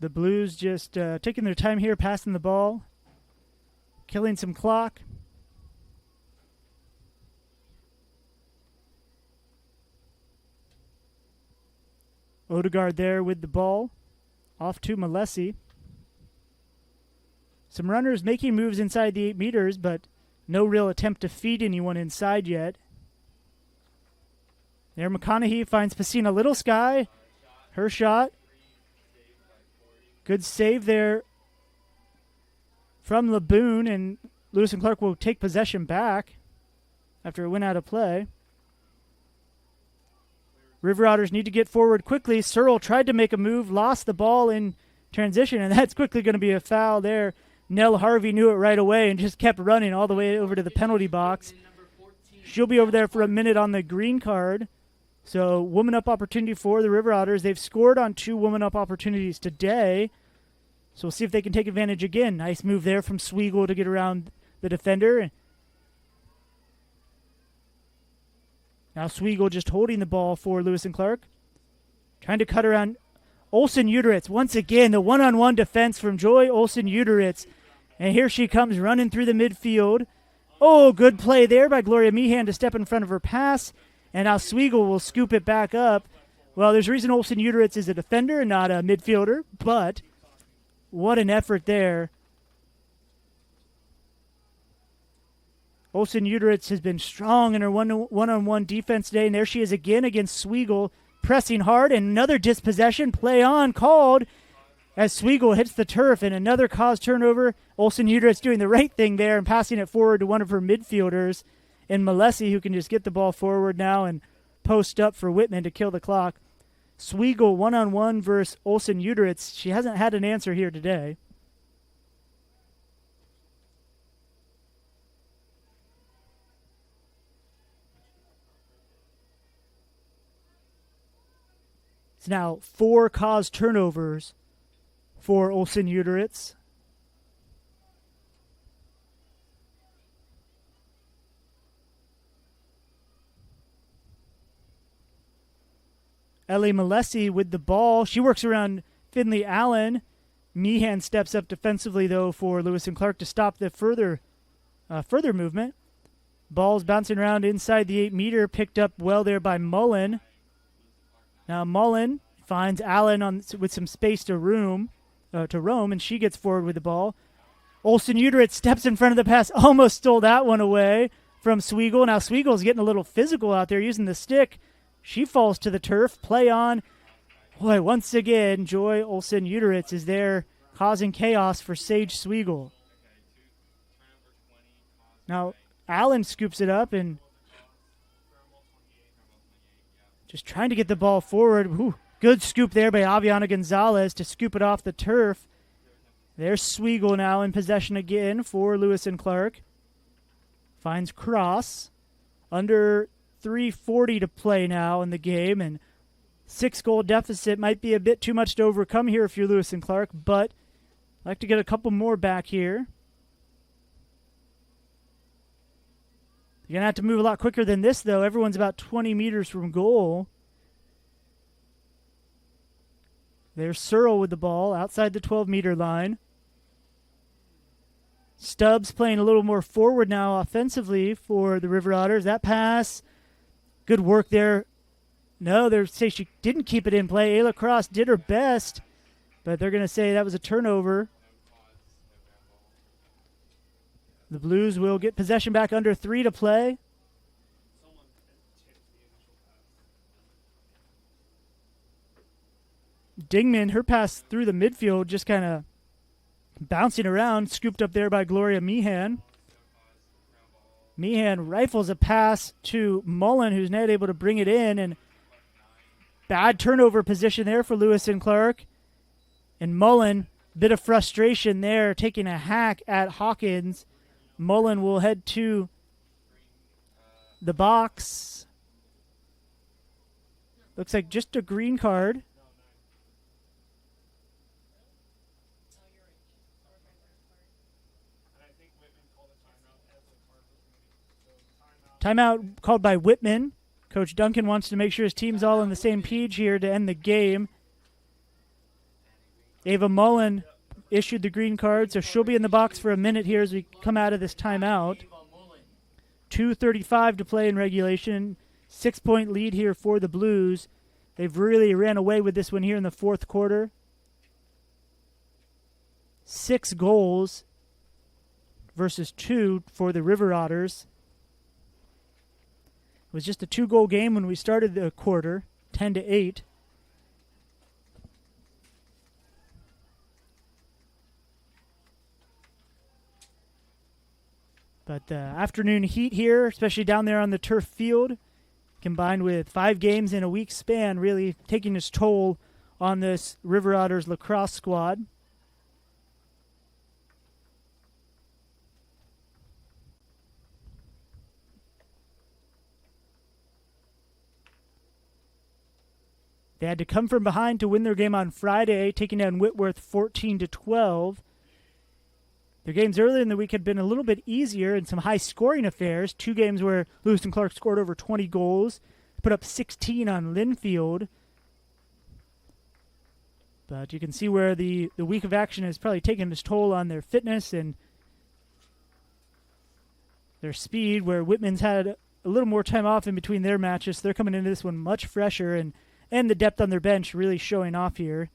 The Blues just taking their time here, passing the ball, killing some clock. Odegaard there with the ball. Off to Malesi. Some runners making moves inside the 8 meters, but no real attempt to feed anyone inside yet. There, McConaughey finds Pacina Little Sky. Her shot. Good save there from Laboon, and Lewis and Clark will take possession back after it went out of play. River Otters need to get forward quickly. Searle tried to make a move, lost the ball in transition, and that's quickly going to be a foul there. Nell Harvey knew it right away and just kept running all the way over to the penalty box. She'll be over there for a minute on the green card. So, woman up opportunity for the River Otters. They've scored on 2 woman up opportunities today. So, we'll see if they can take advantage again. Nice move there from Sweigel to get around the defender. Now, Sweigel just holding the ball for Lewis and Clark. Trying to cut around Olsen-Uteritz. Once again, the one-on-one defense from Joy Olsen-Uteritz. And here she comes running through the midfield. Oh, good play there by Gloria Meehan to step in front of her pass. And now Sweigel will scoop it back up. Well, there's a reason Olsen-Uteritz is a defender and not a midfielder, but what an effort there. Olsen-Uteritz has been strong in her one-on-one defense today, and there she is again against Sweigel, pressing hard, and another dispossession, play on, called, as Sweigel hits the turf, and another caused turnover. Olsen-Uteritz doing the right thing there and passing it forward to one of her midfielders, and Malesi, who can just get the ball forward now and post up for Whitman to kill the clock. Sweigel one-on-one versus Olsen-Uteritz. She hasn't had an answer here today. It's now 4 caused turnovers for Olsen-Uteritz. Ellie Malesi with the ball. She works around Finley Allen. Meehan steps up defensively, though, for Lewis and Clark to stop the further movement. Ball's bouncing around inside the 8-meter, picked up well there by Mullen. Now Mullen finds Allen with some space to roam, and she gets forward with the ball. Olsen-Uteritz steps in front of the pass, almost stole that one away from Sweigel. Now Swiegel's getting a little physical out there using the stick. She falls to the turf. Play on. Boy, once again, Joy Olsen-Uteritz is there causing chaos for Sage Sweigel. Now, Allen scoops it up and just trying to get the ball forward. Ooh, good scoop there by Aviana Gonzalez to scoop it off the turf. There's Sweigel now in possession again for Lewis and Clark. Finds Cross. Under 3:40 to play now in the game, and 6-goal deficit might be a bit too much to overcome here if you're Lewis and Clark, but I'd like to get a couple more back here. You're going to have to move a lot quicker than this, though. Everyone's about 20 meters from goal. There's Searle with the ball outside the 12-meter line. Stubbs playing a little more forward now offensively for the River Otters. That pass, good work there. No, they say she didn't keep it in play. Ayla Cross did her best, but they're going to say that was a turnover. The Blues will get possession back under 3 to play. Dingman, her pass through the midfield, just kind of bouncing around, scooped up there by Gloria Meehan. Meehan rifles a pass to Mullen, who's not able to bring it in, and bad turnover position there for Lewis and Clark. And Mullen, bit of frustration there, taking a hack at Hawkins. Mullen will head to the box. Looks like just a green card. Timeout called by Whitman. Coach Duncan wants to make sure his team's all on the same page here to end the game. Ava Mullen issued the green card, so she'll be in the box for a minute here as we come out of this timeout. 2:35 to play in regulation. 6-point lead here for the Blues. They've really ran away with this one here in the fourth quarter. 6 goals versus 2 for the River Otters. It was just a 2-goal game when we started the quarter, 10-8. But the afternoon heat here, especially down there on the turf field, combined with 5 games in a week span, really taking its toll on this River Otters lacrosse squad. They had to come from behind to win their game on Friday, taking down Whitworth 14-12. Their games earlier in the week had been a little bit easier and some high-scoring affairs. 2 games where Lewis and Clark scored over 20 goals, put up 16 on Linfield. But you can see where the week of action has probably taken its toll on their fitness and their speed, where Whitman's had a little more time off in between their matches. So they're coming into this one much fresher, and the depth on their bench really showing off here.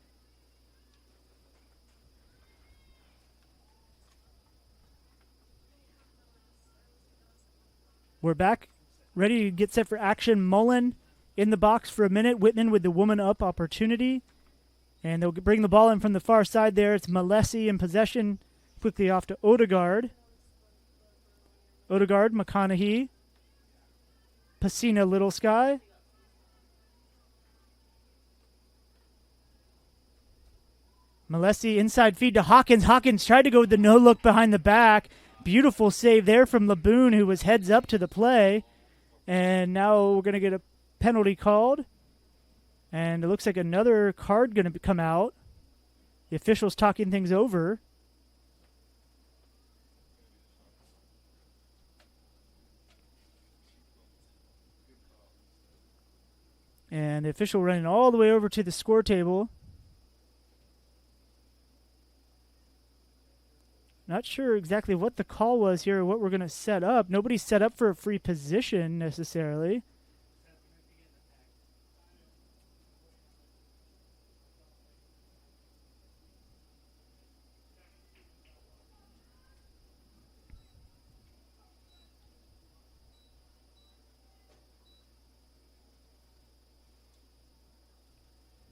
We're back, ready to get set for action. Mullen in the box for a minute. Whitman with the woman up opportunity. And they'll bring the ball in from the far side there. It's Malesi in possession. Quickly off to Odegaard. Odegaard, McConaughey. Pacina, Little Sky. Malesi inside feed to Hawkins. Hawkins tried to go with the no-look behind the back. Beautiful save there from Laboon, who was heads up to the play. And now we're going to get a penalty called. And it looks like another card going to come out. The officials talking things over. And the official running all the way over to the score table. Not sure exactly what the call was here or what we're going to set up. Nobody's set up for a free position necessarily.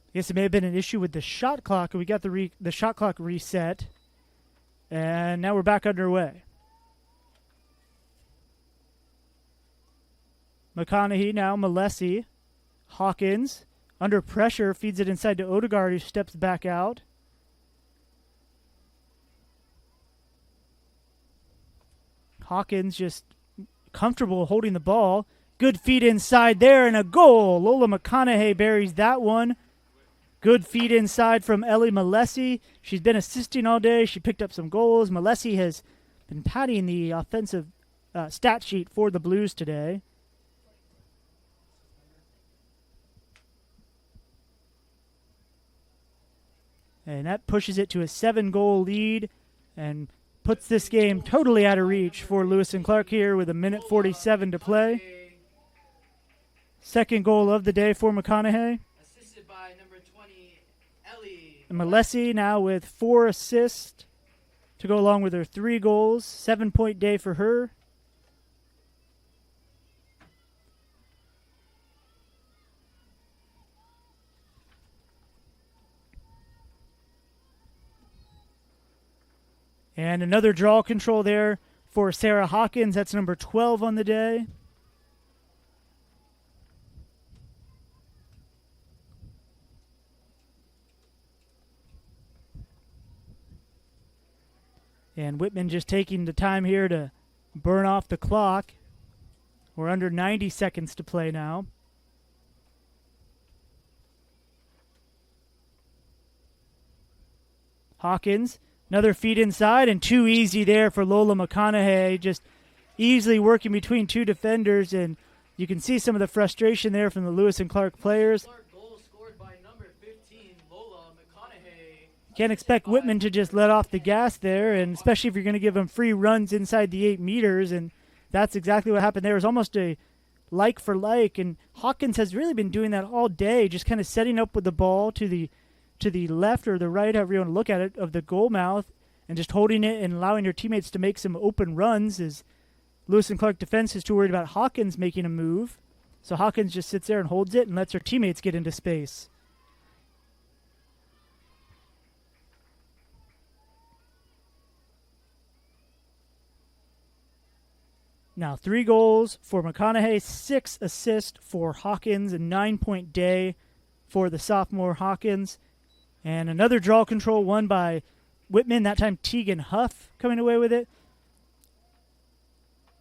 I guess it may have been an issue with the shot clock. We got the shot clock reset. And now we're back underway. McConaughey now, Malesi. Hawkins, under pressure, feeds it inside to Odegaard, who steps back out. Hawkins just comfortable holding the ball. Good feed inside there and a goal. Lola McConaughey buries that one. Good feed inside from Ellie Malesi. She's been assisting all day. She picked up some goals. Malesi has been padding the offensive stat sheet for the Blues today. And that pushes it to a 7-goal lead and puts this game totally out of reach for Lewis and Clark here with 1:47 to play. Second goal of the day for McConaughey. Assisted by number 20, Ellie. And Malesi now with 4 assists to go along with her 3 goals. 7-point day for her. And another draw control there for Sarah Hawkins. That's number 12 on the day. And Whitman just taking the time here to burn off the clock. We're under 90 seconds to play now. Hawkins, another feed inside, and too easy there for Lola McConaughey. Just easily working between 2 defenders, and you can see some of the frustration there from the Lewis and Clark players. Goal scored by number 15, Lola McConaughey. Can't expect Whitman to just let off the gas there, and especially if you're going to give them free runs inside the 8 meters, and that's exactly what happened there. It was almost a like for like, and Hawkins has really been doing that all day, just kind of setting up with the ball to the left or the right, however you want to look at it, of the goal mouth, and just holding it and allowing your teammates to make some open runs. As Lewis and Clark defense is too worried about Hawkins making a move, so Hawkins just sits there and holds it and lets her teammates get into space. Now 3 goals for McConaughey, 6 assists for Hawkins, a 9-point day for the sophomore Hawkins. And another draw control won by Whitman, that time Tegan Huff coming away with it.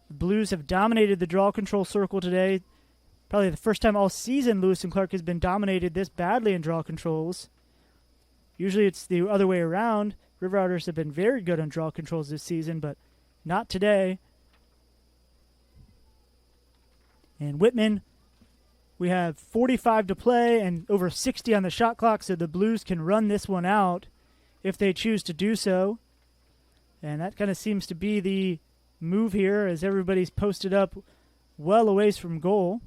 The Blues have dominated the draw control circle today. Probably the first time all season Lewis and Clark has been dominated this badly in draw controls. Usually it's the other way around. River Otters have been very good on draw controls this season, but not today. And Whitman, we have 45 to play and over 60 on the shot clock, so the Blues can run this one out if they choose to do so. And that kind of seems to be the move here, as everybody's posted up well a ways from goal.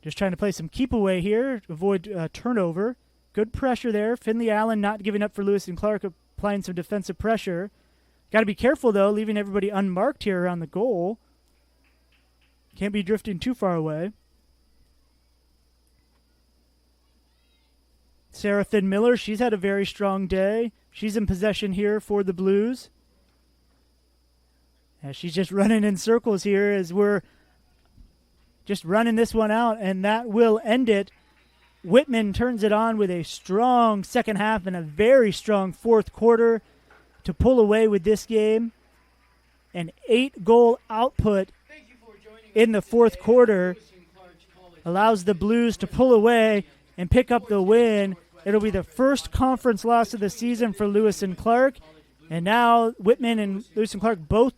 Just trying to play some keep away here to avoid turnover. Good pressure there. Finley Allen not giving up for Lewis and Clark, applying some defensive pressure. Got to be careful, though, leaving everybody unmarked here around the goal. Can't be drifting too far away. Sarah Finn Miller, she's had a very strong day. She's in possession here for the Blues. And she's just running in circles here as we're just running this one out, and that will end it. Whitman turns it on with a strong second half and a very strong fourth quarter to pull away with this game. An 8-goal output in the fourth quarter allows the Blues to pull away and pick up the win. It'll be the first conference loss of the season for Lewis and Clark. And now Whitman and Lewis and Clark both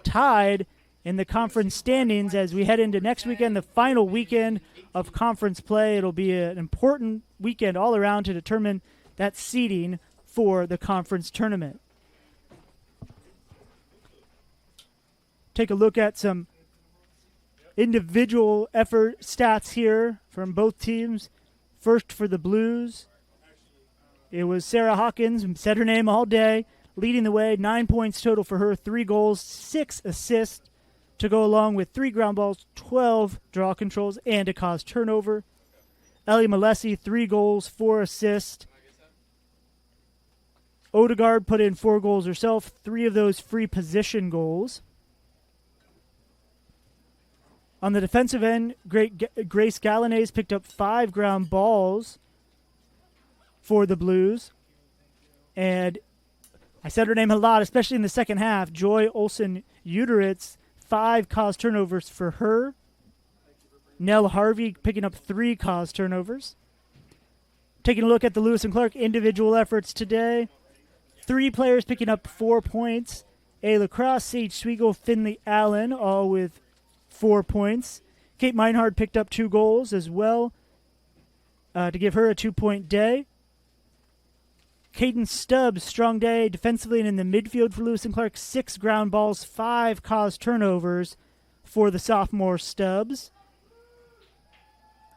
tied in the conference standings as we head into next weekend, the final weekend of conference play. It'll be an important weekend all around to determine that seeding for the conference tournament. Take a look at some individual effort stats here from both teams. First for the Blues, it was Sarah Hawkins, who said her name all day, leading the way. 9 points total for her, 3 goals, 6 assists to go along with 3 ground balls, 12 draw controls, and a caused turnover. Ellie Malesi, 3 goals, 4 assists. Odegaard put in 4 goals herself, 3 of those free position goals. On the defensive end, Grace Galanese picked up 5 ground balls for the Blues. And I said her name a lot, especially in the second half. Joy Olsen-Uteritz, 5 caused turnovers for her. Nell Harvey picking up 3 caused turnovers. Taking a look at the Lewis and Clark individual efforts today. 3 players picking up 4 points. Ayla Cross, Sage Sweigel, Finley Allen, all with 4 points. Kate Meinhard picked up 2 goals as well to give her a 2-point day. Caden Stubbs, strong day defensively and in the midfield for Lewis and Clark. 6 ground balls, 5 caused turnovers for the sophomore Stubbs.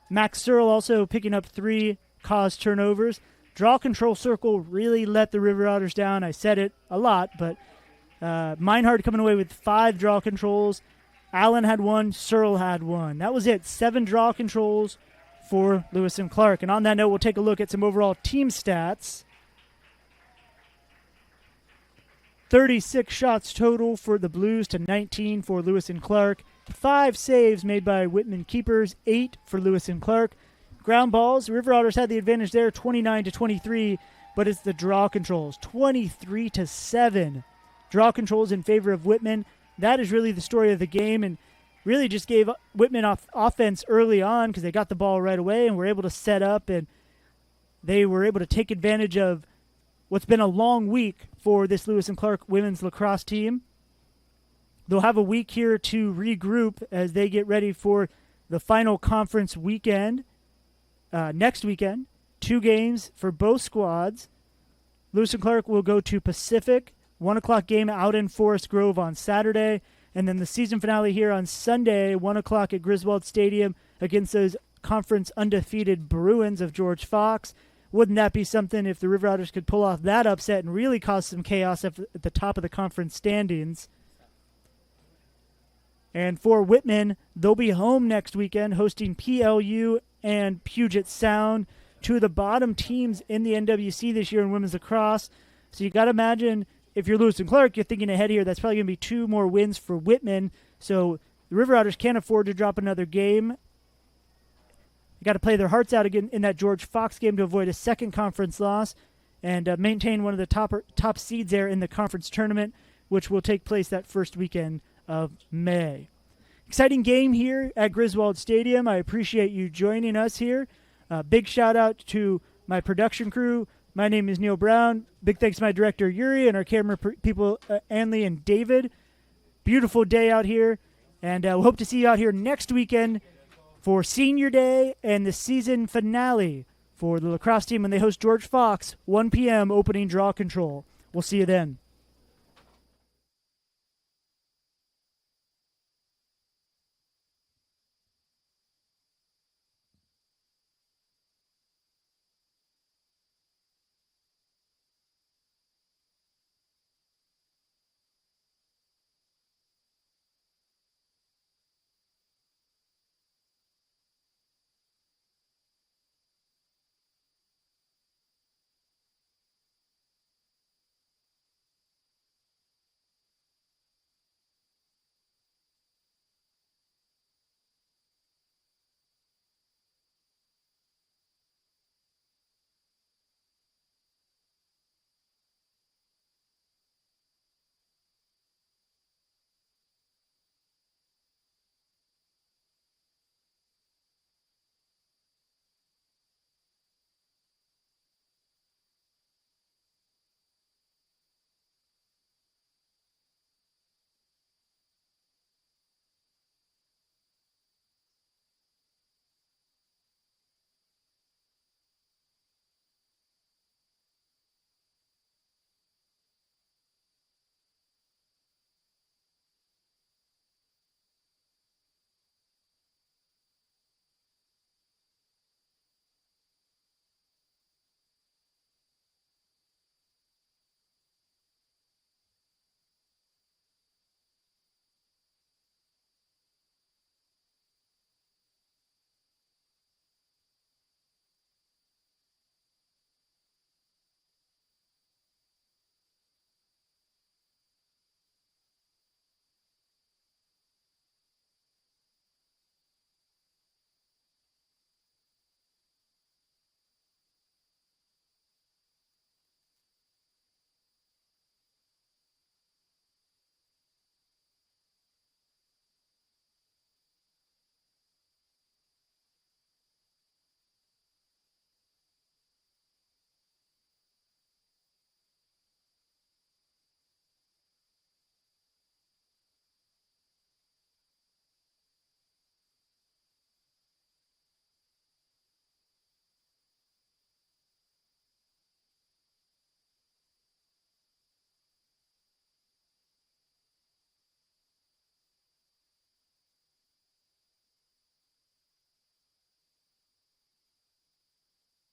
Max Searle also picking up 3 caused turnovers. Draw control circle really let the River Otters down. I said it a lot, but Meinhard coming away with 5 draw controls. Allen had 1, Searle had 1. That was it, 7 draw controls for Lewis and Clark. And on that note, we'll take a look at some overall team stats. 36 shots total for the Blues to 19 for Lewis and Clark. 5 saves made by Whitman keepers, 8 for Lewis and Clark. Ground balls, River Otters had the advantage there, 29-23, but it's the draw controls, 23-7. Draw controls in favor of Whitman. That is really the story of the game, and really just gave Whitman offense early on because they got the ball right away and were able to set up, and they were able to take advantage of what's been a long week for this Lewis and Clark women's lacrosse team. They'll have a week here to regroup as they get ready for the final conference weekend next weekend. 2 games for both squads. Lewis and Clark will go to Pacific, 1 o'clock game out in Forest Grove on Saturday, And then the season finale here on Sunday, 1 o'clock at Griswold Stadium against those conference undefeated Bruins of George Fox. Wouldn't that be something if the River Otters could pull off that upset and really cause some chaos at the top of the conference standings? And for Whitman, they'll be home next weekend hosting PLU and Puget Sound, two of the bottom teams in the NWC this year in women's lacrosse. So you got to imagine, if you're Lewis and Clark, you're thinking ahead here, that's probably going to be 2 more wins for Whitman. So the River Otters can't afford to drop another game. They got to play their hearts out again in that George Fox game to avoid a second conference loss and maintain one of the top seeds there in the conference tournament, which will take place that first weekend of May. Exciting game here at Griswold Stadium. I appreciate you joining us here. Big shout out to my production crew. My name is Neil Brown. Big thanks to my director Yuri and our camera people Anley and David. Beautiful day out here, and we hope to see you out here next weekend for Senior Day and the season finale for the lacrosse team when they host George Fox, 1 p.m. opening draw control. We'll see you then.